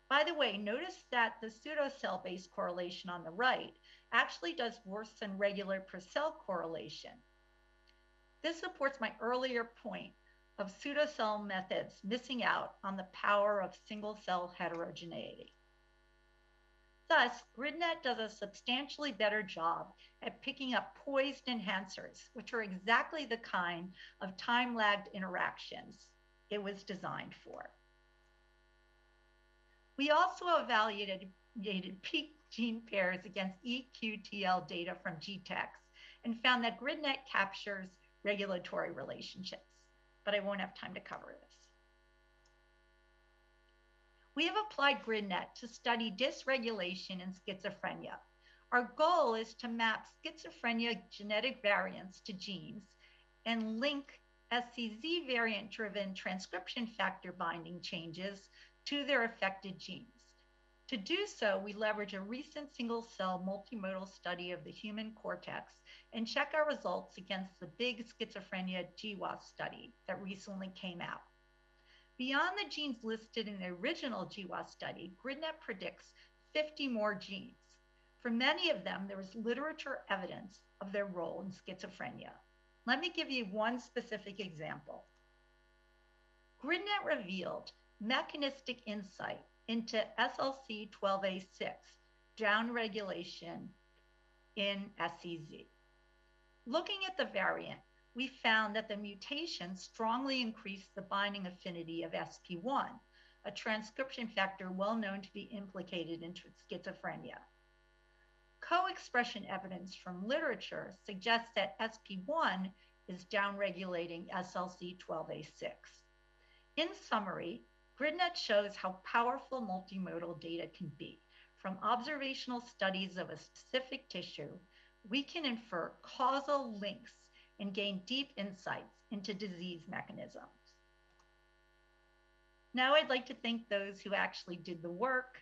By the way, notice that the pseudo-cell-based correlation on the right actually does worse than regular per-cell correlation. This supports my earlier point of pseudo-cell methods missing out on the power of single-cell heterogeneity. Thus, GridNet does a substantially better job at picking up poised enhancers, which are exactly the kind of time-lagged interactions it was designed for. We also evaluated peak gene pairs against EQTL data from GTEx and found that GridNet captures regulatory relationships, but I won't have time to cover this. We have applied GridNet to study dysregulation in schizophrenia. Our goal is to map schizophrenia genetic variants to genes and link SCZ variant-driven transcription factor binding changes to their affected genes. To do so, we leverage a recent single-cell multimodal study of the human cortex and check our results against the big schizophrenia GWAS study that recently came out. Beyond the genes listed in the original GWAS study, GridNet predicts 50 more genes. For many of them, there is literature evidence of their role in schizophrenia. Let me give you one specific example. GridNet revealed mechanistic insight into SLC12A6 downregulation in SCZ. Looking at the variant, we found that the mutation strongly increased the binding affinity of SP1, a transcription factor well known to be implicated in schizophrenia. Co-expression evidence from literature suggests that SP1 is downregulating SLC12A6. In summary, GridNet shows how powerful multimodal data can be. From observational studies of a specific tissue, we can infer causal links and gain deep insights into disease mechanisms. Now I'd like to thank those who actually did the work.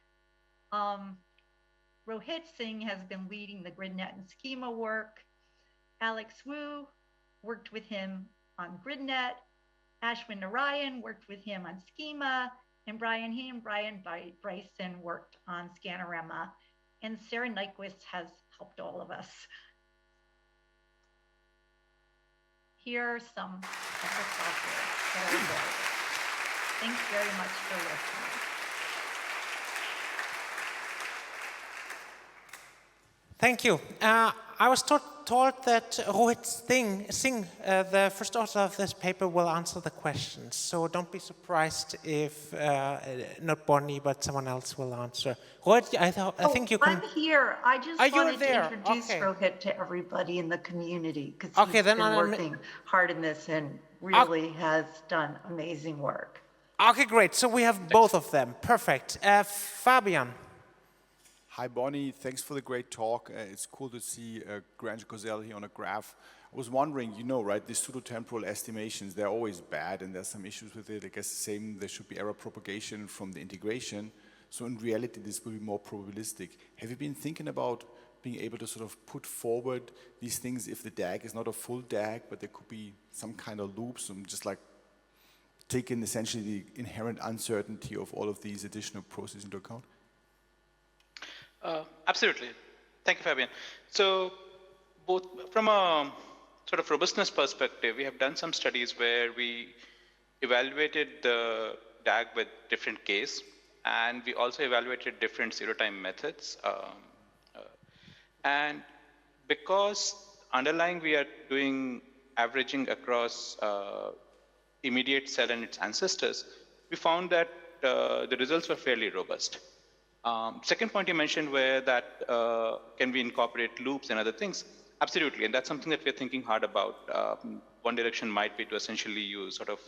Rohit Singh has been leading the GridNet and schema work. Alex Wu worked with him on GridNet. Ashwin Narayan worked with him on schema. And he and Brian Bryson worked on Scanorama. And Sarah Nyquist has helped all of us. Here are some of the software that I built. Thanks very much for listening. Thank you. I was told that Rohit Singh, the first author of this paper, will answer the questions. So don't be surprised if not Bonnie, but someone else will answer. Rohit, I think you can. I'm here. I just wanted to introduce Okay. Rohit to everybody in the community because Okay, he's then been I'm- working hard in this and really has done amazing work. Okay, great. So we have both of them. Perfect. Fabian. Hi, Bonnie. Thanks for the great talk. It's cool to see Granger causality on a graph. I was wondering, you know, right, these pseudo-temporal estimations, they're always bad, and there's some issues with it. I guess the same, there should be error propagation from the integration. So in reality, this will be more probabilistic. Have you been thinking about being able to sort of put forward these things if the DAG is not a full DAG, but there could be some kind of loops and just like taking essentially the inherent uncertainty of all of these additional processes into account? Absolutely. Thank you, Fabian. So both from a sort of robustness perspective, we have done some studies where we evaluated the DAG with different Ks, and we also evaluated different zero-time methods. And because underlying we are doing averaging across immediate cell and its ancestors, we found that the results were fairly robust. Second point you mentioned where that can we incorporate loops and other things? Absolutely, and that's something that we're thinking hard about. One direction might be to essentially use sort of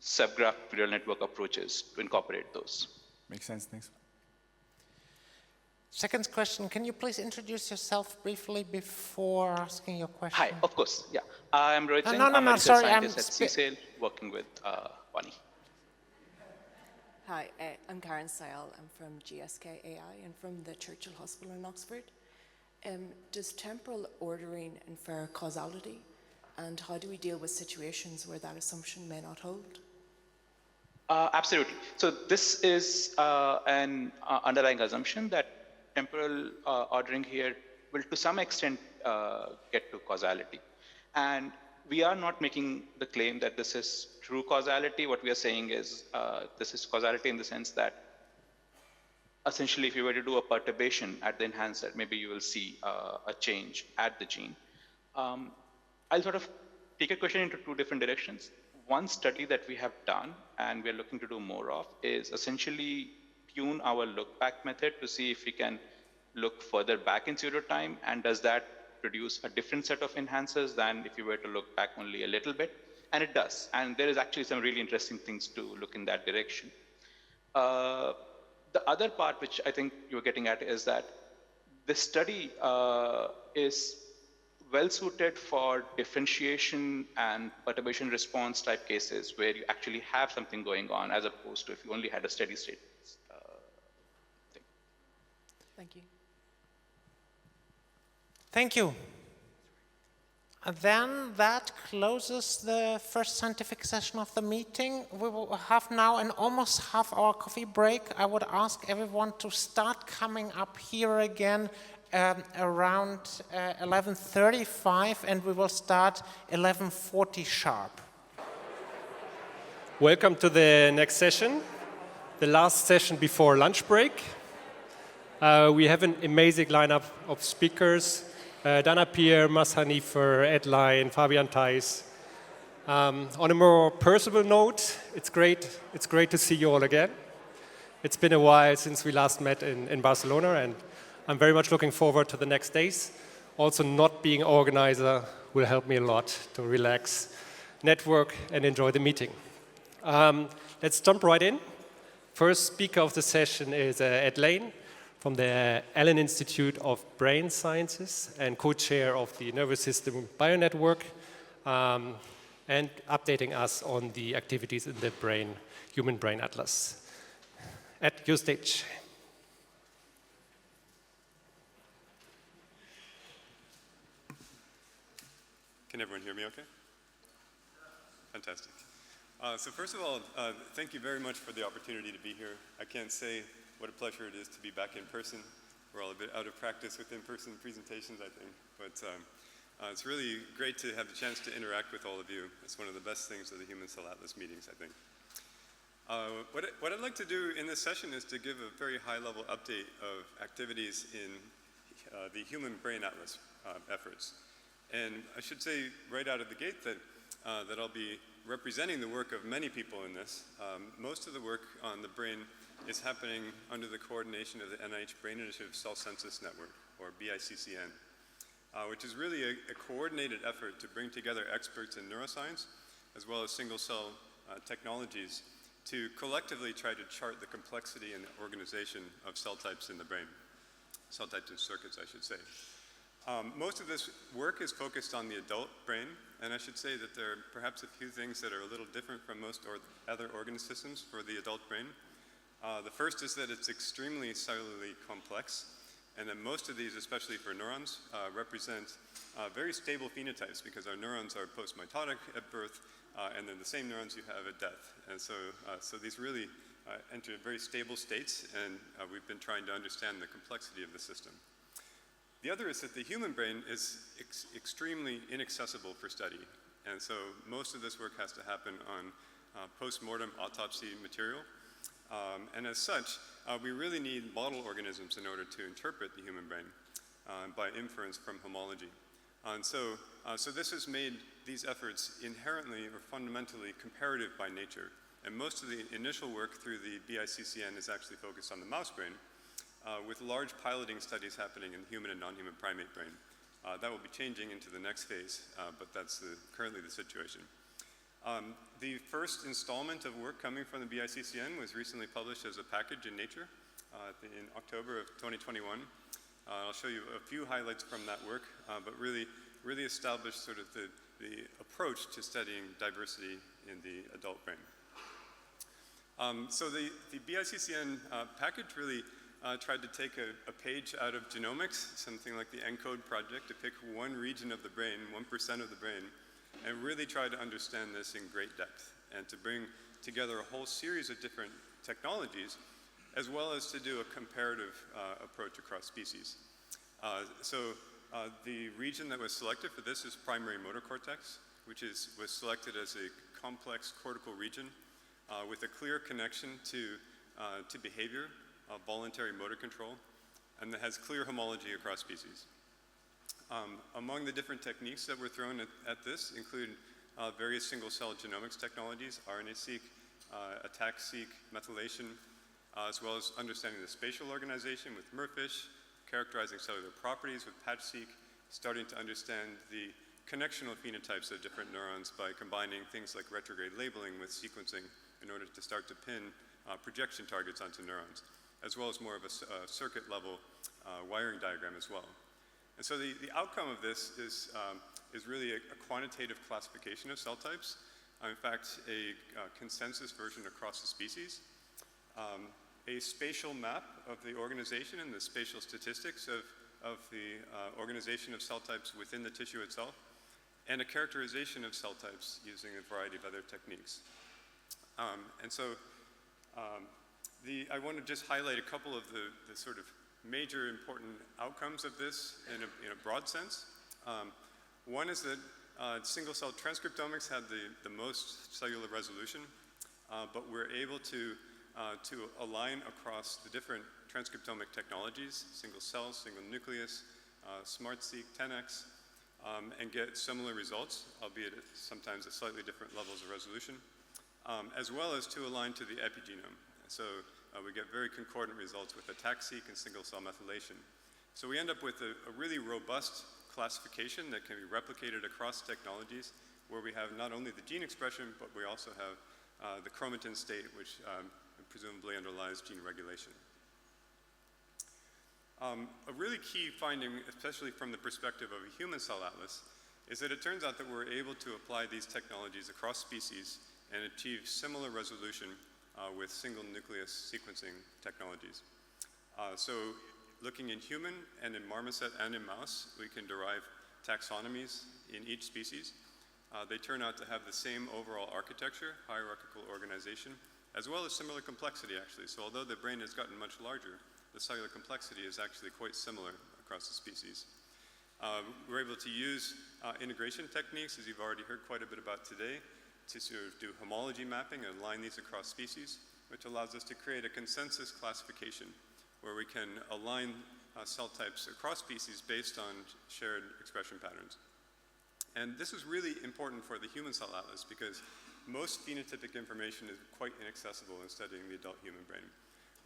subgraph neural network approaches to incorporate those. Makes sense, thanks. Second question, can you please introduce yourself briefly before asking your question? Hi, of course, yeah. I'm Rohit Singh. No, I'm a research sorry, scientist at CSAIL, working with Bonnie. Hi, I'm Karen Sayal. I'm from GSK AI and from the Churchill Hospital in Oxford. Does temporal ordering infer causality? And how do we deal with situations where that assumption may not hold? Absolutely. So this is an underlying assumption that temporal ordering here will to some extent get to causality. And we are not making the claim that this is true causality. What we are saying is this is causality in the sense that essentially if you were to do a perturbation at the enhancer, maybe you will see a change at the gene. I'll sort of take a question into two different directions. One study that we have done and we're looking to do more of is essentially tune our look back method to see if we can look further back in zero time, and does that produce a different set of enhancers than if you were to look back only a little bit, and it does. And there is actually some really interesting things to look in that direction. The other part which I think you're getting at is that this study is well suited for differentiation and perturbation response type cases where you actually have something going on as opposed to if you only had a steady state thing. Thank you. Thank you. And then that closes the first scientific session of the meeting. We will have now an almost half-hour coffee break. I would ask everyone to start coming up here again around 11:35, and we will start 11:40 sharp. Welcome to the next session, the last session before lunch break. We have an amazing lineup of speakers. Dana Pierre, Mas Hanifer, Ed Line, Fabian Theis. On a more personal note, it's great to see you all again. It's been a while since we last met in Barcelona, and I'm very much looking forward to the next days. Also, not being organizer will help me a lot to relax, network, and enjoy the meeting. Let's jump right in. First speaker of the session is Ed Lane from the Allen Institute of Brain Sciences and co-chair of the Nervous System Bionetwork. and updating us on the activities in the brain, Human Brain Atlas. At your stage. Can everyone hear me okay? Fantastic. So first of all, thank you very much for the opportunity to be here. I can't say what a pleasure it is to be back in person. We're all a bit out of practice with in-person presentations, I think. But it's really great to have the chance to interact with all of you. It's one of the best things of the Human Cell Atlas meetings, I think. What I'd like to do in this session is to give a very high-level update of activities in the Human Brain Atlas efforts. And I should say right out of the gate that I'll be representing the work of many people in this. Most of the work on the brain is happening under the coordination of the NIH Brain Initiative Cell Census Network, or BICCN, which is really a coordinated effort to bring together experts in neuroscience, as well as single-cell technologies, to collectively try to chart the complexity and organization of cell types in the brain, cell types and circuits, I should say. Most of this work is focused on the adult brain, and I should say that there are perhaps a few things that are a little different from most other organ systems for the adult brain. The first is that it's extremely cellularly complex, and that most of these, especially for neurons, represent very stable phenotypes because our neurons are post-mitotic at birth, and then the same neurons you have at death. And so these really enter very stable states, and we've been trying to understand the complexity of the system. The other is that the human brain is extremely inaccessible for study. And so most of this work has to happen on post-mortem autopsy material. And as such, we really need model organisms in order to interpret the human brain by inference from homology. And so this has made these efforts inherently or fundamentally comparative by nature. And most of the initial work through the BICCN is actually focused on the mouse brain, with large piloting studies happening in the human and non-human primate brain. That will be changing into the next phase, but that's currently the situation. The first installment of work coming from the BICCN was recently published as a package in Nature in October of 2021. I'll show you a few highlights from that work, but really established sort of the approach to studying diversity in the adult brain. So the BICCN package really tried to take a page out of genomics, something like the ENCODE project, to pick one region of the brain, 1% of the brain, and really try to understand this in great depth, and to bring together a whole series of different technologies, as well as to do a comparative approach across species. The region that was selected for this is primary motor cortex, which was selected as a complex cortical region with a clear connection to behavior, voluntary motor control, and that has clear homology across species. Among the different techniques that were thrown at this include various single-cell genomics technologies, RNA-seq, ATAC-seq, methylation, as well as understanding the spatial organization with MERFISH, characterizing cellular properties with PATCH-seq, starting to understand the connectional phenotypes of different neurons by combining things like retrograde labeling with sequencing in order to start to pin projection targets onto neurons, as well as more of a circuit-level wiring diagram as well. And so the outcome of this is really a quantitative classification of cell types. In fact, a consensus version across the species, a spatial map of the organization and the spatial statistics of the organization of cell types within the tissue itself, and a characterization of cell types using a variety of other techniques. I want to just highlight a couple of the sort of major important outcomes of this in a broad sense. One is that single-cell transcriptomics had the most cellular resolution, but we're able to align across the different transcriptomic technologies, single cell, single nucleus, SMART-seq, 10x, and get similar results, albeit at sometimes at slightly different levels of resolution, as well as to align to the epigenome. So we get very concordant results with ATAC-seq and single-cell methylation. So we end up with a really robust classification that can be replicated across technologies, where we have not only the gene expression, but we also have the chromatin state, which presumably underlies gene regulation. A really key finding, especially from the perspective of a human cell atlas, is that it turns out that we're able to apply these technologies across species and achieve similar resolution with single nucleus sequencing technologies. So looking in human and in marmoset and in mouse, we can derive taxonomies in each species. They turn out to have the same overall architecture, hierarchical organization, as well as similar complexity actually. So although the brain has gotten much larger, the cellular complexity is actually quite similar across the species. We're able to use integration techniques, as you've already heard quite a bit about today, to sort of do homology mapping and align these across species, which allows us to create a consensus classification where we can align cell types across species based on shared expression patterns. And this is really important for the human cell atlas because most phenotypic information is quite inaccessible in studying the adult human brain.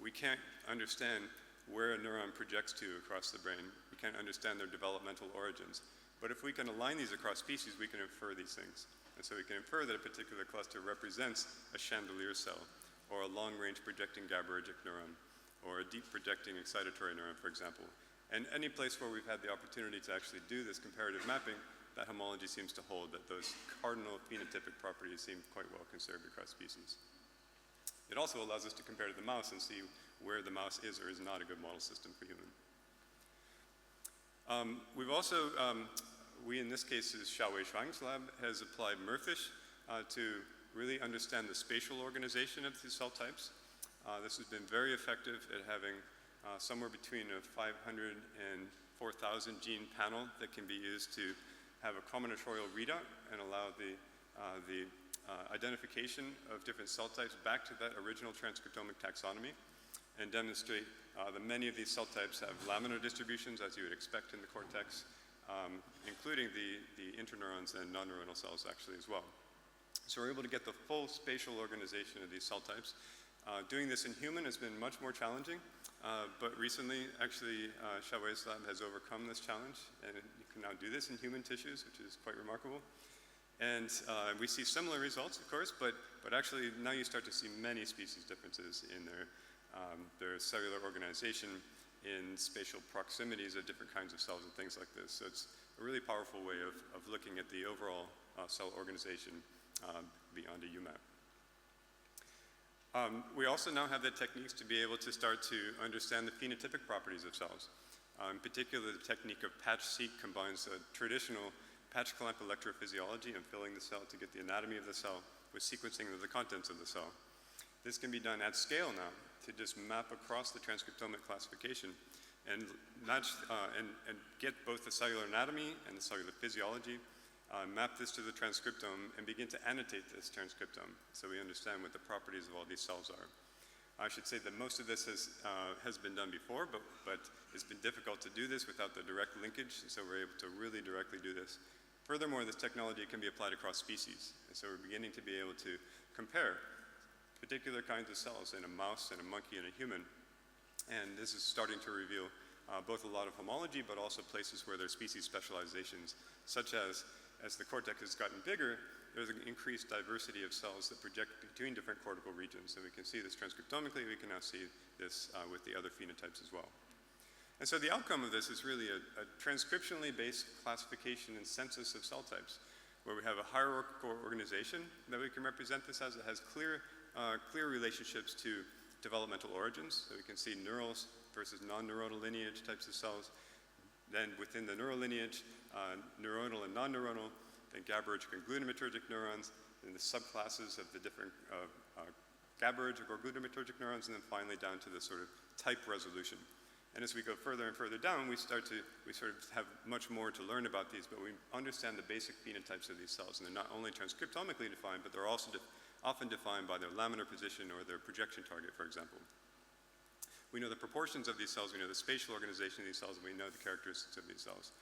We can't understand where a neuron projects to across the brain. We can't understand their developmental origins. But if we can align these across species, we can infer these things. And so we can infer that a particular cluster represents a chandelier cell, or a long-range projecting GABAergic neuron, or a deep projecting excitatory neuron, for example. And any place where we've had the opportunity to actually do this comparative mapping, that homology seems to hold, that those cardinal phenotypic properties seem quite well conserved across species. It also allows us to compare to the mouse and see where the mouse is or is not a good model system for human. We've also, we in this case is Xiaowei Shuang's lab, has applied MERFISH to really understand the spatial organization of these cell types. This has been very effective at having somewhere between a 500 and 4,000 gene panel that can be used to have a combinatorial readout and allow the identification of different cell types back to that original transcriptomic taxonomy and demonstrate that many of these cell types have laminar distributions, as you would expect in the cortex, including the interneurons and non-neuronal cells actually as well. So we're able to get the full spatial organization of these cell types. Doing this in human has been much more challenging, but recently, actually, Xiaowei's lab has overcome this challenge, and you can now do this in human tissues, which is quite remarkable. And we see similar results, of course, but actually now you start to see many species differences in their cellular organization, in spatial proximities of different kinds of cells and things like this. So it's a really powerful way of looking at the overall cell organization beyond a UMAP. We also now have the techniques to be able to start to understand the phenotypic properties of cells. In particular, the technique of patch-seq combines a traditional patch clamp electrophysiology and filling the cell to get the anatomy of the cell with sequencing of the contents of the cell. This can be done at scale now to just map across the transcriptomic classification and match and get both the cellular anatomy and the cellular physiology, map this to the transcriptome and begin to annotate this transcriptome so we understand what the properties of all these cells are. I should say that most of this has been done before, but it's been difficult to do this without the direct linkage, so we're able to really directly do this. Furthermore, this technology can be applied across species, and so we're beginning to be able to compare particular kinds of cells in a mouse and a monkey and a human, and this is starting to reveal both a lot of homology, but also places where there's species specializations, such as the cortex has gotten bigger, there's an increased diversity of cells that project between different cortical regions. So we can see this transcriptomically, we can now see this with the other phenotypes as well. And so the outcome of this is really a transcriptionally based classification and census of cell types, where we have a hierarchical organization that we can represent this as. It has clear relationships to developmental origins. So we can see neurals versus non-neuronal lineage types of cells. Then within the neural lineage, neuronal and non-neuronal, then GABAergic and glutamatergic neurons, and the subclasses of the different GABAergic or glutamatergic neurons, and then finally down to the sort of type resolution. And as we go further and further down, we sort of have much more to learn about these, but we understand the basic phenotypes of these cells, and they're not only transcriptomically defined, but they're also often defined by their laminar position or their projection target, for example. We know the proportions of these cells, we know the spatial organization of these cells, and we know the characteristics of these cells.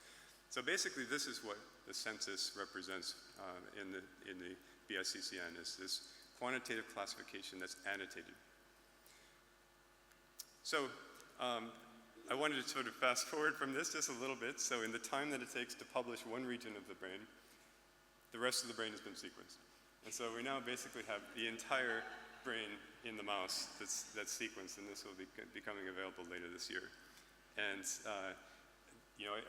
So basically, this is what the census represents in the BICCN, is this quantitative classification that's annotated. So I wanted to sort of fast forward from this just a little bit. So in the time that it takes to publish one region of the brain, the rest of the brain has been sequenced. And so we now basically have the entire brain in the mouse that's sequenced, and this will be becoming available later this year. And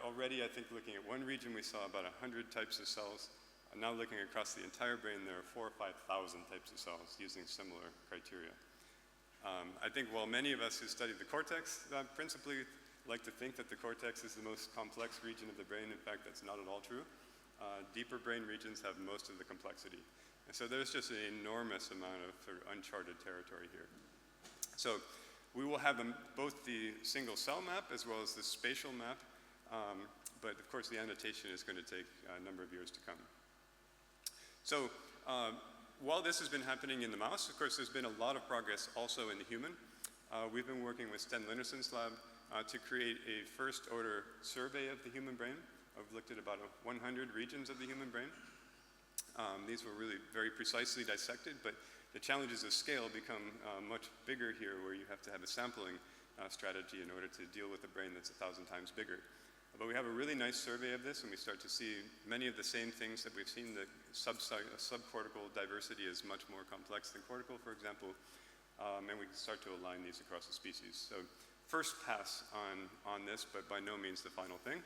already I think looking at one region, we saw about 100 types of cells. Now looking across the entire brain, there are 4,000 or 5,000 types of cells using similar criteria. I think while many of us who studied the cortex principally like to think that the cortex is the most complex region of the brain, in fact, that's not at all true. Deeper brain regions have most of the complexity. And so there's just an enormous amount of sort of uncharted territory here. So we will have both the single cell map as well as the spatial map, but of course the annotation is going to take a number of years to come. So while this has been happening in the mouse, of course there's been a lot of progress also in the human. We've been working with Sten Linnerson's lab to create a first order survey of the human brain. I've looked at about 100 regions of the human brain. These were really very precisely dissected, but the challenges of scale become much bigger here, where you have to have a sampling strategy in order to deal with a brain that's 1,000 times bigger. But we have a really nice survey of this, and we start to see many of the same things that we've seen. The subcortical diversity is much more complex than cortical, for example, and we can start to align these across the species. So first pass on this, but by no means the final thing,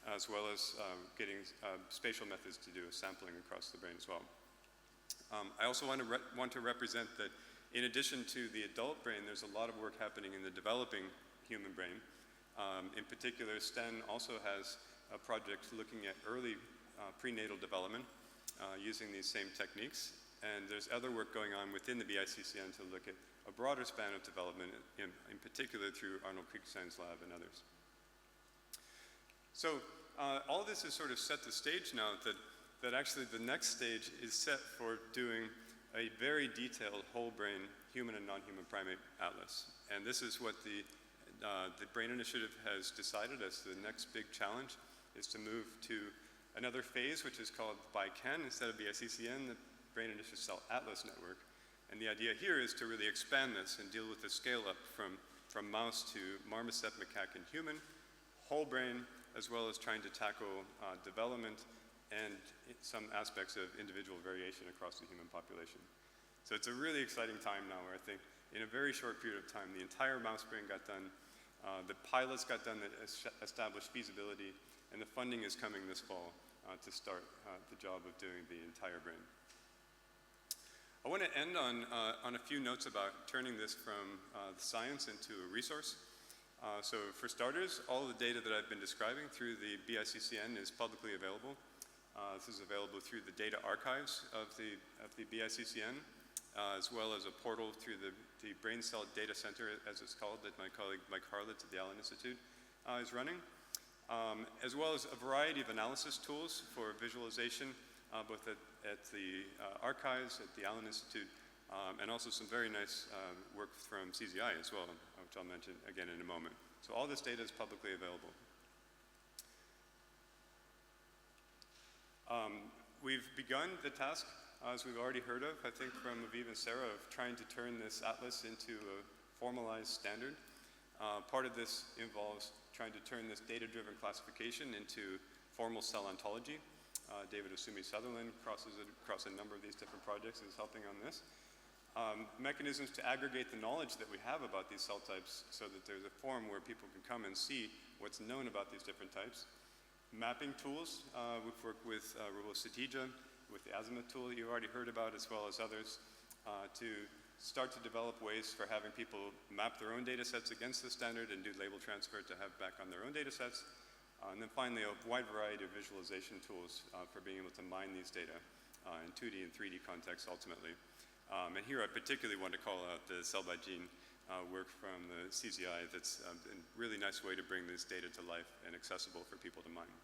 as well as getting spatial methods to do sampling across the brain as well. I also want to represent that in addition to the adult brain, there's a lot of work happening in the developing human brain. In particular, Sten also has a project looking at early prenatal development using these same techniques. And there's other work going on within the BICCN to look at a broader span of development, in particular through Arnold Kriegstein's lab and others. So all this has sort of set the stage now that actually the next stage is set for doing a very detailed whole brain human and non-human primate atlas. And this is what the Brain Initiative has decided as the next big challenge, is to move to another phase, which is called BICAN instead of BICCN, the Brain Initiative Cell Atlas Network. And the idea here is to really expand this and deal with the scale up from mouse to marmoset, macaque, and human, whole brain, as well as trying to tackle development and some aspects of individual variation across the human population. So it's a really exciting time now, where I think in a very short period of time, the entire mouse brain got done, the pilots got done that established feasibility, and the funding is coming this fall to start the job of doing the entire brain. I want to end on a few notes about turning this from science into a resource. So for starters, all the data that I've been describing through the BICCN is publicly available. This is available through the data archives of the BICCN, as well as a portal through the Brain Cell Data Center, as it's called, that my colleague Mike Harlett at the Allen Institute is running, as well as a variety of analysis tools for visualization, both at the archives at the Allen Institute, and also some very nice work from CZI as well, which I'll mention again in a moment. So all this data is publicly available. We've begun the task, as we've already heard of, I think from Aviv and Sarah, of trying to turn this atlas into a formalized standard. Part of this involves trying to turn this data-driven classification into formal cell ontology. David Osumi Sutherland crosses across a number of these different projects and is helping on this. Mechanisms to aggregate the knowledge that we have about these cell types so that there's a forum where people can come and see what's known about these different types. Mapping tools, we've worked with Rahul Satija, with the Azimuth tool that you already heard about, as well as others, to start to develop ways for having people map their own data sets against the standard and do label transfer to have back on their own data sets. And then finally, a wide variety of visualization tools for being able to mine these data in 2D and 3D contexts ultimately. And here I particularly want to call out the cell by gene work from the CZI. That's a really nice way to bring this data to life and accessible for people to mine.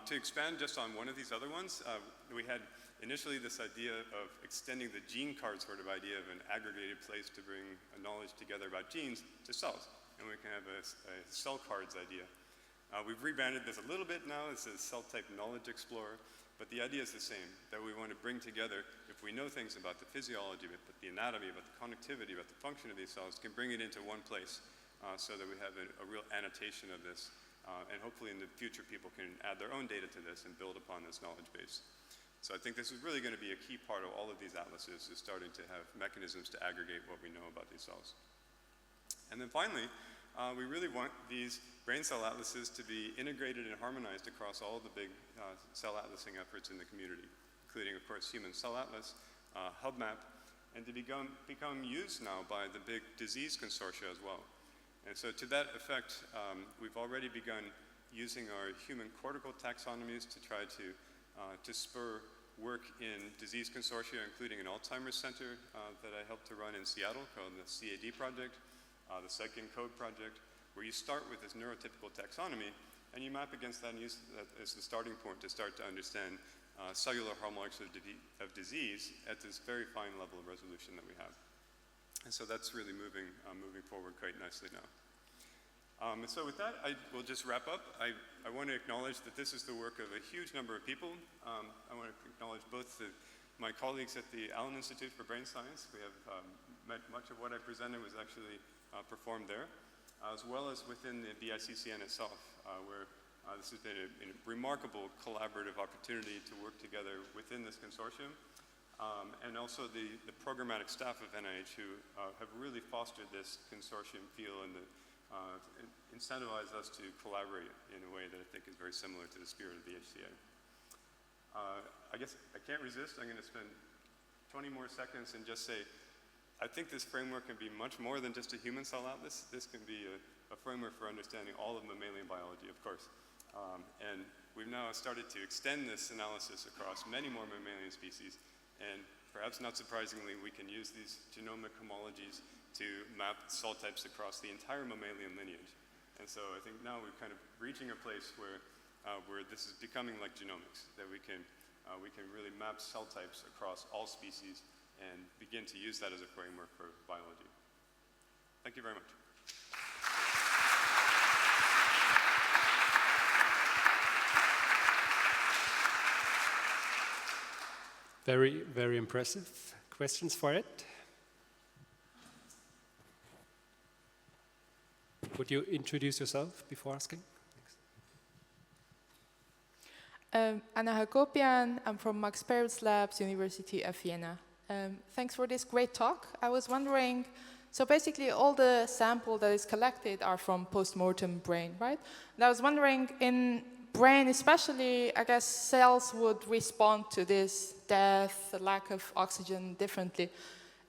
To expand just on one of these other ones, we had initially this idea of extending the gene card sort of idea of an aggregated place to bring knowledge together about genes to cells. And we can have a cell cards idea. We've rebranded this a little bit now. It's a cell type knowledge explorer. But the idea is the same, that we want to bring together, if we know things about the physiology, about the anatomy, about the connectivity, about the function of these cells, can bring it into one place so that we have a real annotation of this. And hopefully in the future, people can add their own data to this and build upon this knowledge base. So I think this is really going to be a key part of all of these atlases, is starting to have mechanisms to aggregate what we know about these cells. And then finally, we really want these brain cell atlases to be integrated and harmonized across all the big cell atlasing efforts in the community, including, of course, Human Cell Atlas, HubMap, and to become used now by the big disease consortia as well. And so to that effect, we've already begun using our human cortical taxonomies to try to spur work in disease consortia, including an Alzheimer's center that I helped to run in Seattle called the CAD project, the Psych Code project, where you start with this neurotypical taxonomy and you map against that and use that as the starting point to start to understand cellular hallmarks of disease at this very fine level of resolution that we have. And so that's really moving forward quite nicely now. And so with that, I will just wrap up. I want to acknowledge that this is the work of a huge number of people. I want to acknowledge both my colleagues at the Allen Institute for Brain Science. We have much of what I presented was actually performed there, as well as within the BICCN itself, where this has been a remarkable collaborative opportunity to work together within this consortium. And also the programmatic staff of NIH who have really fostered this consortium feel and incentivize us to collaborate in a way that I think is very similar to the spirit of the HCA. I guess I can't resist. I'm going to spend 20 more seconds and just say, I think this framework can be much more than just a human cell atlas. This can be a framework for understanding all of mammalian biology, of course. And we've now started to extend this analysis across many more mammalian species. And perhaps not surprisingly, we can use these genomic homologies to map cell types across the entire mammalian lineage. And so I think now we're kind of reaching a place where this is becoming like genomics, that we can really map cell types across all species and begin to use that as a framework for biology. Thank you very much. Very, very impressive. Questions for it? Would you introduce yourself before asking? Anna Hakopian, I'm from Max Perutz Labs, University of Vienna. Thanks for this great talk. I was wondering, so basically all the sample that is collected are from post-mortem brain, right? And I was wondering, in brain especially, I guess cells would respond to this death, the lack of oxygen differently.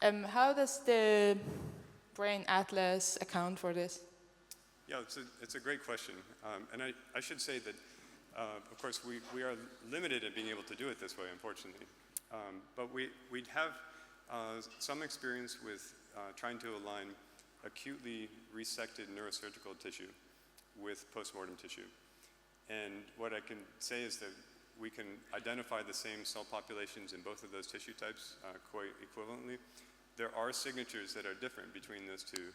How does the brain atlas account for this? Yeah, it's a great question. And I should say that, of course, we are limited at being able to do it this way, unfortunately. But we'd have some experience with trying to align acutely resected neurosurgical tissue with postmortem tissue. And what I can say is that we can identify the same cell populations in both of those tissue types quite equivalently. There are signatures that are different between those two.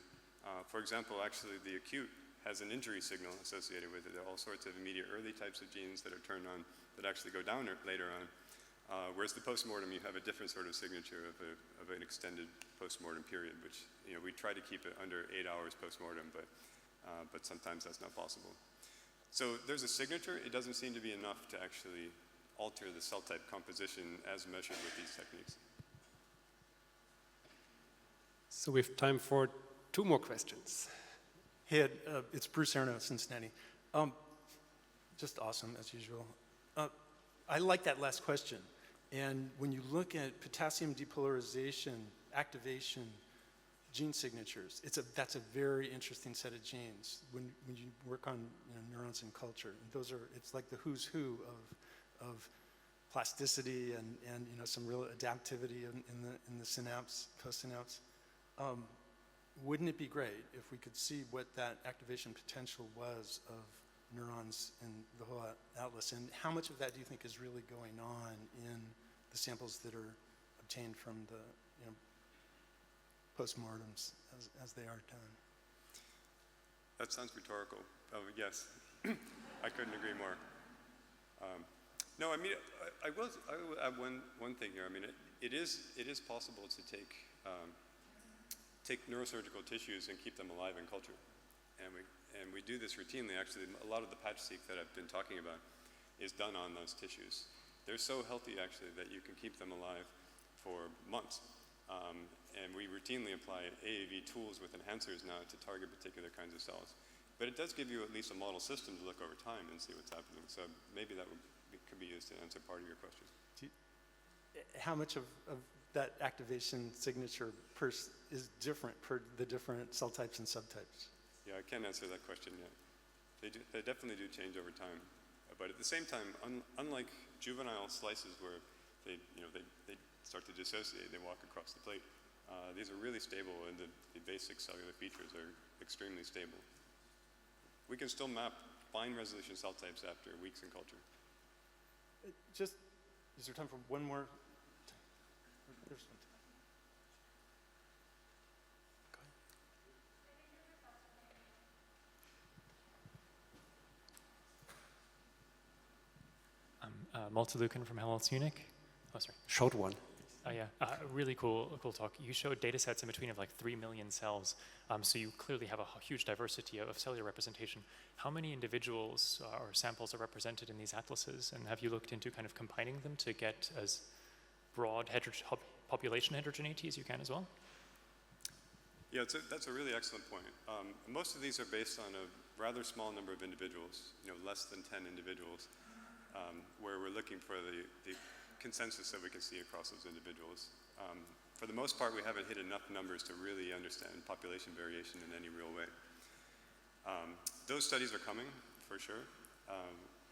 For example, actually the acute has an injury signal associated with it. There are all sorts of immediate early types of genes that are turned on that actually go down later on. Whereas the postmortem, you have a different sort of signature of an extended postmortem period, which we try to keep it under 8 hours postmortem, but sometimes that's not possible. So there's a signature. It doesn't seem to be enough to actually alter the cell type composition as measured with these techniques. So we have time for 2 more questions. Hey, it's Bruce Arno, Cincinnati. Just awesome, as usual. I like that last question. And when you look at potassium depolarization, activation, gene signatures, that's a very interesting set of genes when you work on neurons in culture. And it's like the who's who of plasticity and some real adaptivity in the synapse, post-synapse. Wouldn't it be great if we could see what that activation potential was of neurons in the whole atlas, and how much of that do you think is really going on in the samples that are obtained from the postmortems as they are done? That sounds rhetorical. Yes, I couldn't agree more. No, I mean, I will add one thing here. I mean, it is possible to take neurosurgical tissues and keep them alive in culture. And we do this routinely. Actually, a lot of the patch-seq that I've been talking about is done on those tissues. They're so healthy, actually, that you can keep them alive for months. And we routinely apply AAV tools with enhancers now to target particular kinds of cells. But it does give you at least a model system to look over time and see what's happening. So maybe that could be used to answer part of your question. How much of that activation signature is different per the different cell types and subtypes? Yeah, I can't answer that question yet. They definitely do change over time. But at the same time, unlike juvenile slices where they start to dissociate, they walk across the plate, these are really stable, and the basic cellular features are extremely stable. We can still map fine resolution cell types after weeks in culture. Is there time for one more? There's one. I'm Malte Lucan from Helmholtz Munich. Oh, sorry. Short one. Oh yeah, really cool talk. You showed data sets in between of like 3 million cells. So you clearly have a huge diversity of cellular representation. How many individuals or samples are represented in these atlases? And have you looked into kind of combining them to get as broad population heterogeneity as you can as well? Yeah, that's a really excellent point. Most of these are based on a rather small number of individuals, less than 10 individuals, where we're looking for the consensus that we can see across those individuals. For the most part, we haven't hit enough numbers to really understand population variation in any real way. Those studies are coming, for sure.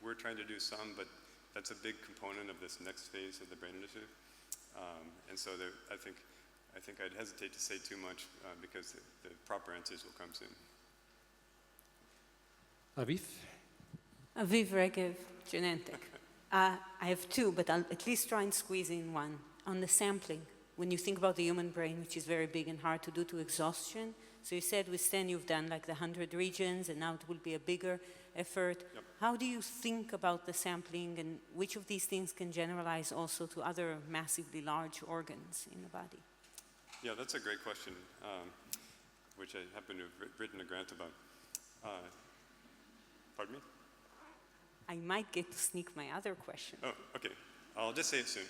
We're trying to do some, but that's a big component of this next phase of the BRAIN Initiative. And so I think I'd hesitate to say too much because the proper answers will come soon. Aviv? Aviv, Regev, Genentech. I have two, but I'll at least try and squeeze in one. On the sampling, when you think about the human brain, which is very big and hard to do to exhaustion, so you said with STEN you've done like the 100 regions, and now it will be a bigger effort. Yep. How do you think about the sampling, and which of these things can generalize also to other massively large organs in the body? Yeah, that's a great question, which I happen to have written a grant about. Pardon me? I might get to sneak my other question. Oh, okay. I'll just say it soon.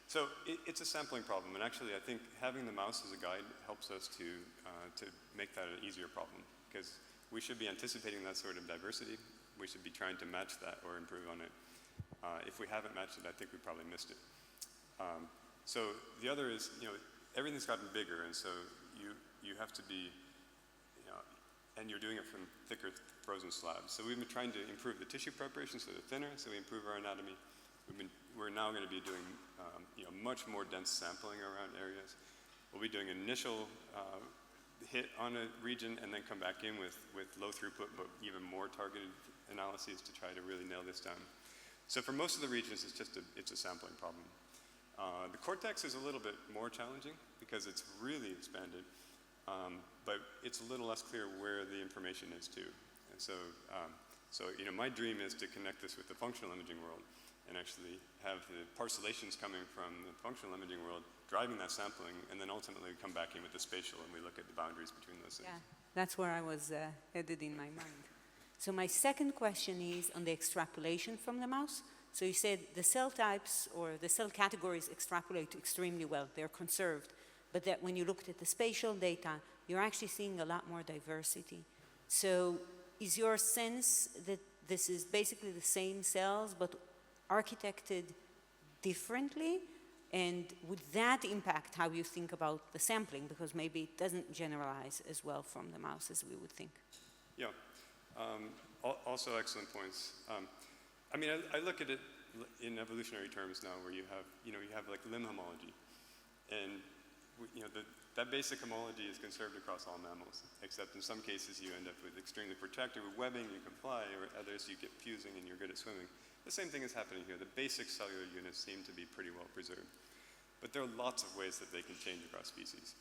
So it's a sampling problem, and actually I think having the mouse as a guide helps us to make that an easier problem, because we should be anticipating that sort of diversity. We should be trying to match that or improve on it. If we haven't matched it, I think we probably missed it. So the other is, everything's gotten bigger, and so you have to be, and you're doing it from thicker frozen slabs. So we've been trying to improve the tissue preparation so they're thinner, so we improve our anatomy. We're now going to be doing much more dense sampling around areas. We'll be doing initial hit on a region and then come back in with low throughput but even more targeted analyses to try to really nail this down. So for most of the regions, it's a sampling problem. The cortex is a little bit more challenging because it's really expanded, but it's a little less clear where the information is too. And so, my dream is to connect this with the functional imaging world and actually have the parcellations coming from the functional imaging world driving that sampling, and then ultimately come back in with the spatial and we look at the boundaries between those things. Yeah, that's where I was headed in my mind. So my second question is on the extrapolation from the mouse. So you said the cell types or the cell categories extrapolate extremely well. They're conserved. But that when you looked at the spatial data, you're actually seeing a lot more diversity. So is your sense that this is basically the same cells but architected differently? And would that impact how you think about the sampling? Because maybe it doesn't generalize as well from the mouse as we would think. Yeah, also excellent points. I look at it in evolutionary terms now, where you have like limb homology, and that basic homology is conserved across all mammals, except in some cases you end up with extremely protected with webbing, you can fly, or others you get fusing and you're good at swimming. The same thing is happening here. The basic cellular units seem to be pretty well preserved. But there are lots of ways that they can change across species.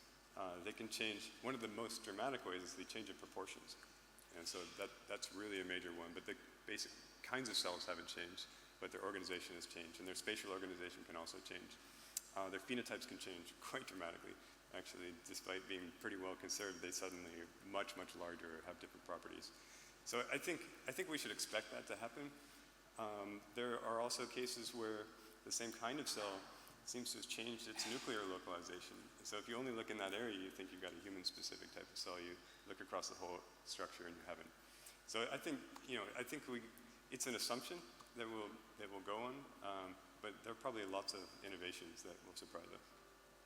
They can change, one of the most dramatic ways is they change in proportions. And so that's really a major one. But the basic kinds of cells haven't changed, but their organization has changed, and their spatial organization can also change. Their phenotypes can change quite dramatically. Actually, despite being pretty well conserved, they suddenly are much, much larger or have different properties. So I think we should expect that to happen. There are also cases where the same kind of cell seems to have changed its nuclear localization. So if you only look in that area, you think you've got a human-specific type of cell. You look across the whole structure and you haven't. So I think, it's an assumption that will go on, but there are probably lots of innovations that will surprise us.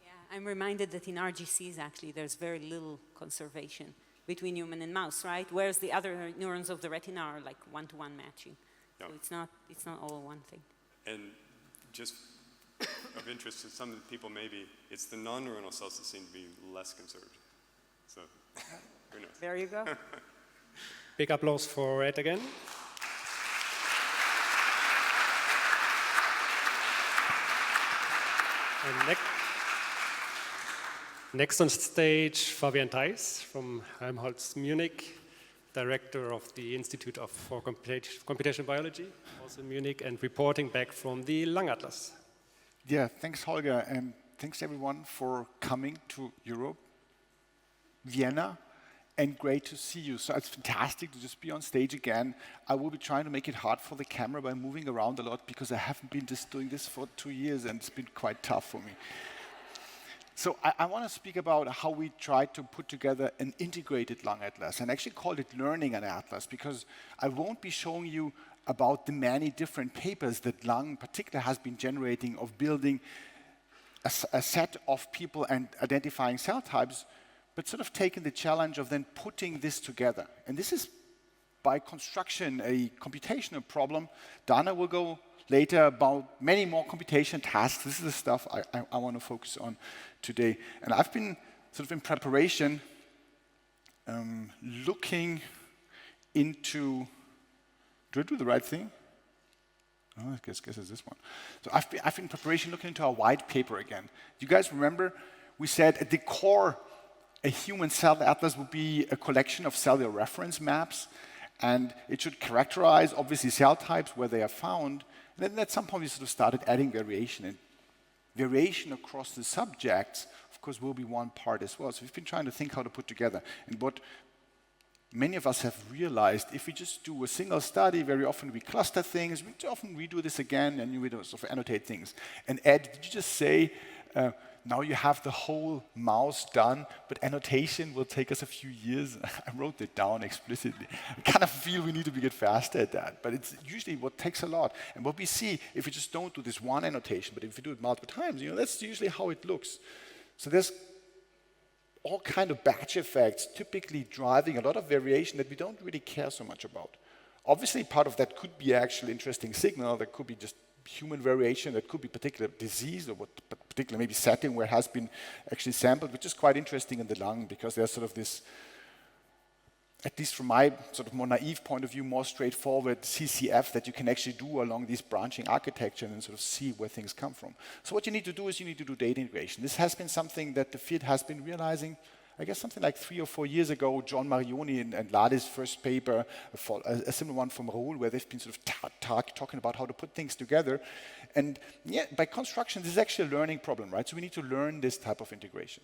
Yeah, I'm reminded that in RGCs, actually, there's very little conservation between human and mouse, right? Whereas the other neurons of the retina are like one-to-one matching. Yeah. So it's not all one thing. And just of interest to some people, maybe it's the non-neuronal cells that seem to be less conserved. So, who knows? There you go. Big applause for Ed again. And next on stage, Fabian Theis from Helmholtz Munich, director of the Institute for Computational Biology, also Munich, and reporting back from the Lung Atlas. Yeah, thanks, Holger, and thanks everyone for coming to Europe, Vienna, and great to see you. So it's fantastic to just be on stage again. I will be trying to make it hard for the camera by moving around a lot because I haven't been just doing this for 2 years and it's been quite tough for me. So I want to speak about how we tried to put together an integrated lung atlas and actually called it Learning an Atlas because I won't be showing you about the many different papers that Lung in particular has been generating of building a set of people and identifying cell types, but sort of taking the challenge of then putting this together. And this is by construction a computational problem. Dana will go later about many more computation tasks. This is the stuff I want to focus on today. And I've been sort of in preparation looking into, do I do the right thing? Oh, I guess it's this one. So I've been in preparation looking into our white paper again. You guys remember we said at the core a human cell atlas would be a collection of cellular reference maps, and it should characterize obviously cell types where they are found. And then at some point we sort of started adding variation, and variation across the subjects, of course, will be one part as well. So we've been trying to think how to put together. And what many of us have realized, if we just do a single study, very often we cluster things, we often redo this again, and we sort of annotate things. And Ed, did you just say, now you have the whole mouse done, but annotation will take us a few years? I wrote that down explicitly. I kind of feel we need to get faster at that, but it's usually what takes a lot. And what we see, if we just don't do this one annotation, but if we do it multiple times, that's usually how it looks. So there's all kind of batch effects typically driving a lot of variation that we don't really care so much about. Obviously, part of that could be actually interesting signal, that could be just human variation, that could be particular disease or what particular maybe setting where it has been actually sampled, which is quite interesting in the lung because there's sort of this, at least from my sort of more naive point of view, more straightforward CCF that you can actually do along this branching architecture and sort of see where things come from. So what you need to do is you need to do data integration. This has been something that the field has been realizing, I guess something like 3 or 4 years ago. John Marioni and Ladi's first paper, a similar one from Raoul, where they've been sort of talking about how to put things together. And yeah, by construction, this is actually a learning problem, right? So we need to learn this type of integration.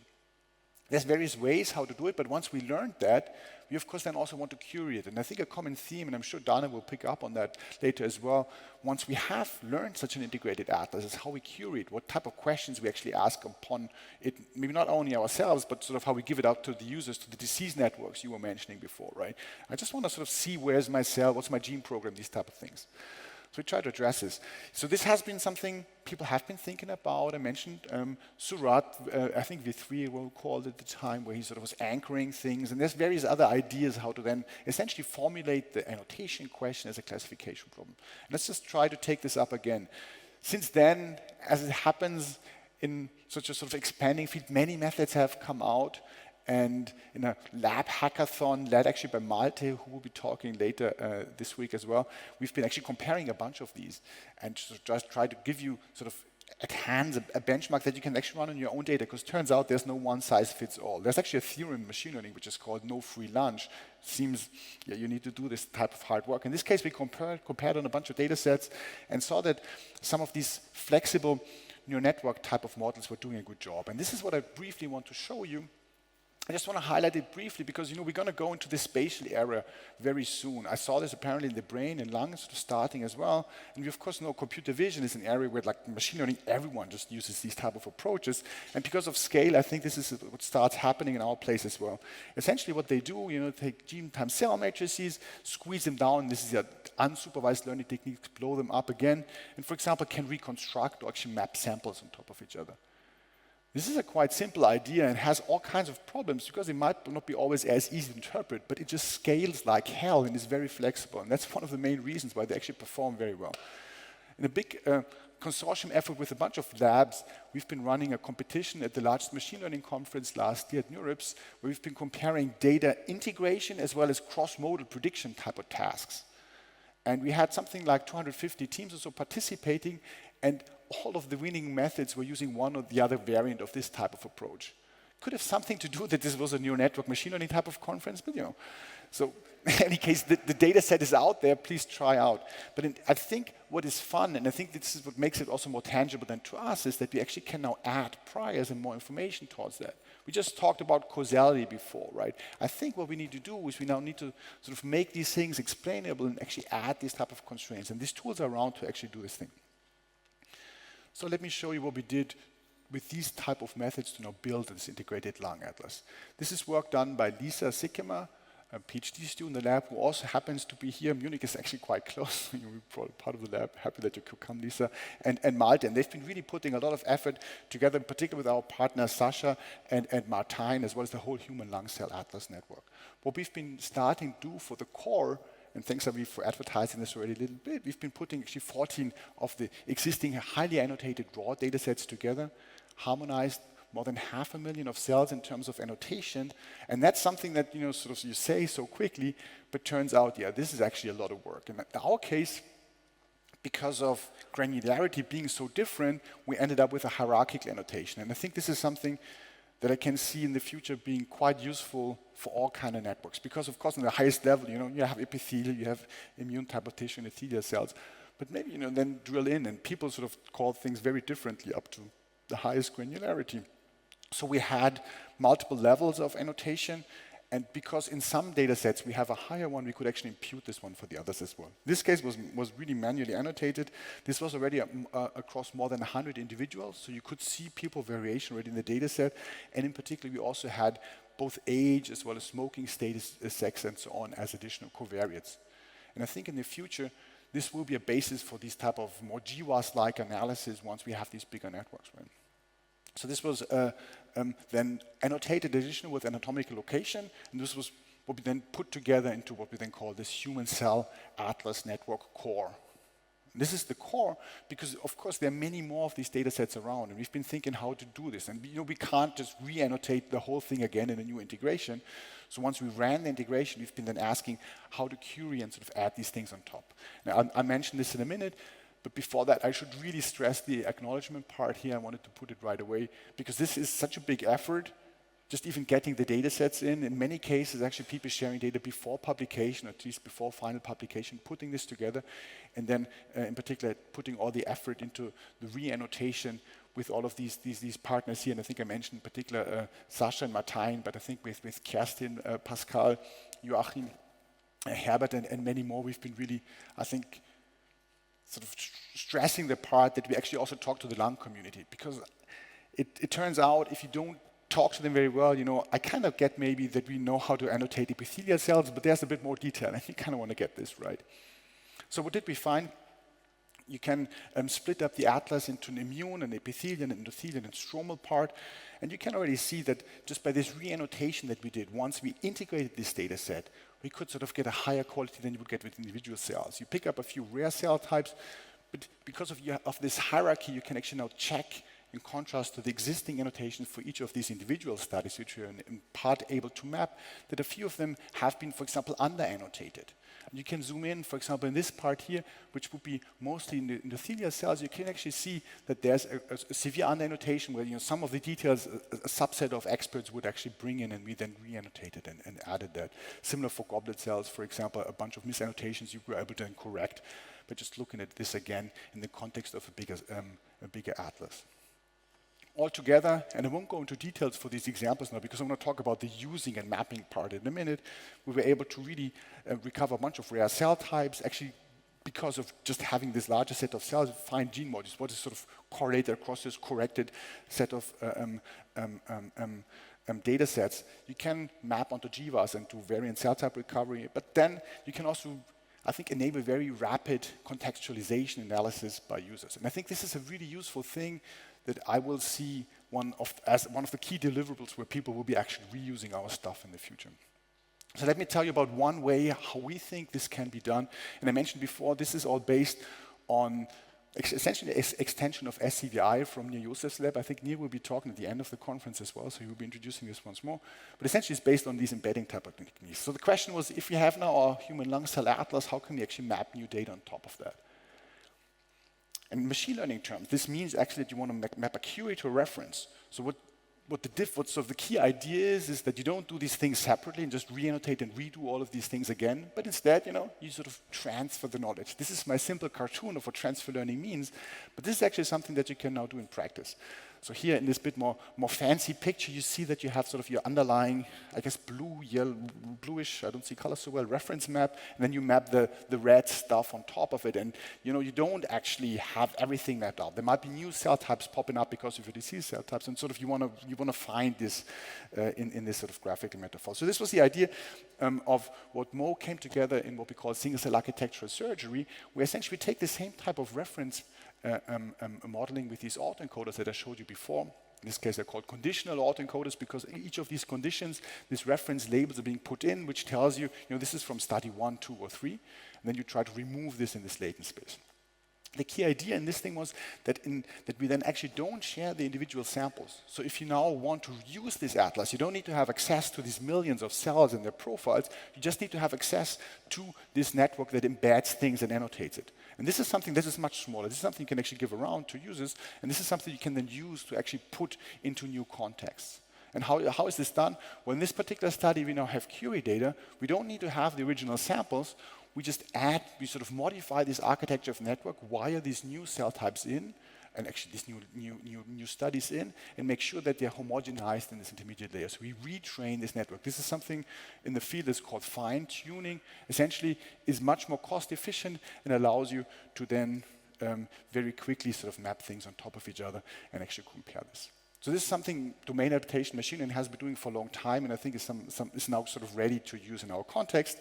There's various ways how to do it, but once we learned that, we of course then also want to curate it. And I think a common theme, and I'm sure Dana will pick up on that later as well, once we have learned such an integrated atlas, is how we curate, what type of questions we actually ask upon it, maybe not only ourselves, but sort of how we give it out to the users, to the disease networks you were mentioning before, right? I just want to sort of see where's my cell, what's my gene program, these type of things. So we try to address this. So this has been something people have been thinking about. I mentioned Surat, I think V3 will call it at the time, where he sort of was anchoring things. And there's various other ideas how to then essentially formulate the annotation question as a classification problem. And let's just try to take this up again. Since then, as it happens in such a sort of expanding field, many methods have come out. And in a lab hackathon led actually by Malte, who will be talking later this week as well, we've been actually comparing a bunch of these and just try to give you sort of at hand a benchmark that you can actually run on your own data, because it turns out there's no one size fits all. There's actually a theorem in machine learning which is called no free lunch. Seems you need to do this type of hard work. In this case, we compared on a bunch of data sets and saw that some of these flexible neural network type of models were doing a good job. And this is what I briefly want to show you. I just want to highlight it briefly because, we're going to go into this spatial area very soon. I saw this apparently in the brain and lungs starting as well. And we, of course, know computer vision is an area where, like machine learning, everyone just uses these type of approaches. And because of scale, I think this is what starts happening in our place as well. Essentially, what they do, take gene times cell matrices, squeeze them down. This is an unsupervised learning technique to blow them up again. And, for example, can reconstruct or actually map samples on top of each other. This is a quite simple idea and has all kinds of problems because it might not be always as easy to interpret, but it just scales like hell and is very flexible. And that's one of the main reasons why they actually perform very well. In a big consortium effort with a bunch of labs, we've been running a competition at the largest machine learning conference last year at NeurIPS, where we've been comparing data integration as well as cross-modal prediction type of tasks. And we had something like 250 teams or so participating, and all of the winning methods were using one or the other variant of this type of approach. Could have something to do that this was a neural network machine learning type of conference, but So in any case, the data set is out there, please try out. But I think what is fun, and I think this is what makes it also more tangible than to us, is that we actually can now add priors and more information towards that. We just talked about causality before, right? I think what we need to do is we now need to sort of make these things explainable and actually add these type of constraints. And these tools are around to actually do this thing. So let me show you what we did with these type of methods to now build this integrated lung atlas. This is work done by Lisa Sikkema, a PhD student in the lab who also happens to be here. Munich is actually quite close. We're part of the lab. Happy that you could come, Lisa. And Malte. And they've been really putting a lot of effort together, in particular with our partners Sasha and Martijn, as well as the whole Human Lung Cell Atlas network. What we've been starting to do for the core, and thanks Aviv for advertising this already a little bit, we've been putting actually 14 of the existing highly annotated raw data sets together, harmonized more than 500,000 of cells in terms of annotation. And that's something that, sort of you say so quickly, but turns out, this is actually a lot of work. And in our case, because of granularity being so different, we ended up with a hierarchical annotation. And I think this is something that I can see in the future being quite useful for all kind of networks. Because of course, in the highest level, you have epithelial, you have immune type of tissue and endothelial cells. But maybe, then drill in and people sort of call things very differently up to the highest granularity. So we had multiple levels of annotation. And because in some data sets we have a higher one, we could actually impute this one for the others as well. This case was really manually annotated. This was already across more than 100 individuals, so you could see people variation already in the data set. And in particular, we also had both age as well as smoking status, sex, and so on as additional covariates. And I think in the future, this will be a basis for these type of more GWAS-like analysis once we have these bigger networks, right? So this was then annotated additional with anatomical location, and this was what we then put together into what we then call this human cell atlas network core. And this is the core because, of course, there are many more of these data sets around, and we've been thinking how to do this. And we can't just re-annotate the whole thing again in a new integration. So once we ran the integration, we've been then asking how to query and sort of add these things on top. Now, I mentioned this in a minute, but before that, I should really stress the acknowledgement part here. I wanted to put it right away because this is such a big effort, just even getting the data sets in. In many cases, actually people sharing data before publication, or at least before final publication, putting this together, and then in particular, putting all the effort into the re-annotation with all of these partners here. And I think I mentioned in particular Sasha and Martijn, but I think with Kerstin, Pascal, Joachim, Herbert, and many more, we've been really, I think, sort of stressing the part that we actually also talk to the lung community, because it turns out if you don't talk to them very well, I kind of get maybe that we know how to annotate epithelial cells, but there's a bit more detail, and you kind of want to get this right. So what did we find? You can split up the atlas into an immune, an epithelial, an endothelial, and stromal part, and you can already see that just by this re-annotation that we did, once we integrated this data set, we could sort of get a higher quality than you would get with individual cells. You pick up a few rare cell types, but because of this hierarchy, you can actually now check, in contrast to the existing annotations for each of these individual studies, which we are in part able to map, that a few of them have been, for example, under-annotated. And you can zoom in, for example, in this part here, which would be mostly in the endothelial cells, you can actually see that there's a severe under-annotation where some of the details a subset of experts would actually bring in, and we then re-annotated and added that. Similar for goblet cells, for example, a bunch of misannotations you were able to then correct, but just looking at this again in the context of a bigger atlas. all together, and I won't go into details for these examples now because I'm going to talk about the using and mapping part in a minute. We were able to really recover a bunch of rare cell types, actually because of just having this larger set of cells, find gene modules, what is sort of correlated across this corrected set of data sets. You can map onto GWAS and do variant cell type recovery, but then you can also, I think, enable very rapid contextualization analysis by users. And I think this is a really useful thing that I will see as one of the key deliverables where people will be actually reusing our stuff in the future. So let me tell you about one way how we think this can be done. And I mentioned before, this is all based on essentially extension of SCVI from Neil Yosef's lab. I think Neil will be talking at the end of the conference as well, so he will be introducing this once more. But essentially it's based on these embedding type of techniques. So the question was, if we have now our human lung cell atlas, how can we actually map new data on top of that? In machine learning terms, this means actually that you want to map a query to a reference. So what the key idea is that you don't do these things separately and just re-annotate and redo all of these things again, but instead, you sort of transfer the knowledge. This is my simple cartoon of what transfer learning means, but this is actually something that you can now do in practice. So here in this bit more fancy picture, you see that you have sort of your underlying, I guess, blue, yellow, bluish, I don't see colors so well, reference map, and then you map the red stuff on top of it, and you don't actually have everything mapped out. There might be new cell types popping up because of your disease cell types, and sort of you want to find this in this sort of graphical metaphor. So this was the idea of what Mo came together in what we call single cell architectural surgery, where essentially we take the same type of reference modeling with these autoencoders that I showed you before. In this case, they're called conditional autoencoders because each of these conditions, these reference labels are being put in, which tells you, this is from study 1, 2, or 3, and then you try to remove this in this latent space. The key idea in this thing was that we then actually don't share the individual samples. So if you now want to use this atlas, you don't need to have access to these millions of cells and their profiles. You just need to have access to this network that embeds things and annotates it. And this is something that is much smaller. This is something you can actually give around to users, and this is something you can then use to actually put into new contexts. And how is this done? Well, in this particular study, we now have query data. We don't need to have the original samples. We just we sort of modify this architecture of network, wire these new cell types in, and actually these new studies in, and make sure that they're homogenized in this intermediate layer. So we retrain this network. This is something in the field that's called fine-tuning. Essentially, is much more cost efficient and allows you to then very quickly sort of map things on top of each other and actually compare this. So this is something domain adaptation machine learning has been doing for a long time, and I think is now sort of ready to use in our context.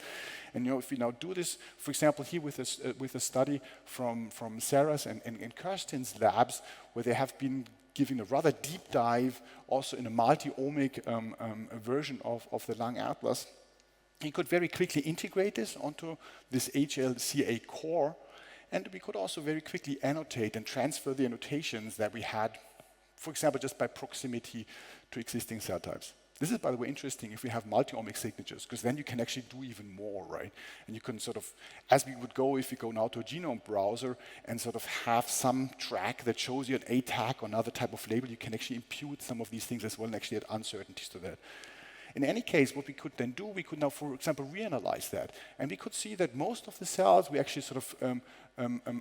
And if we now do this, for example, here with a study from Sarah's and Kirsten's labs, where they have been giving a rather deep dive also in a multi-omic version of the lung atlas, you could very quickly integrate this onto this HCA core, and we could also very quickly annotate and transfer the annotations that we had, for example, just by proximity to existing cell types. This is, by the way, interesting if we have multi-omic signatures, because then you can actually do even more, right? And you can sort of, as we would go if you go now to a genome browser and sort of have some track that shows you an A tag or another type of label, you can actually impute some of these things as well and actually add uncertainties to that. In any case, what we could then do, we could now, for example, reanalyze that. And we could see that most of the cells, we actually sort of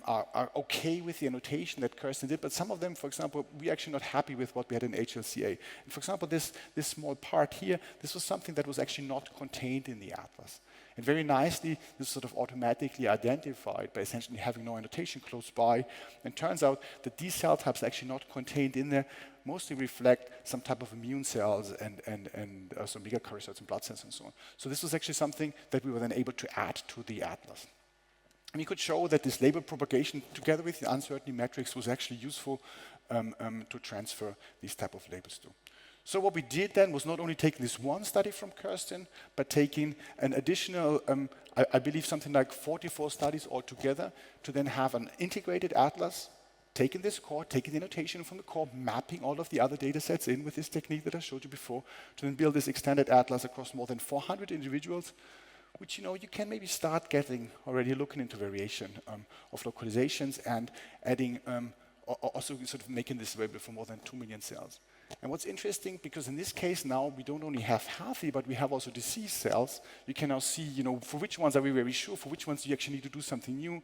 are okay with the annotation that Kirsten did, but some of them, for example, we're actually not happy with what we had in HCA. And for example, this small part here, this was something that was actually not contained in the atlas. And very nicely, this is sort of automatically identified by essentially having no annotation close by. And turns out that these cell types are actually not contained in there, mostly reflect some type of immune cells and some megakaryocytes and blood cells and so on. So this was actually something that we were then able to add to the atlas. And we could show that this label propagation, together with the uncertainty metrics, was actually useful to transfer these type of labels to. So what we did then was not only taking this one study from Kirsten, but taking an additional, I believe something like 44 studies altogether to then have an integrated atlas, taking this core, taking the annotation from the core, mapping all of the other data sets in with this technique that I showed you before, to then build this extended atlas across more than 400 individuals, which you can maybe start getting already looking into variation of localizations and adding, also sort of making this available for more than 2 million cells. And what's interesting, because in this case now we don't only have healthy, but we have also diseased cells. You can now see, for which ones are we very sure, for which ones do you actually need to do something new.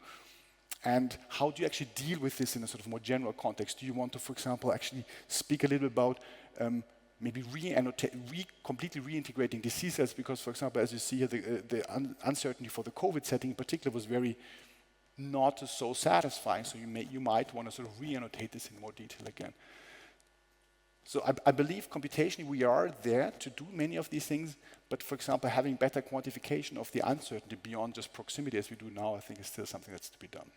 And how do you actually deal with this in a sort of more general context? Do you want to, for example, actually speak a little bit about maybe completely reintegrating disease cells? Because, for example, as you see here, the uncertainty for the COVID setting in particular was very not so satisfying. So you might want to sort of re-annotate this in more detail again. So I believe computationally we are there to do many of these things, but for example, having better quantification of the uncertainty beyond just proximity as we do now, I think is still something that's to be done.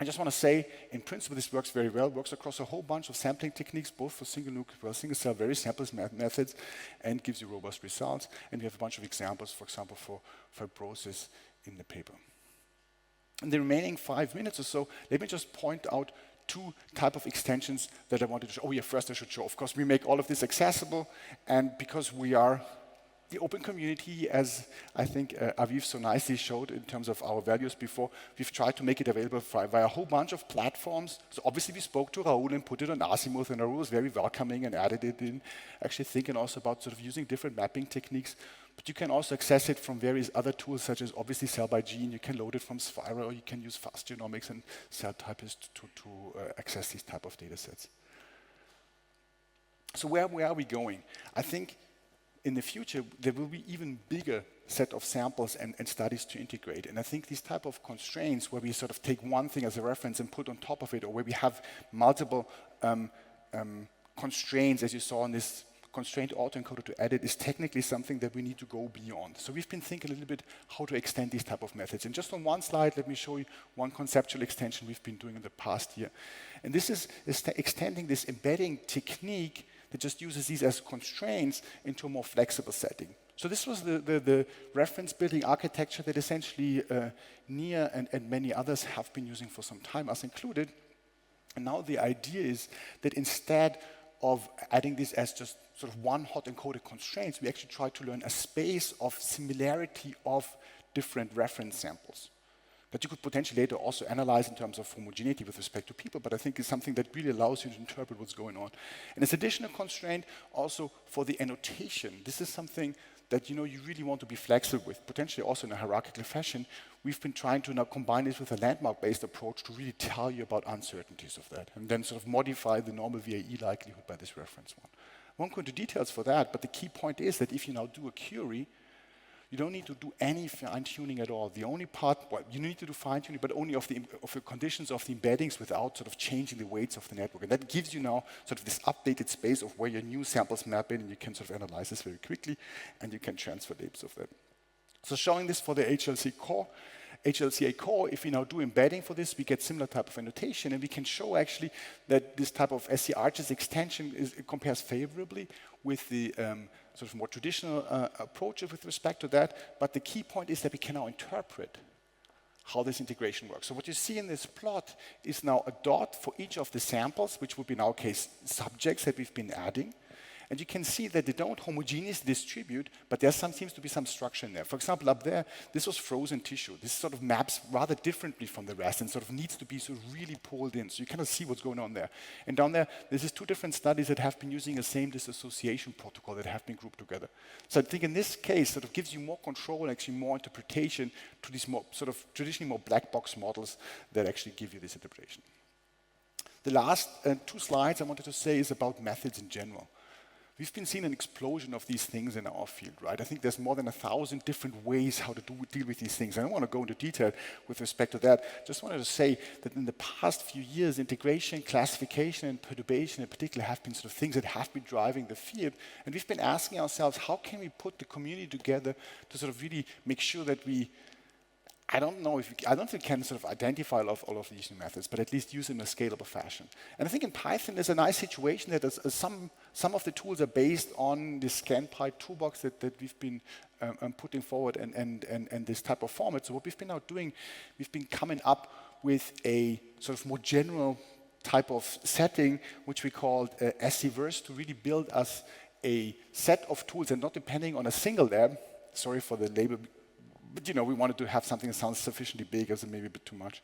I just want to say, in principle, this works very well, works across a whole bunch of sampling techniques, both for single cell, very simple methods, and gives you robust results. And we have a bunch of examples, for example, for fibrosis in the paper. In the remaining 5 minutes or so, let me just point out 2 types of extensions that I wanted to show. Oh yeah, first I should show, of course, we make all of this accessible, and because we are the open community, as I think Aviv so nicely showed in terms of our values before, we've tried to make it available via a whole bunch of platforms. So obviously we spoke to Raoul and put it on Azimuth, and Raoul was very welcoming and added it in, actually thinking also about sort of using different mapping techniques. But you can also access it from various other tools, such as obviously Cell by Gene. You can load it from Spira, or you can use Fast Genomics and Cell Typist to access these type of data sets. So where are we going? I think in the future, there will be even bigger set of samples and studies to integrate. And I think these type of constraints where we sort of take one thing as a reference and put on top of it, or where we have multiple constraints, as you saw in this constraint autoencoder to edit, is technically something that we need to go beyond. So we've been thinking a little bit how to extend these type of methods. And just on one slide, let me show you one conceptual extension we've been doing in the past year. And this is extending this embedding technique that just uses these as constraints into a more flexible setting. So this was the reference building architecture that essentially Nia and many others have been using for some time, us included. And now the idea is that instead of adding this as just sort of one hot encoded constraints, we actually try to learn a space of similarity of different reference samples that you could potentially later also analyze in terms of homogeneity with respect to people, but I think it's something that really allows you to interpret what's going on. And as additional constraint also for the annotation, this is something that you really want to be flexible with, potentially also in a hierarchical fashion. We've been trying to now combine this with a landmark-based approach to really tell you about uncertainties of that, and then sort of modify the normal VAE likelihood by this reference one. I won't go into details for that, but the key point is that if you now do a query, you don't need to do any fine-tuning at all. The only part, well, you need to do fine-tuning, but only of the conditions of the embeddings without sort of changing the weights of the network. And that gives you now sort of this updated space of where your new samples map in, and you can sort of analyze this very quickly, and you can transfer labels of that. So showing this for the HLCA core, if we now do embedding for this, we get similar type of annotation, and we can show actually that this type of SC-Arches extension compares favorably with the sort of more traditional approaches with respect to that. But the key point is that we can now interpret how this integration works. So what you see in this plot is now a dot for each of the samples, which would be in our case subjects that we've been adding. And you can see that they don't homogeneously distribute, but there seems to be some structure in there. For example, up there, this was frozen tissue. This sort of maps rather differently from the rest and sort of needs to be sort of really pulled in. So you kind of see what's going on there. And down there, this is 2 different studies that have been using the same disassociation protocol that have been grouped together. So I think in this case, sort of gives you more control and actually more interpretation to these more sort of traditionally more black box models that actually give you this interpretation. The last 2 slides I wanted to say is about methods in general. We've been seeing an explosion of these things in our field, right? I think there's more than 1,000 different ways how to deal with these things. I don't want to go into detail with respect to that. Just wanted to say that in the past few years, integration, classification, and perturbation in particular have been sort of things that have been driving the field. And we've been asking ourselves, how can we put the community together to sort of really make sure that we, I don't think we can sort of identify all of these new methods, but at least use them in a scalable fashion. And I think in Python, there's a nice situation that some of the tools are based on the ScanPy toolbox that we've been putting forward and this type of format. So what we've been now doing, we've been coming up with a sort of more general type of setting, which we called SCVerse, to really build us a set of tools and not depending on a single lab. Sorry for the label. But we wanted to have something that sounds sufficiently big as maybe a bit too much.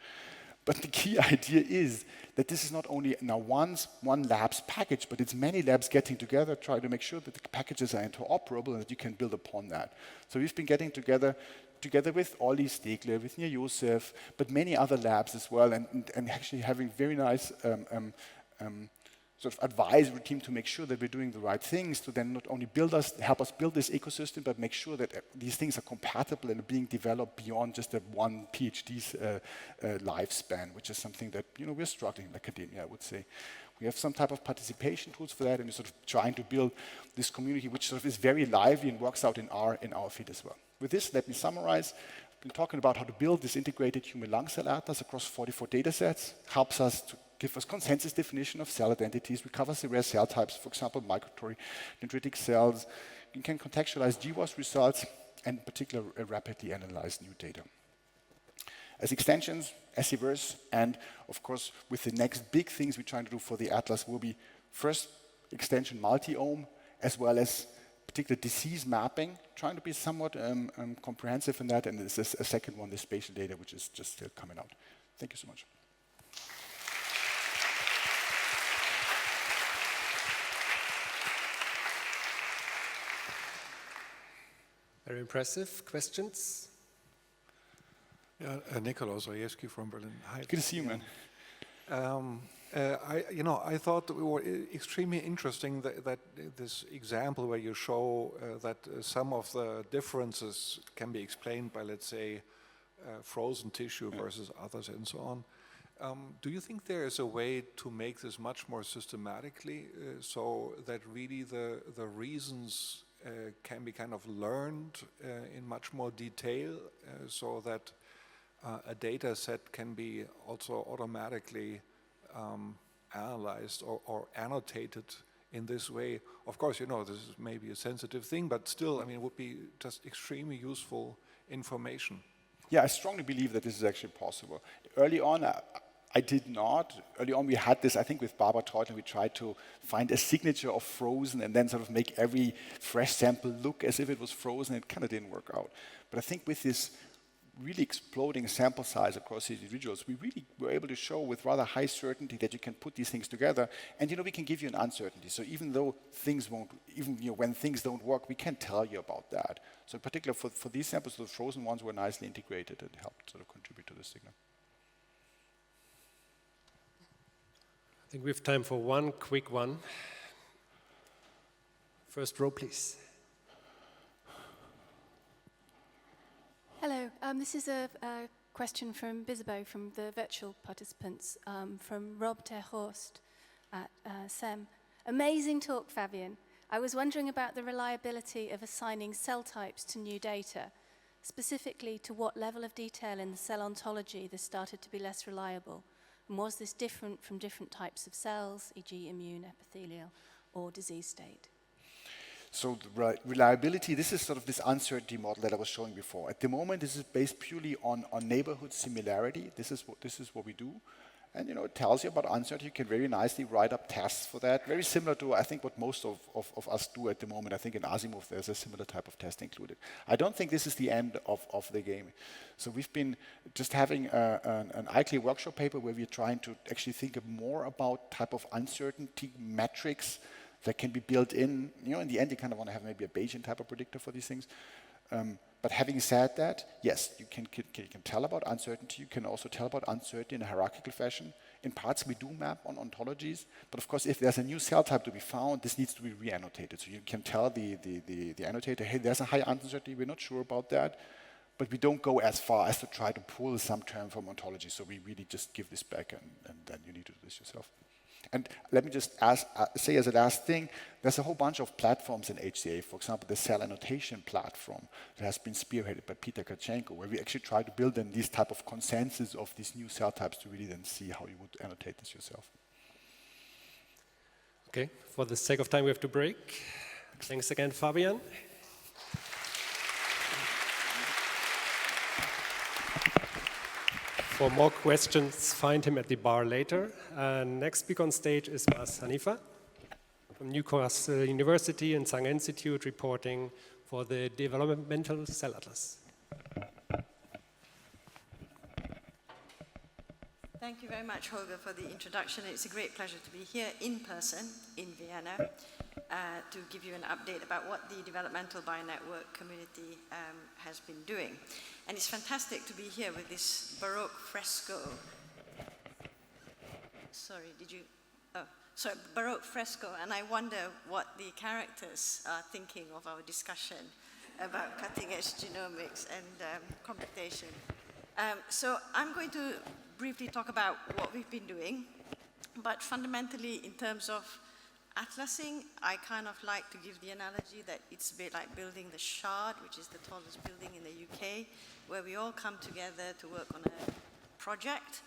But the key idea is that this is not only now one lab's package, but it's many labs getting together, trying to make sure that the packages are interoperable and that you can build upon that. So we've been getting together together with Olli Stegler, with Nir Yosef, but many other labs as well, and actually having very nice sort of advisory team to make sure that we're doing the right things, to then not only help us build this ecosystem, but make sure that these things are compatible and being developed beyond just a one PhD's lifespan, which is something that we're struggling in academia, I would say. We have some type of participation tools for that, and we're sort of trying to build this community, which sort of is very lively and works out in our field as well. With this, let me summarize. I've been talking about how to build this integrated human lung cell atlas across 44 data sets, helps us to give us consensus definition of cell identities, recovers the rare cell types, for example, migratory dendritic cells. You can contextualize GWAS results, and in particular, rapidly analyze new data. As extensions, SCVerse, and of course, with the next big things we're trying to do for the atlas will be first extension multi-ohm, as well as particular disease mapping, trying to be somewhat comprehensive in that, and this is a second one, the spatial data, which is just still coming out. Thank you so much. Very impressive. Questions? Yeah, Nicholas Rajewski from Berlin. Hi. Good to see you, man. I thought it was extremely interesting that this example where you show that some of the differences can be explained by, let's say, frozen tissue versus others and so on. Do you think there is a way to make this much more systematically so that really the reasons can be kind of learned in much more detail so that a data set can be also automatically analyzed or annotated in this way? Of course, this is maybe a sensitive thing, but still, I mean, it would be just extremely useful information. Yeah, I strongly believe that this is actually possible. Early on, I did not. Early on, we had this, I think with Barbara Teutler, we tried to find a signature of frozen and then sort of make every fresh sample look as if it was frozen. It kind of didn't work out. But I think with this really exploding sample size across these individuals, we really were able to show with rather high certainty that you can put these things together, and we can give you an uncertainty. So even though things won't, even when things don't work, we can tell you about that. So in particular for these samples, the frozen ones were nicely integrated and helped sort of contribute to the signal. I think we have time for one quick one. First row, please. Hello, this is a question from Bisabeau, from the virtual participants, from Rob Terhorst at SEM. Amazing talk, Fabian. I was wondering about the reliability of assigning cell types to new data, specifically to what level of detail in the cell ontology this started to be less reliable, and was this different from different types of cells, e.g. immune, epithelial, or disease state? So the reliability, this is sort of this uncertainty model that I was showing before. At the moment, this is based purely on neighborhood similarity. This is what we do. And it tells you about uncertainty. You can very nicely write up tests for that. Very similar to, I think, what most of us do at the moment. I think in Asimov, there's a similar type of test included. I don't think this is the end of the game. So we've been just having an ICLE workshop paper where we're trying to actually think more about type of uncertainty metrics that can be built in. In the end, you kind of want to have maybe a Bayesian type of predictor for these things. But having said that, yes, you can tell about uncertainty. You can also tell about uncertainty in a hierarchical fashion. In parts, we do map on ontologies. But of course, if there's a new cell type to be found, this needs to be re-annotated. So you can tell the annotator, hey, there's a high uncertainty. We're not sure about that. But we don't go as far as to try to pull some term from ontology. So we really just give this back, and then you need to do this yourself. And let me just say as a last thing, there's a whole bunch of platforms in HCA. For example, the cell annotation platform that has been spearheaded by Peter Kachenko, where we actually try to build in these type of consensus of these new cell types to really then see how you would annotate this yourself. Okay, for the sake of time, we have to break. Thanks again, Fabian. For more questions, find him at the bar later. Next speaker on stage is Mas Hanifa from Newcastle University and Sanger Institute, reporting for the Developmental Cell Atlas. Thank you very much, Holger, for the introduction. It's a great pleasure to be here in person in Vienna to give you an update about what the developmental bionetwork community has been doing. And it's fantastic to be here with this Baroque fresco. Sorry, did you? Oh, sorry, Baroque fresco. And I wonder what the characters are thinking of our discussion about cutting-edge genomics and computation. So I'm going to briefly talk about what we've been doing, but fundamentally in terms of atlasing, I kind of like to give the analogy that it's a bit like building the Shard, which is the tallest building in the UK, where we all come together to work on a project,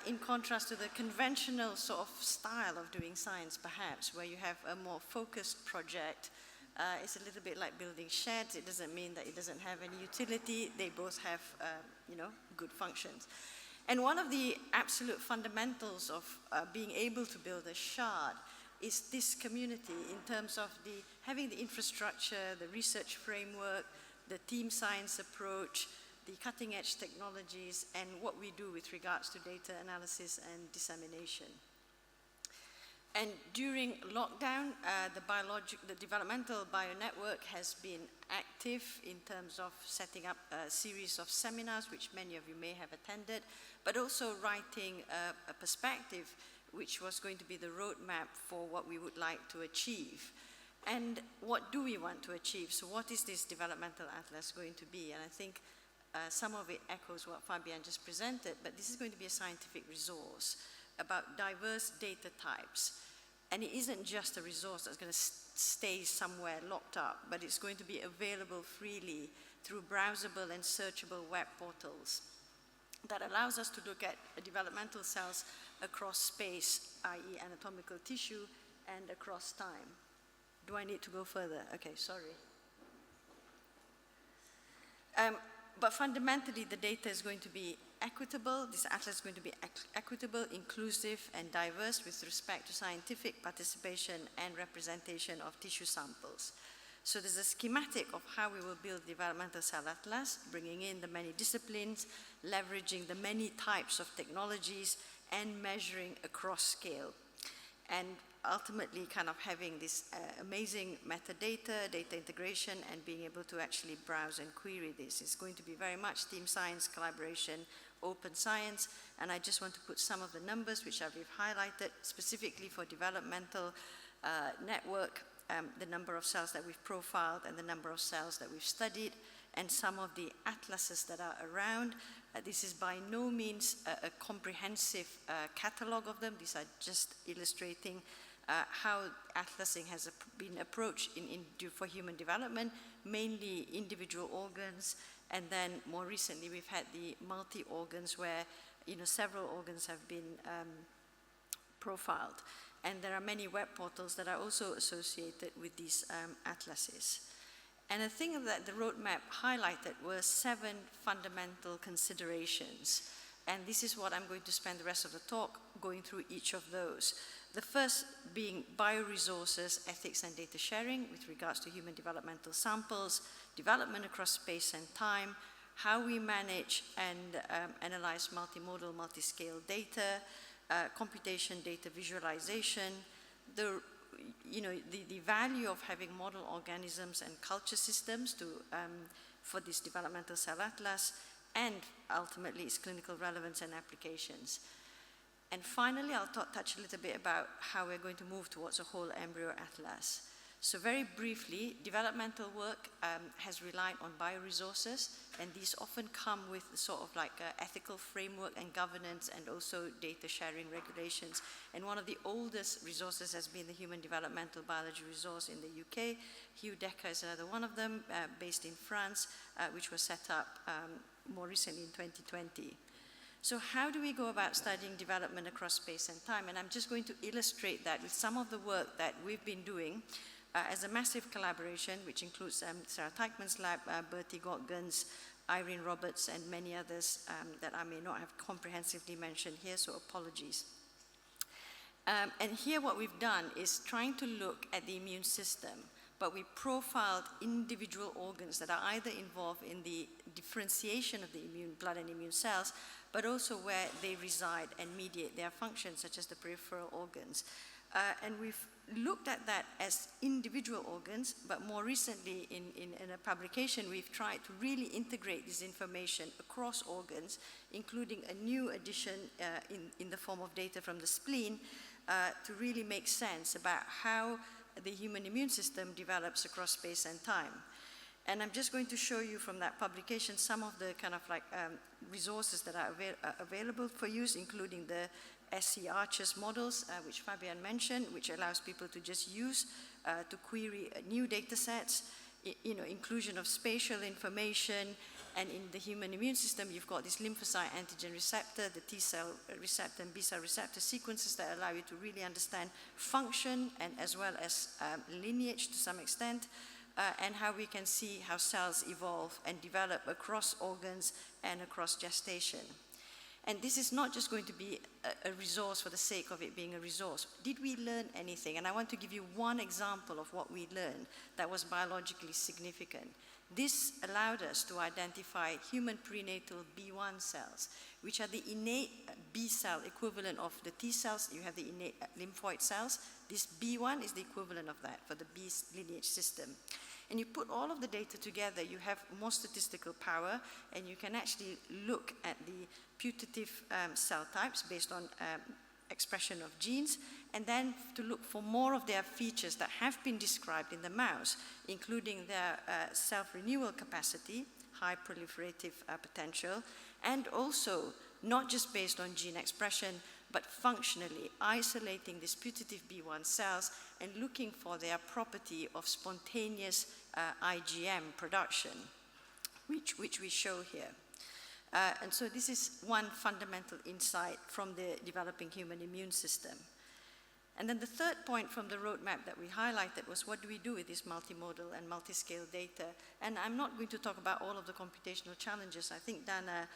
in contrast to the conventional sort of style of doing science, perhaps, where you have a more focused project. It's a little bit like building sheds. It doesn't mean that it doesn't have any utility. They both have, good functions. And one of the absolute fundamentals of being able to build a Shard is this community in terms of having the infrastructure, the research framework, the team science approach, the cutting edge technologies, and what we do with regards to data analysis and dissemination. And during lockdown, the developmental bionetwork has been active in terms of setting up a series of seminars, which many of you may have attended, but also writing a perspective, which was going to be the roadmap for what we would like to achieve. And what do we want to achieve? So what is this developmental atlas going to be? And I think some of it echoes what Fabian just presented, but this is going to be a scientific resource about diverse data types. And it isn't just a resource that's going to stay somewhere locked up, but it's going to be available freely through browsable and searchable web portals that allows us to look at developmental cells across space, i.e. anatomical tissue, and across time. Do I need to go further? Okay, sorry. But fundamentally, the data is going to be equitable. This atlas is going to be equitable, inclusive, and diverse with respect to scientific participation and representation of tissue samples. So there's a schematic of how we will build developmental cell atlas, bringing in the many disciplines, leveraging the many types of technologies, and measuring across scale. And ultimately kind of having this amazing metadata, data integration, and being able to actually browse and query this. It's going to be very much team science, collaboration, open science, and I just want to put some of the numbers which Aviv highlighted, specifically for developmental network, the number of cells that we've profiled and the number of cells that we've studied, and some of the atlases that are around. This is by no means a comprehensive catalog of them. These are just illustrating how atlasing has been approached for human development, mainly individual organs, and then more recently we've had the multi-organs where several organs have been profiled. And there are many web portals that are also associated with these atlases. And the thing that the roadmap highlighted were 7 fundamental considerations. And this is what I'm going to spend the rest of the talk going through each of those. The first being bioresources, ethics, and data sharing with regards to human developmental samples, development across space and time, how we manage and analyze multimodal, multi-scale data, computation, data visualization, the value of having model organisms and culture systems for this developmental cell atlas, and ultimately its clinical relevance and applications. And finally, I'll touch a little bit about how we're going to move towards a whole embryo atlas. So very briefly, developmental work has relied on bioresources, and these often come with sort of like ethical framework and governance and also data sharing regulations. And one of the oldest resources has been the Human Developmental Biology Resource in the UK. Hugh Decker is another one of them, based in France, which was set up more recently in 2020. So how do we go about studying development across space and time? And I'm just going to illustrate that with some of the work that we've been doing as a massive collaboration, which includes Sarah Teichmann's lab, Bertie Gottgens, Irene Roberts, and many others that I may not have comprehensively mentioned here, so apologies. And here what we've done is trying to look at the immune system, but we profiled individual organs that are either involved in the differentiation of the blood and immune cells, but also where they reside and mediate their functions, such as the peripheral organs. And we've looked at that as individual organs, but more recently in a publication, we've tried to really integrate this information across organs, including a new addition in the form of data from the spleen, to really make sense about how the human immune system develops across space and time. And I'm just going to show you from that publication some of the kind of like resources that are available for use, including the SC Arches models, which Fabian mentioned, which allows people to just use to query new data sets, inclusion of spatial information, and in the human immune system, you've got this lymphocyte antigen receptor, the T cell receptor and B cell receptor sequences that allow you to really understand function and as well as lineage to some extent, and how we can see how cells evolve and develop across organs and across gestation. And this is not just going to be a resource for the sake of it being a resource. Did we learn anything? And I want to give you one example of what we learned that was biologically significant. This allowed us to identify human prenatal B1 cells, which are the innate B cell equivalent of the T cells. You have the innate lymphoid cells. This B1 is the equivalent of that for the B lineage system. And you put all of the data together, you have more statistical power, and you can actually look at the putative cell types based on expression of genes, and then to look for more of their features that have been described in the mouse, including their self-renewal capacity, high proliferative potential, and also not just based on gene expression, but functionally isolating these putative B1 cells and looking for their property of spontaneous IgM production, which we show here. And so this is one fundamental insight from the developing human immune system. And then the third point from the roadmap that we highlighted was, what do we do with this multimodal and multi-scale data? And I'm not going to talk about all of the computational challenges. I think Dana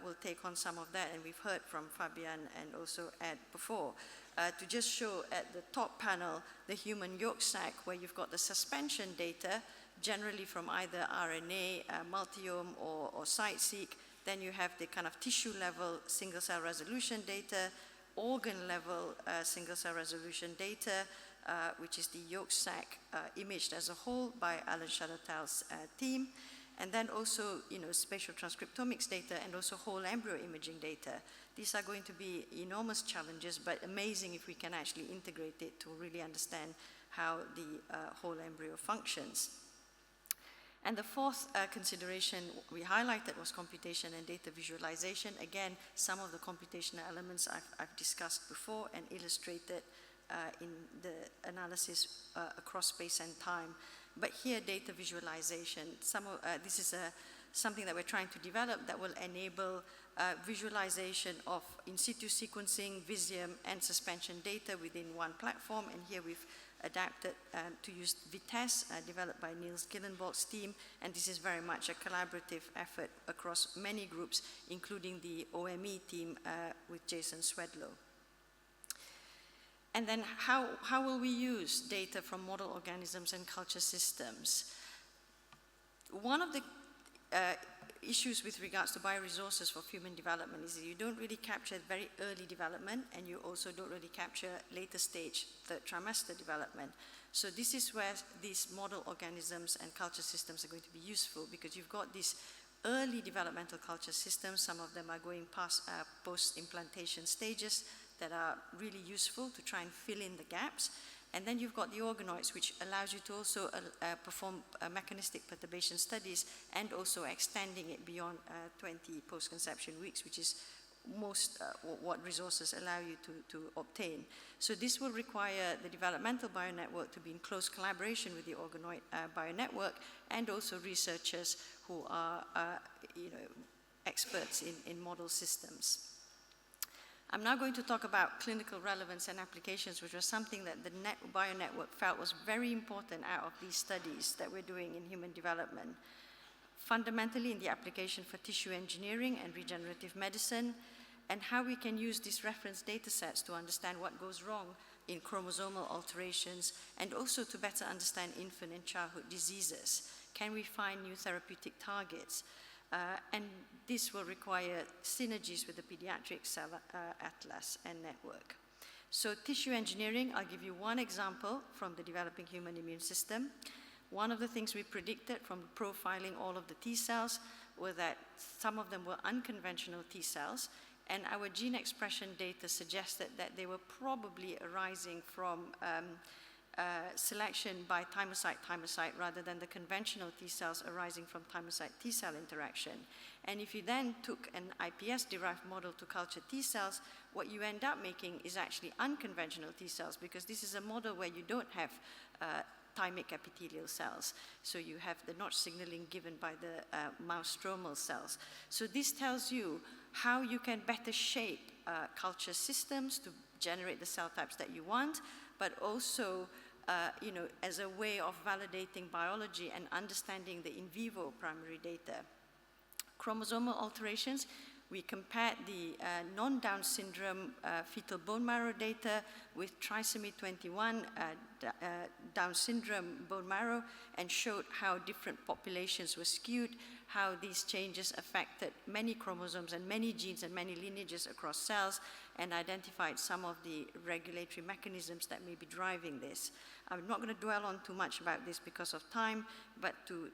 will take on some of that, and we've heard from Fabian and also Ed before. To just show at the top panel the human yolk sac, where you've got the suspension data, generally from either RNA, multiome, or site-seq. Then you have the kind of tissue-level single-cell resolution data, organ-level single-cell resolution data, which is the yolk sac imaged as a whole by Alan Shadatel's team, and then also, spatial transcriptomics data and also whole embryo imaging data. These are going to be enormous challenges, but amazing if we can actually integrate it to really understand how the whole embryo functions. And the fourth consideration we highlighted was computation and data visualization. Again, some of the computational elements I've discussed before and illustrated in the analysis across space and time. But here, data visualization. This is something that we're trying to develop that will enable visualization of in situ sequencing, Visium, and suspension data within one platform. And here we've adapted to use Vitesse, developed by Niels Gillenborg's team, and this is very much a collaborative effort across many groups, including the OME team with Jason Swedlow. And then how will we use data from model organisms and culture systems? One of the issues with regards to bioresources for human development is that you don't really capture very early development, and you also don't really capture later stage, third trimester development. So this is where these model organisms and culture systems are going to be useful, because you've got these early developmental culture systems. Some of them are going past post-implantation stages that are really useful to try and fill in the gaps. And then you've got the organoids, which allows you to also perform mechanistic perturbation studies and also extending it beyond 20 post-conception weeks, which is most what resources allow you to obtain. So this will require the developmental bionetwork to be in close collaboration with the organoid bionetwork, and also researchers who are experts in model systems. I'm now going to talk about clinical relevance and applications, which was something that the bionetwork felt was very important out of these studies that we're doing in human development. Fundamentally, in the application for tissue engineering and regenerative medicine, and how we can use these reference data sets to understand what goes wrong in chromosomal alterations, and also to better understand infant and childhood diseases? Can we find new therapeutic targets? And this will require synergies with the pediatric cell atlas and network. So tissue engineering, I'll give you one example from the developing human immune system. One of the things we predicted from profiling all of the T cells were that some of them were unconventional T cells, and our gene expression data suggested that they were probably arising from selection by thymocyte rather than the conventional T cells arising from thymocyte T cell interaction. And if you then took an iPS-derived model to culture T cells, what you end up making is actually unconventional T cells, because this is a model where you don't have thymic epithelial cells. So you have the notch signaling given by the mouse stromal cells. So this tells you how you can better shape culture systems to generate the cell types that you want, but also as a way of validating biology and understanding the in vivo primary data. Chromosomal alterations, we compared the non-Down syndrome fetal bone marrow data with trisomy 21 Down syndrome bone marrow and showed how different populations were skewed, how these changes affected many chromosomes and many genes and many lineages across cells, and identified some of the regulatory mechanisms that may be driving this. I'm not going to dwell on too much about this because of time, but to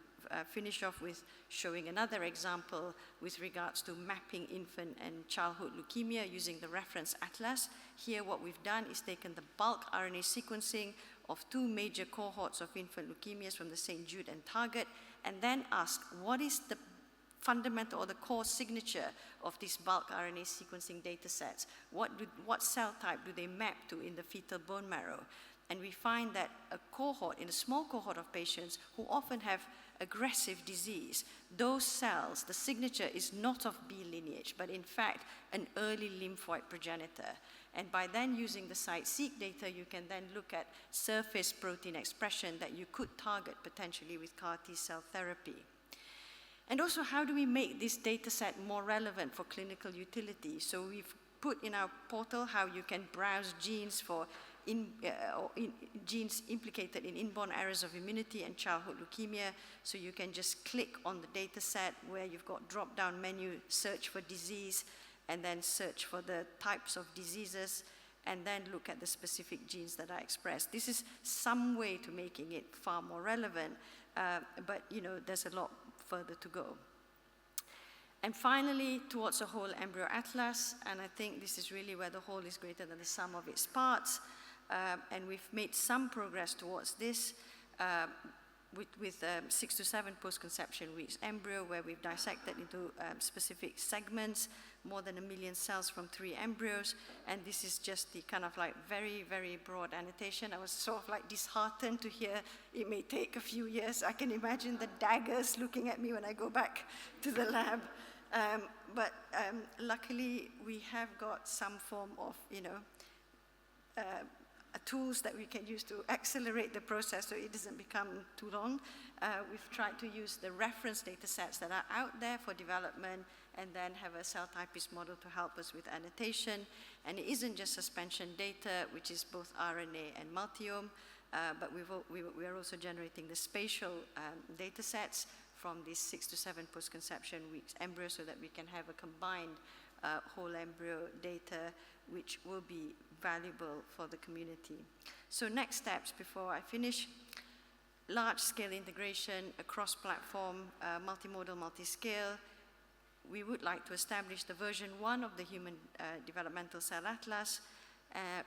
finish off with showing another example with regards to mapping infant and childhood leukemia using the reference atlas. Here what we've done is taken the bulk RNA sequencing of 2 major cohorts of infant leukemias from the St. Jude and Target, and then asked what is the fundamental or the core signature of these bulk RNA sequencing data sets? What cell type do they map to in the fetal bone marrow? And we find that a cohort, in a small cohort of patients who often have aggressive disease, those cells, the signature is not of B lineage, but in fact an early lymphoid progenitor. And by then using the site-seq data, you can then look at surface protein expression that you could target potentially with CAR T-cell therapy. And also, how do we make this data set more relevant for clinical utility? So we've put in our portal how you can browse genes for genes implicated in inborn errors of immunity and childhood leukemia. So you can just click on the data set where you've got drop-down menu, search for disease, and then search for the types of diseases, and then look at the specific genes that are expressed. This is some way to making it far more relevant, but there's a lot further to go. And finally, towards a whole embryo atlas, and I think this is really where the whole is greater than the sum of its parts, and we've made some progress towards this with 6 to 7 post-conception weeks embryo, where we've dissected into specific segments, more than 1 million cells from 3 embryos, and this is just the kind of like very, very broad annotation. I was sort of like disheartened to hear it may take a few years. I can imagine the daggers looking at me when I go back to the lab. But luckily, we have got some form of, tools that we can use to accelerate the process so it doesn't become too long. We've tried to use the reference data sets that are out there for development and then have a cell typist model to help us with annotation. And it isn't just suspension data, which is both RNA and multiome, but we are also generating the spatial data sets from these 6 to 7 post-conception weeks embryo so that we can have a combined whole embryo data which will be valuable for the community. So next steps before I finish, large-scale integration across platform, multimodal, multi-scale. We would like to establish the version 1 of the Human Developmental Cell Atlas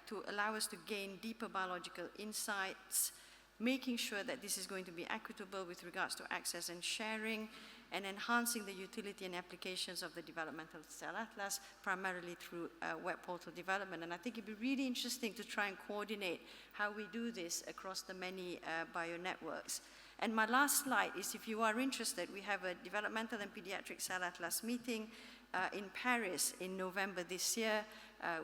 to allow us to gain deeper biological insights, making sure that this is going to be equitable with regards to access and sharing, and enhancing the utility and applications of the Developmental Cell Atlas, primarily through web portal development. And I think it'd be really interesting to try and coordinate how we do this across the many bio networks. And my last slide is, if you are interested, we have a Developmental and Pediatric Cell Atlas meeting in Paris in November this year,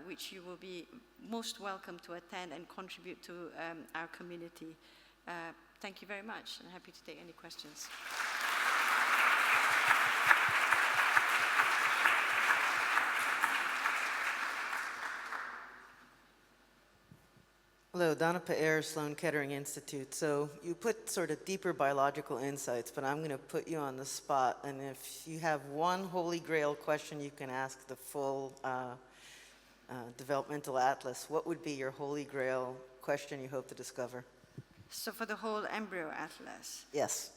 which you will be most welcome to attend and contribute to our community. Thank you very much, and happy to take any questions. Hello, Donna Peer, Sloan Kettering Institute. So you put sort of deeper biological insights, but I'm going to put you on the spot. And if you have one holy grail question you can ask the full developmental atlas, what would be your holy grail question you hope to discover? So for the whole embryo atlas? Yes.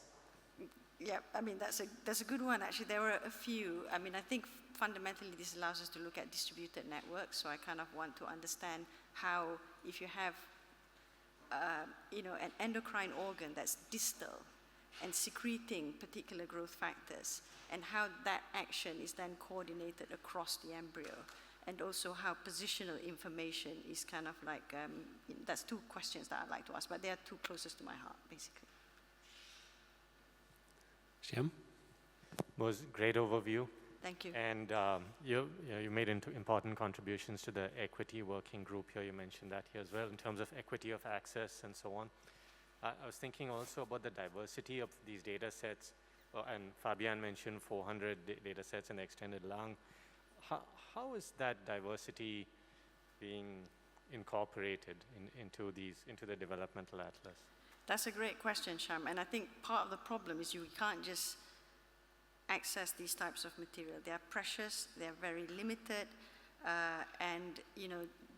Yeah, I mean, that's a good one. Actually, there were a few. I mean, I think fundamentally this allows us to look at distributed networks. So I kind of want to understand how, if you have an endocrine organ that's distal and secreting particular growth factors, and how that action is then coordinated across the embryo, and also how positional information is kind of like, that's two questions that I'd like to ask, but they are two closest to my heart, basically. Shyam? Was great overview. Thank you. And you made important contributions to the equity working group here. You mentioned that here as well in terms of equity of access and so on. I was thinking also about the diversity of these data sets, and Fabian mentioned 400 data sets in the extended lung. How is that diversity being incorporated into the developmental atlas? That's a great question, Shyam. And I think part of the problem is you can't just access these types of material. They are precious, they are very limited, and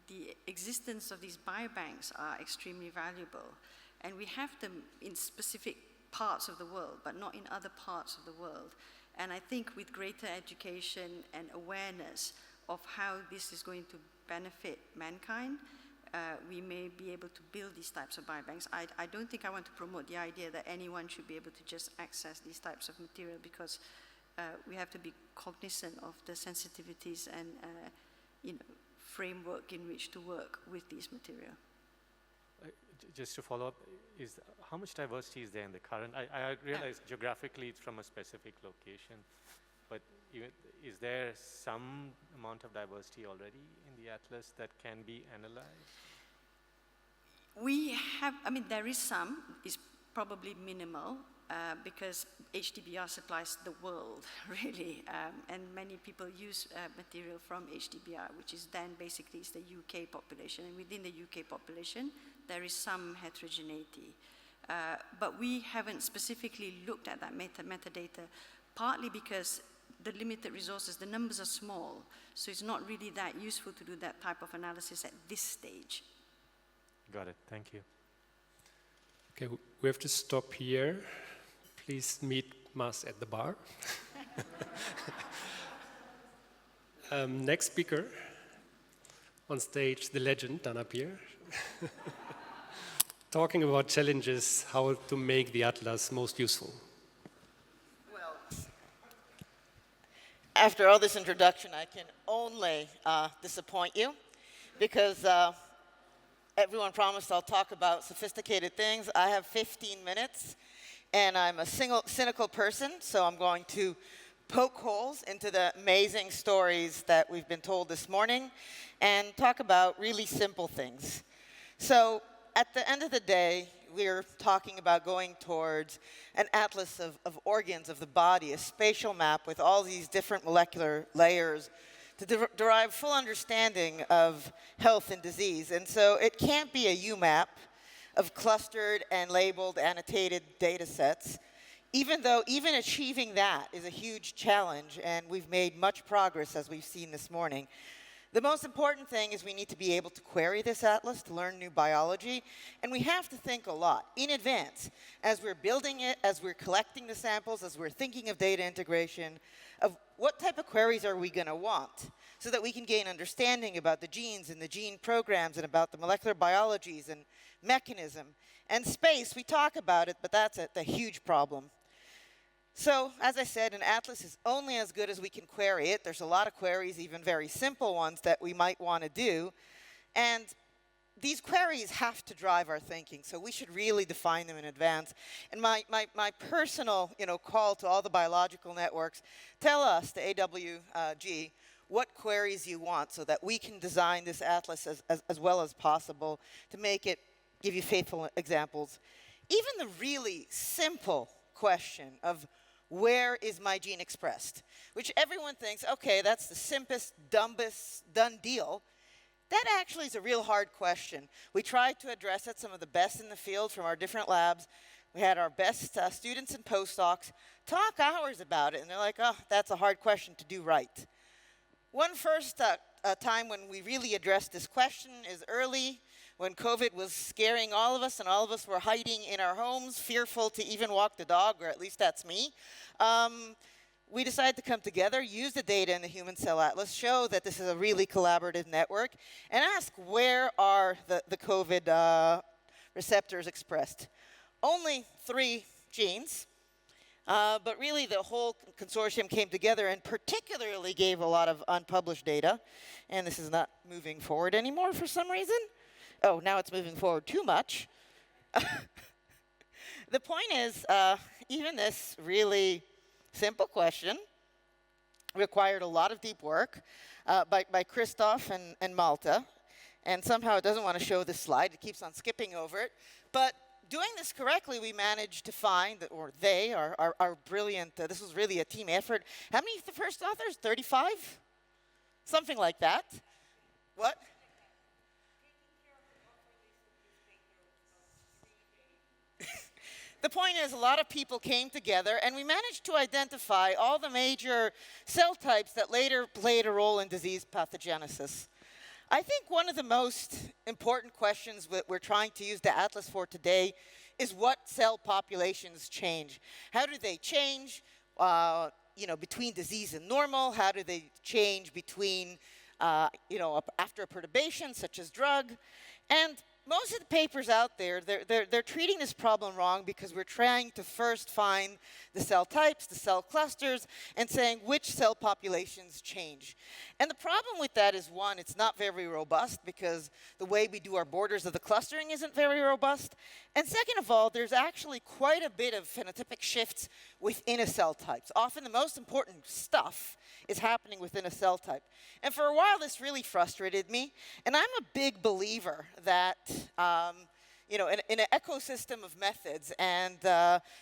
the existence of these biobanks are extremely valuable. And we have them in specific parts of the world, but not in other parts of the world. And I think with greater education and awareness of how this is going to benefit mankind, we may be able to build these types of biobanks. I don't think I want to promote the idea that anyone should be able to just access these types of material, because we have to be cognizant of the sensitivities and framework in which to work with these material. Just to follow up, how much diversity is there in the current? I realize geographically it's from a specific location, but is there some amount of diversity already in the atlas that can be analyzed? We have, there is some, it's probably minimal, because HDBR supplies the world, really, and many people use material from HDBR, which is then basically is the UK population, and within the UK population, there is some heterogeneity. But we haven't specifically looked at that metadata, partly because the limited resources, the numbers are small, so it's not really that useful to do that type of analysis at this stage. Got it, thank you. Okay, we have to stop here. Please meet Mas at the bar. Next speaker, on stage, the legend, Dana Peer. Talking about challenges, how to make the atlas most useful. Well, after all this introduction, I can only disappoint you, because everyone promised I'll talk about sophisticated things. I have 15 minutes, and I'm a cynical person, so I'm going to poke holes into the amazing stories that we've been told this morning and talk about really simple things. So at the end of the day, we're talking about going towards an atlas of organs of the body, a spatial map with all these different molecular layers to derive full understanding of health and disease. And so it can't be a UMAP of clustered and labeled annotated data sets, even though even achieving that is a huge challenge, and we've made much progress as we've seen this morning. The most important thing is we need to be able to query this atlas to learn new biology, and we have to think a lot in advance as we're building it, as we're collecting the samples, as we're thinking of data integration, of what type of queries are we going to want so that we can gain understanding about the genes and the gene programs and about the molecular biologies and mechanism. And space, we talk about it, but that's a huge problem. So, as I said, an atlas is only as good as we can query it. There's a lot of queries, even very simple ones, that we might want to do. And these queries have to drive our thinking, so we should really define them in advance. And my personal call to all the biological networks, tell us, the AWG, what queries you want so that we can design this atlas as well as possible to make it, give you faithful examples. Even the really simple question of where is my gene expressed, which everyone thinks, okay, that's the simplest, dumbest, done deal. That actually is a real hard question. We tried to address it, some of the best in the field from our different labs. We had our best students and postdocs talk hours about it, and they're like, oh, that's a hard question to do right. One first time when we really addressed this question is early, when COVID was scaring all of us, and all of us were hiding in our homes, fearful to even walk the dog, or at least that's me. We decided to come together, use the data in the Human Cell Atlas, show that this is a really collaborative network, and ask where are the COVID receptors expressed. Only 3 genes, but really the whole consortium came together and particularly gave a lot of unpublished data. And this is not moving forward anymore for some reason. Oh, now it's moving forward too much. The point is, even this really simple question required a lot of deep work by Christoph and Malta. And somehow it doesn't want to show this slide. It keeps on skipping over it. But doing this correctly, we managed to find, or they are brilliant. This was really a team effort. How many of the first authors? 35? Something like that. What? The point is, a lot of people came together, and we managed to identify all the major cell types that later played a role in disease pathogenesis. I think one of the most important questions that we're trying to use the Atlas for today is what cell populations change. How do they change between disease and normal? How do they change between, after a perturbation, such as drug? And most of the papers out there, they're treating this problem wrong because we're trying to first find the cell types, the cell clusters, and saying which cell populations change. And the problem with that is, one, it's not very robust because the way we do our borders of the clustering isn't very robust. And second of all, there's actually quite a bit of phenotypic shifts within a cell type. Often the most important stuff is happening within a cell type. And for a while, this really frustrated me. And I'm a big believer that, in an ecosystem of methods, and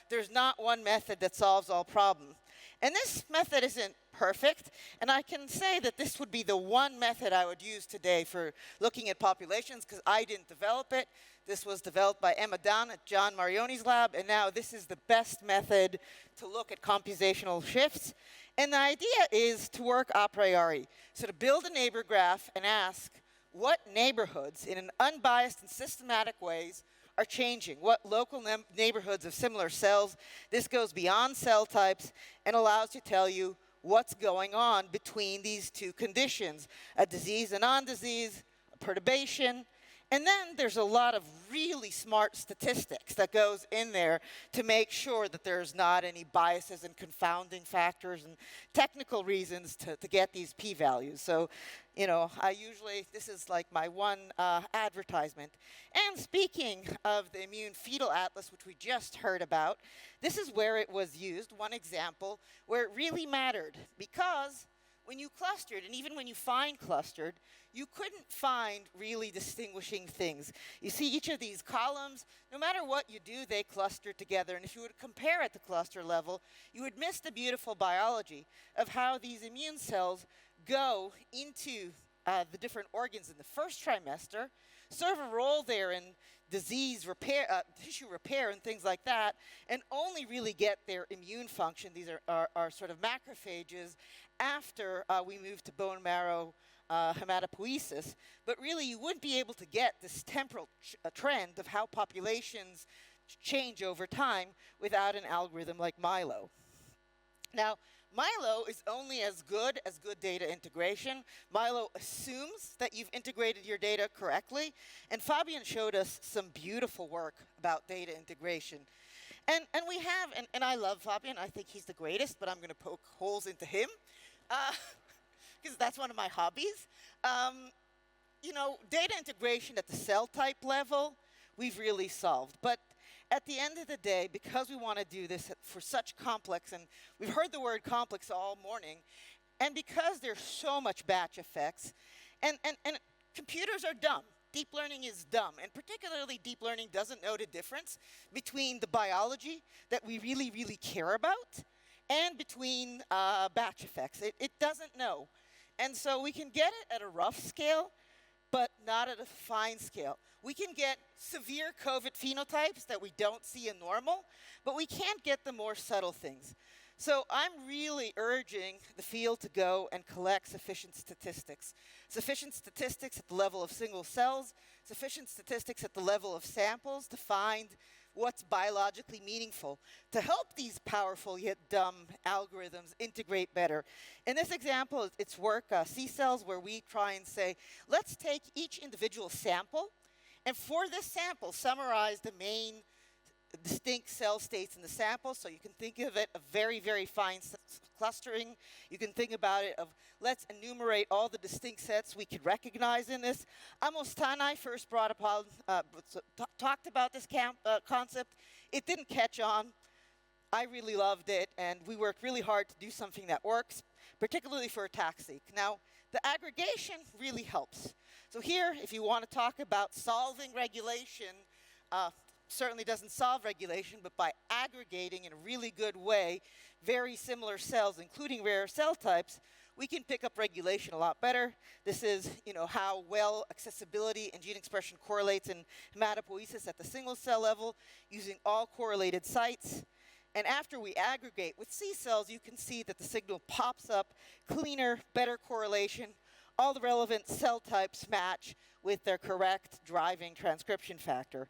there's not one method that solves all problems. And this method isn't perfect, and I can say that this would be the one method I would use today for looking at populations, because I didn't develop it. This was developed by Emma Dunn at John Marioni's lab, and now this is the best method to look at computational shifts. And the idea is to work a priori. So to build a neighbor graph and ask what neighborhoods, in an unbiased and systematic ways, are changing, what local neighborhoods of similar cells. This goes beyond cell types and allows you to tell you what's going on between these two conditions, a disease, a non-disease, a perturbation. And then there's a lot of really smart statistics that goes in there to make sure that there's not any biases and confounding factors and technical reasons to get these p-values. So, this is like my one advertisement. And speaking of the immune fetal atlas, which we just heard about, this is where it was used, one example, where it really mattered. Because when you clustered, and even when you fine clustered, you couldn't find really distinguishing things. You see each of these columns, no matter what you do, they cluster together. And if you would compare at the cluster level, you would miss the beautiful biology of how these immune cells go into the different organs in the first trimester, serve a role there in disease repair, tissue repair and things like that, and only really get their immune function, these are sort of macrophages, after we move to bone marrow hematopoiesis. But really you wouldn't be able to get this temporal trend of how populations change over time without an algorithm like Milo. Now, Milo is only as good data integration. Milo assumes that you've integrated your data correctly, and Fabian showed us some beautiful work about data integration. And we have, and I love Fabian, I think he's the greatest, but I'm going to poke holes into him, because that's one of my hobbies. Data integration at the cell type level, we've really solved. But at the end of the day, because we want to do this for such complex, and we've heard the word complex all morning, and because there's so much batch effects, and computers are dumb. Deep learning is dumb, and particularly deep learning doesn't know the difference between the biology that we really, really care about and between batch effects. It doesn't know. And so we can get it at a rough scale, but not at a fine scale. We can get severe COVID phenotypes that we don't see in normal, but we can't get the more subtle things. So I'm really urging the field to go and collect sufficient statistics. Sufficient statistics at the level of single cells, sufficient statistics at the level of samples to find what's biologically meaningful, to help these powerful yet dumb algorithms integrate better. In this example, it's work, C cells, where we try and say, let's take each individual sample, and for this sample, summarize the main distinct cell states in the sample. So you can think of it of very, very fine clustering. You can think about it of, let's enumerate all the distinct sets we could recognize in this. Amos Tanai first brought upon, talked about this concept. It didn't catch on. I really loved it, and we worked really hard to do something that works, particularly for a taxi. Now, the aggregation really helps. So here, if you want to talk about solving regulation, certainly doesn't solve regulation, but by aggregating in a really good way very similar cells, including rare cell types, we can pick up regulation a lot better. This is, how well accessibility and gene expression correlates in hematopoiesis at the single cell level using all correlated sites. And after we aggregate with C cells, you can see that the signal pops up cleaner, better correlation. All the relevant cell types match with their correct driving transcription factor.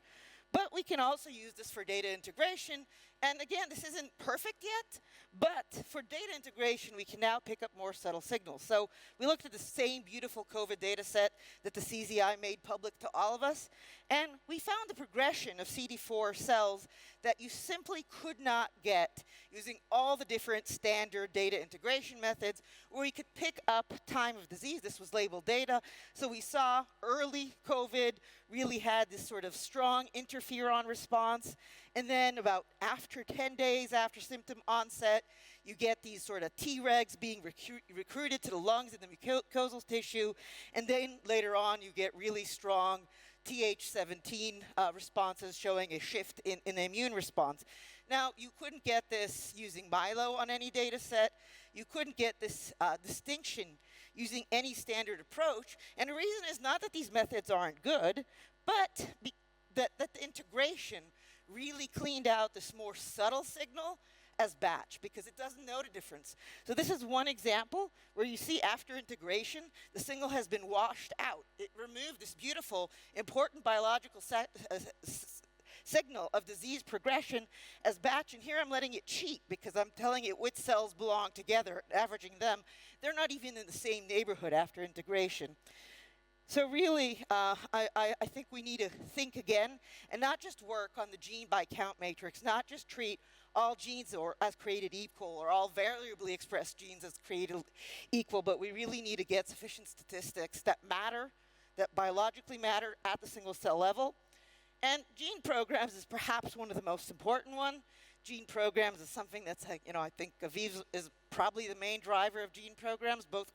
But we can also use this for data integration. And again, this isn't perfect yet, but for data integration, we can now pick up more subtle signals. So we looked at the same beautiful COVID data set that the CZI made public to all of us, and we found the progression of CD4 cells that you simply could not get using all the different standard data integration methods where we could pick up time of disease. This was labeled data. So we saw early COVID really had this sort of strong interferon response, and then about after 10 days after symptom onset, you get these sort of Tregs being recruited to the lungs and the mucosal tissue, and then later on you get really strong Th17 responses showing a shift in the immune response. Now, you couldn't get this using Milo on any data set. You couldn't get this distinction using any standard approach, and the reason is not that these methods aren't good, but that the integration really cleaned out this more subtle signal as batch, because it doesn't know the difference. So this is one example where you see after integration, the signal has been washed out. It removed this beautiful, important biological signal of disease progression as batch, and here I'm letting it cheat because I'm telling it which cells belong together, averaging them. They're not even in the same neighborhood after integration. So really, I think we need to think again and not just work on the gene by count matrix, not just treat all genes as created equal or all variably expressed genes as created equal, but we really need to get sufficient statistics that matter, that biologically matter at the single cell level. And gene programs is perhaps one of the most important one. Gene programs is something that's, I think Aviv is probably the main driver of gene programs, both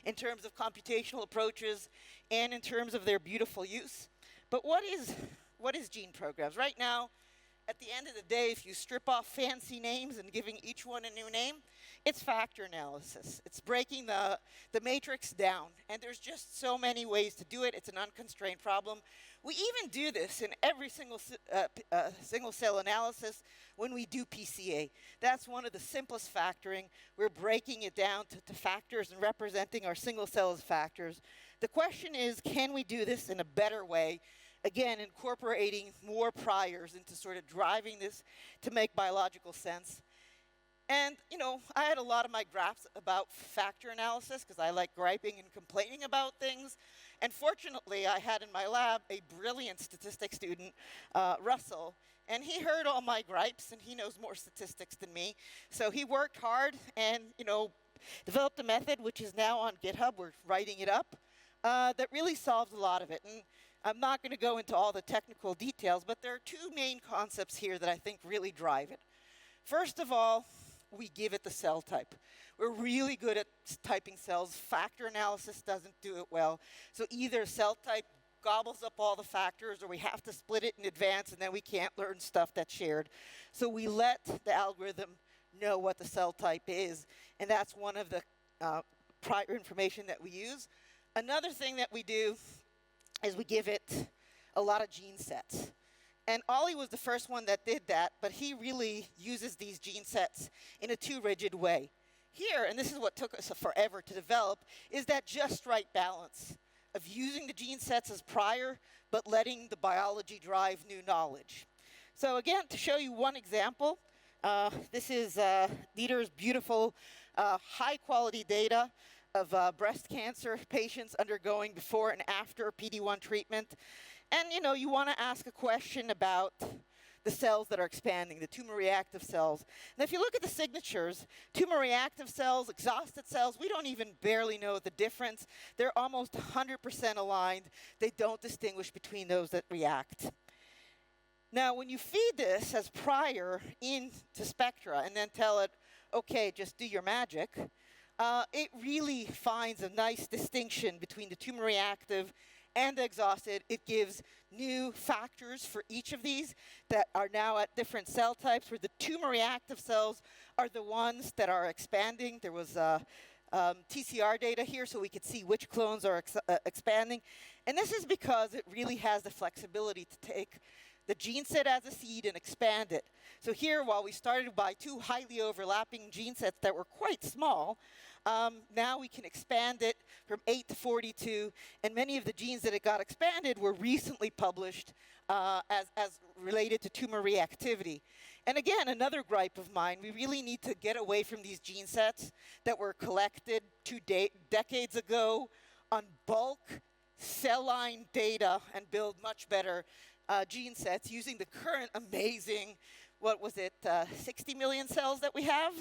in terms of computational approaches and in terms of their beautiful use. But what is gene programs? Right now, at the end of the day, if you strip off fancy names and giving each one a new name, it's factor analysis. It's breaking the matrix down. And there's just so many ways to do it. It's an unconstrained problem. We even do this in every single cell analysis when we do PCA. That's one of the simplest factoring. We're breaking it down to factors and representing our single cell as factors. The question is, can we do this in a better way? Again, incorporating more priors into sort of driving this to make biological sense. And, I had a lot of my graphs about factor analysis because I like griping and complaining about things. And fortunately, I had in my lab a brilliant statistics student, Russell, and he heard all my gripes and he knows more statistics than me. So he worked hard and, developed a method which is now on GitHub. We're writing it up. That really solves a lot of it. And I'm not going to go into all the technical details, but there are two main concepts here that I think really drive it. First of all, we give it the cell type. We're really good at typing cells. Factor analysis doesn't do it well. So either cell type gobbles up all the factors, or we have to split it in advance, and then we can't learn stuff that's shared. So we let the algorithm know what the cell type is, and that's one of the prior information that we use. Another thing that we do is we give it a lot of gene sets. And Ollie was the first one that did that, but he really uses these gene sets in a too rigid way. Here, and this is what took us forever to develop, is that just right balance of using the gene sets as prior, but letting the biology drive new knowledge. So again, to show you one example, this is Dieter's beautiful, high-quality data of breast cancer patients undergoing before and after PD-1 treatment. And you want to ask a question about the cells that are expanding, the tumor-reactive cells. And if you look at the signatures, tumor-reactive cells, exhausted cells, we don't even barely know the difference. They're almost 100% aligned. They don't distinguish between those that react. Now, when you feed this as prior into Spectra and then tell it, okay, just do your magic, it really finds a nice distinction between the tumor-reactive and the exhausted. It gives new factors for each of these that are now at different cell types, where the tumor-reactive cells are the ones that are expanding. There was TCR data here, so we could see which clones are expanding. And this is because it really has the flexibility to take the gene set as a seed and expand it. So here, while we started by 2 highly overlapping gene sets that were quite small, now we can expand it from 8 to 42, and many of the genes that it got expanded were recently published as related to tumor reactivity. And again, another gripe of mine, we really need to get away from these gene sets that were collected 2 decades ago on bulk cell line data and build much better gene sets using the current amazing, 60 million cells that we have?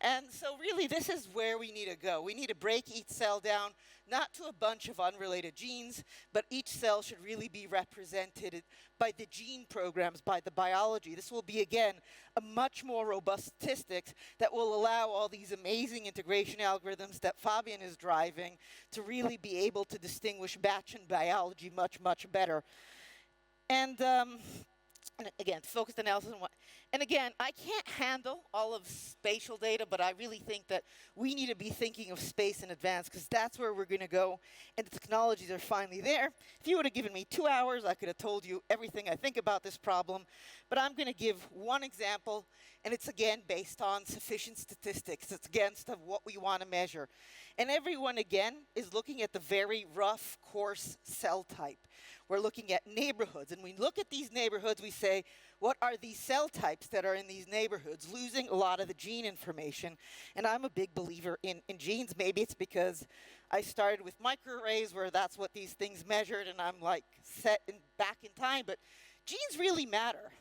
And so really, this is where we need to go. We need to break each cell down, not to a bunch of unrelated genes, but each cell should really be represented by the gene programs, by the biology. This will be, again, a much more robust statistics that will allow all these amazing integration algorithms that Fabian is driving to really be able to distinguish batch and biology much, much better. And again, focused analysis. And again, I can't handle all of spatial data, but I really think that we need to be thinking of space in advance, because that's where we're going to go, and the technologies are finally there. If you would have given me 2 hours, I could have told you everything I think about this problem. But I'm going to give one example, and it's again based on sufficient statistics. It's against what we want to measure. And everyone, again, is looking at the very rough, coarse cell type. We're looking at neighborhoods, and we look at these neighborhoods, we say, what are these cell types that are in these neighborhoods, losing a lot of the gene information? And I'm a big believer in genes. Maybe it's because I started with microarrays, where that's what these things measured, and I'm like back in time, but genes really matter.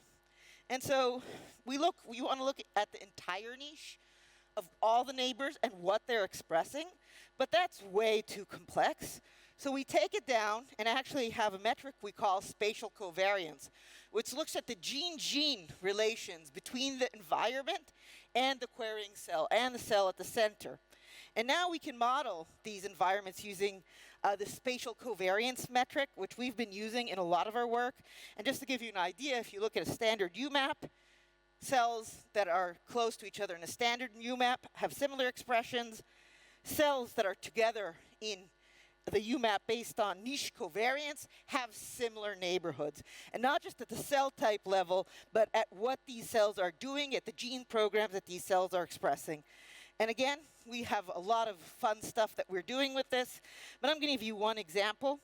And so we want to look at the entire niche of all the neighbors and what they're expressing, but that's way too complex. So we take it down and actually have a metric we call spatial covariance, which looks at the gene-gene relations between the environment and the querying cell and the cell at the center. And now we can model these environments using the spatial covariance metric, which we've been using in a lot of our work. And just to give you an idea, if you look at a standard UMAP, cells that are close to each other in a standard UMAP have similar expressions. Cells that are together in the UMAP based on niche covariance have similar neighborhoods. And not just at the cell type level, but at what these cells are doing, at the gene programs that these cells are expressing. And again, we have a lot of fun stuff that we're doing with this, but I'm going to give you one example.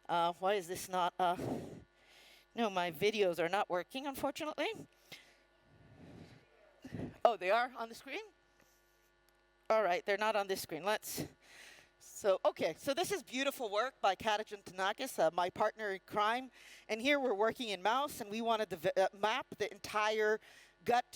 Why is this not, no, my videos are not working, unfortunately. Oh, they are on the screen? All right, they're not on this screen. So this is beautiful work by Katajan Tanakis, my partner in crime. And here we're working in mouse, and we wanted to map the entire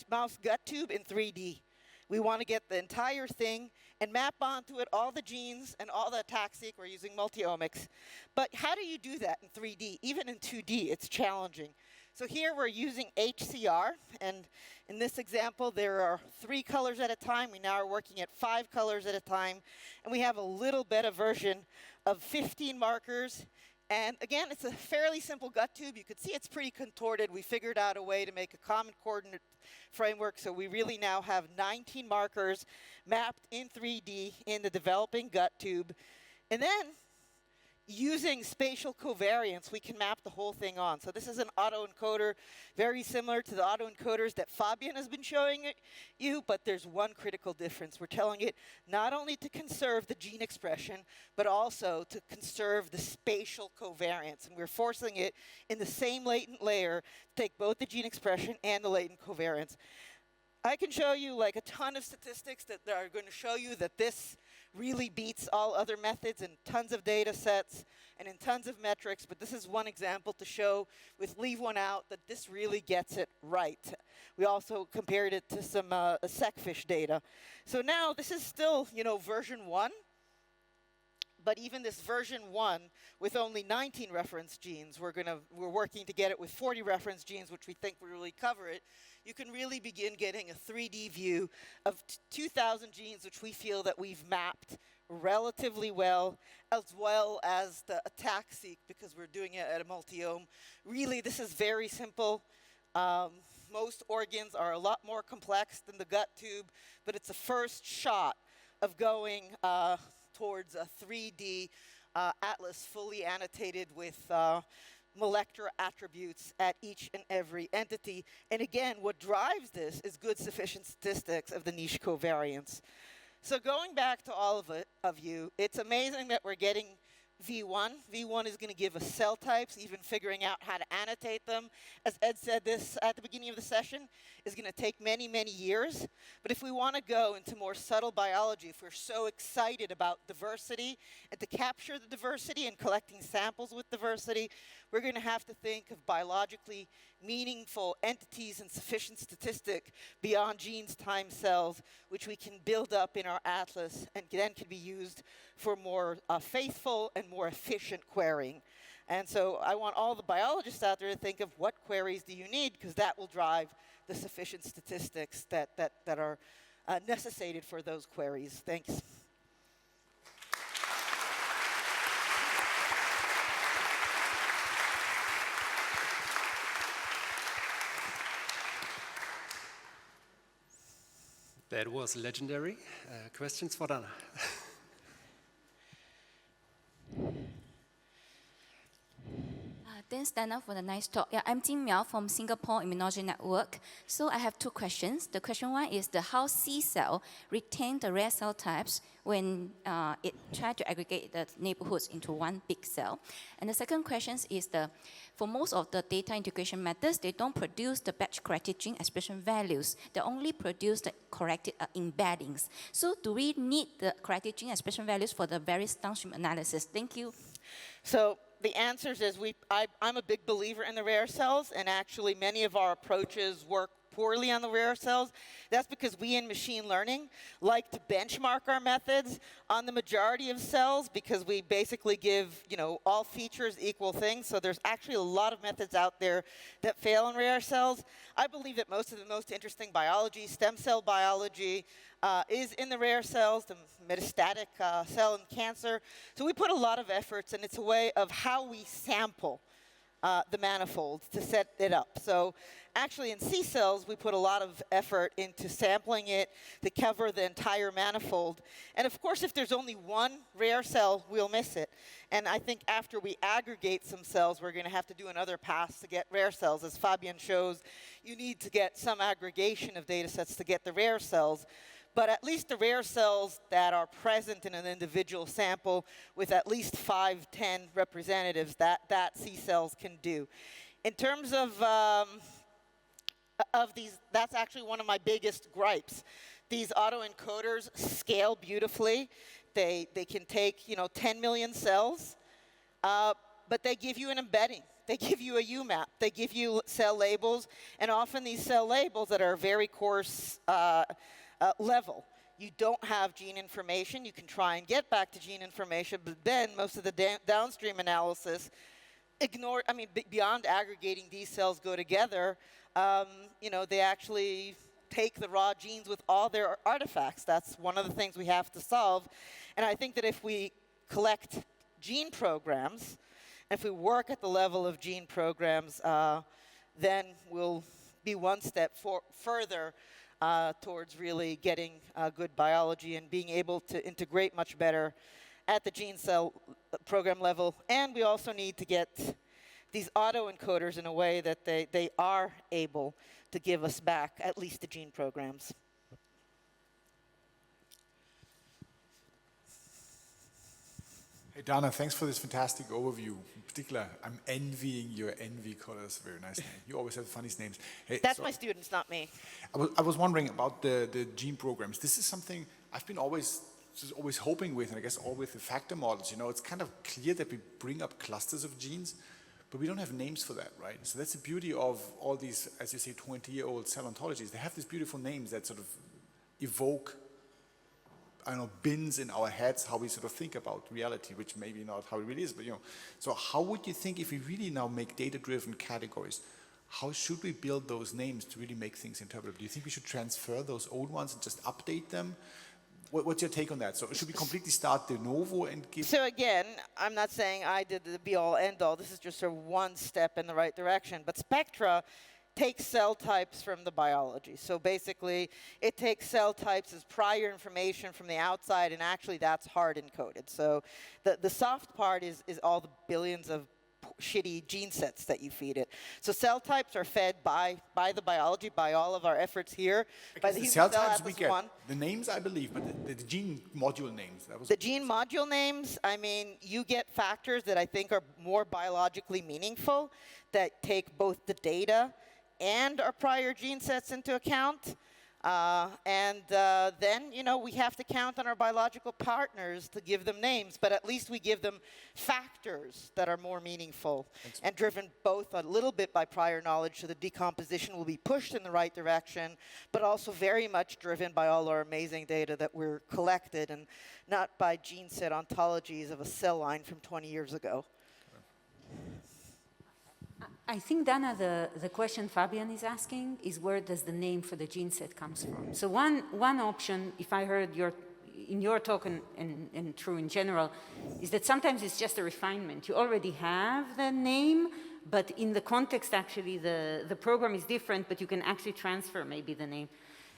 mouse gut tube in 3D. We want to get the entire thing and map onto it all the genes and all the attack-seq. We're using multi-omics. But how do you do that in 3D? Even in 2D, it's challenging. So here we're using HCR, and in this example, there are 3 colors at a time. We now are working at 5 colors at a time, and we have a little beta version of 15 markers. And again, it's a fairly simple gut tube. You could see it's pretty contorted. We figured out a way to make a common coordinate framework, so we really now have 19 markers mapped in 3D in the developing gut tube. And then using spatial covariance, we can map the whole thing on. So this is an autoencoder, very similar to the autoencoders that Fabian has been showing you, but there's one critical difference. We're telling it not only to conserve the gene expression, but also to conserve the spatial covariance. And we're forcing it in the same latent layer to take both the gene expression and the latent covariance. I can show you like a ton of statistics that are going to show you that this really beats all other methods in tons of data sets and in tons of metrics, but this is one example to show with leave one out that this really gets it right. We also compared it to some SecFish data. So now this is still, version 1. But even this version 1 with only 19 reference genes, we're working to get it with 40 reference genes, which we think will really cover it. You can really begin getting a 3D view of 2,000 genes, which we feel that we've mapped relatively well as the ATAC-seq, because we're doing it at a multi-ohm. Really, this is very simple. Most organs are a lot more complex than the gut tube, but it's a first shot of going towards a 3D atlas fully annotated with molecular attributes at each and every entity. And again, what drives this is good sufficient statistics of the niche covariance. So going back to all of you, it's amazing that we're getting V1. V1 is going to give us cell types, even figuring out how to annotate them. As Ed said this at the beginning of the session, is going to take many, many years. But if we want to go into more subtle biology, if we're so excited about diversity and to capture the diversity and collecting samples with diversity, we're going to have to think of biologically meaningful entities and sufficient statistic beyond genes times cells, which we can build up in our atlas and then can be used for more faithful and more efficient querying. And so I want all the biologists out there to think of what queries do you need, because that will drive the sufficient statistics that are necessitated for those queries. Thanks. That was legendary. Questions for Dana? Thanks, Dana, for the nice talk. Yeah, I'm Jin Miao from Singapore Immunology Network. So I have two questions. The question one is how C cell retain the rare cell types when it tries to aggregate the neighborhoods into one big cell. And the second question is for most of the data integration methods, they don't produce the batch corrected gene expression values. They only produce the corrected embeddings. So do we need the corrected gene expression values for the various downstream analysis? Thank you. So the answer is I'm a big believer in the rare cells, and actually many of our approaches work poorly on the rare cells. That's because we in machine learning like to benchmark our methods on the majority of cells, because we basically give all features equal things. So there's actually a lot of methods out there that fail in rare cells. I believe that most of the most interesting biology, stem cell biology, is in the rare cells, the metastatic cell in cancer. So we put a lot of efforts, and it's a way of how we sample the manifolds to set it up. So actually in C cells, we put a lot of effort into sampling it to cover the entire manifold. And of course, if there's only one rare cell, we'll miss it. And I think after we aggregate some cells, we're going to have to do another pass to get rare cells. As Fabian shows, you need to get some aggregation of data sets to get the rare cells. But at least the rare cells that are present in an individual sample with at least 5, 10 representatives, that C cells can do. In terms of these, that's actually one of my biggest gripes. These autoencoders scale beautifully. They can take 10 million cells, but they give you an embedding. They give you a UMAP. They give you cell labels, and often these cell labels that are very coarse level. You don't have gene information. You can try and get back to gene information, but then most of the downstream analysis beyond aggregating these cells go together, they actually take the raw genes with all their artifacts. That's one of the things we have to solve. And I think that if we collect gene programs, if we work at the level of gene programs, then we'll be one step further towards really getting good biology and being able to integrate much better at the gene cell program level, and we also need to get these autoencoders in a way that they are able to give us back at least the gene programs. Hey, Dana, thanks for this fantastic overview. In particular, I'm envying your envy colors. Very nice name. You always have the funniest names. Hey, That's my students, not me. I was wondering about the gene programs. This is something I've been always hoping with, and I guess all with the factor models. You know, it's kind of clear that we bring up clusters of genes, but we don't have names for that, right? So that's the beauty of all these, as you say, 20-year-old cell ontologies. They have these beautiful names that sort of evoke, I don't know, bins in our heads, how we sort of think about reality, which maybe not how it really is, but you know. So how would you think, if we really now make data-driven categories, how should we build those names to really make things interpretable? Do you think we should transfer those old ones and just update them? What's your take on that? So should we completely start de novo and give... So again, I'm not saying I did the be-all, end-all. This is just sort of one step in the right direction. But Spectra takes cell types from the biology. So basically, it takes cell types as prior information from the outside, and actually that's hard encoded. So the soft part is all the billions of shitty gene sets that you feed it. So cell types are fed by the biology, by all of our efforts here, by the Human cell Cell types Atlas we get. 1. The names, I believe, but the gene module names. That was The gene module names, I mean, you get factors that I think are more biologically meaningful, that take both the data and our prior gene sets into account. Then, you know, we have to count on our biological partners to give them names, but at least we give them factors that are more meaningful and driven both a little bit by prior knowledge, so the decomposition will be pushed in the right direction, but also very much driven by all our amazing data that we're collected, and not by gene set ontologies of a cell line from 20 years ago. I think, Dana, the question Fabian is asking is where does the name for the gene set comes from? So one option, if I heard in your talk and true in general, is that sometimes it's just a refinement. You already have the name, but in the context, actually, the program is different, but you can actually transfer maybe the name.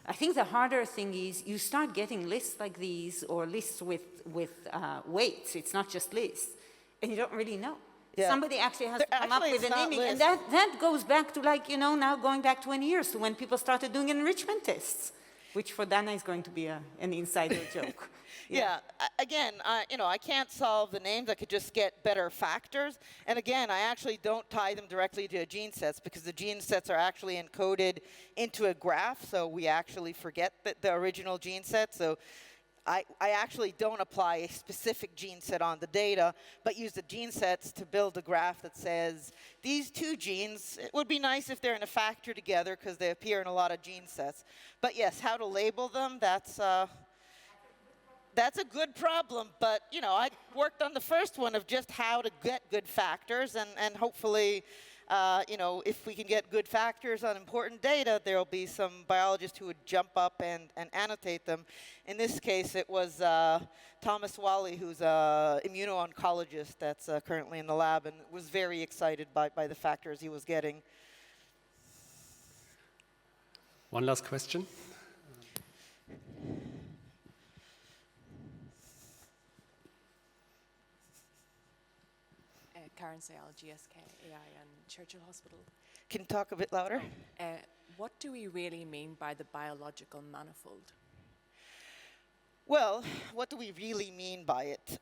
I think the harder thing is you start getting lists like these, or lists with weights. It's not just lists, and you don't really know. Yeah. Somebody actually has to come up with a naming, and lists. that goes back to, like, you know, now going back 20 years to when people started doing enrichment tests, which for Dana is going to be an insider joke. Yeah, again, you know, I can't solve the names. I could just get better factors. And again, I actually don't tie them directly to gene sets, because the gene sets are actually encoded into a graph, so we actually forget the original gene set. So I actually don't apply a specific gene set on the data, but use the gene sets to build a graph that says, these two genes, it would be nice if they're in a factor together because they appear in a lot of gene sets. But yes, how to label them, that's a good problem. But, you know, I worked on the first one of just how to get good factors, and hopefully, you know, if we can get good factors on important data, there will be some biologists who would jump up and annotate them. In this case, it was Thomas Wally, who's an immuno-oncologist that's currently in the lab, and was very excited by the factors he was getting. One last question. Karen Sayal, GSK AI and Churchill Hospital. Can you talk a bit louder? What do we really mean by the biological manifold? Well, what do we really mean by it?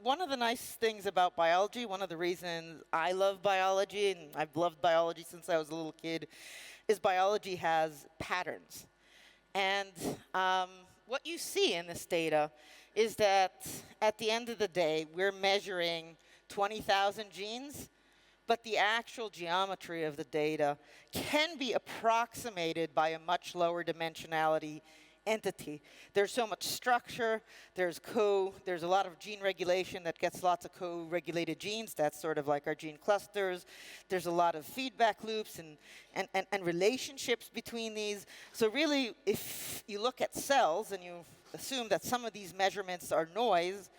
One of the nice things about biology, one of the reasons I love biology, and I've loved biology since I was a little kid, is biology has patterns. And what you see in this data is that at the end of the day, we're measuring 20,000 genes, but the actual geometry of the data can be approximated by a much lower dimensionality entity. There's so much structure, there's a lot of gene regulation that gets lots of co-regulated genes. That's sort of like our gene clusters. There's a lot of feedback loops and relationships between these. So really, if you look at cells and you assume that some of these measurements are noise,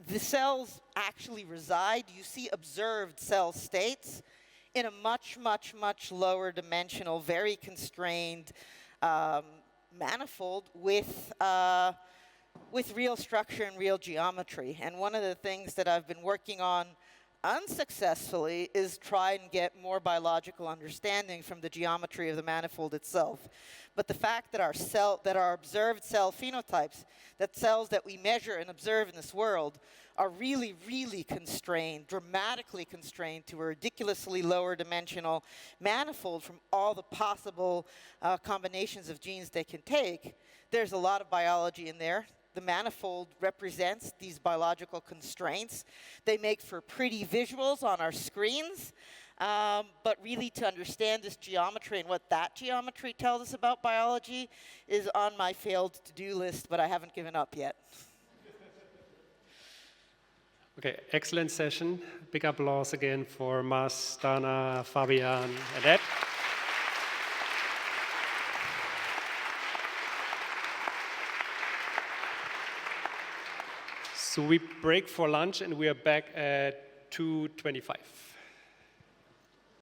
the cells actually reside, you see observed cell states in a much, much, much lower dimensional, very constrained manifold with with real structure and real geometry. And one of the things that I've been working on unsuccessfully is try and get more biological understanding from the geometry of the manifold itself. But the fact that our observed cell phenotypes, that cells that we measure and observe in this world, are really, really constrained, dramatically constrained to a ridiculously lower dimensional manifold from all the possible combinations of genes they can take, there's a lot of biology in there. The manifold represents these biological constraints. They make for pretty visuals on our screens, but really to understand this geometry and what that geometry tells us about biology is on my failed to-do list, but I haven't given up yet. Okay, excellent session. Big applause again for Mas, Dana, Fabian, and Ed. So we break for lunch and we are back at 2:25.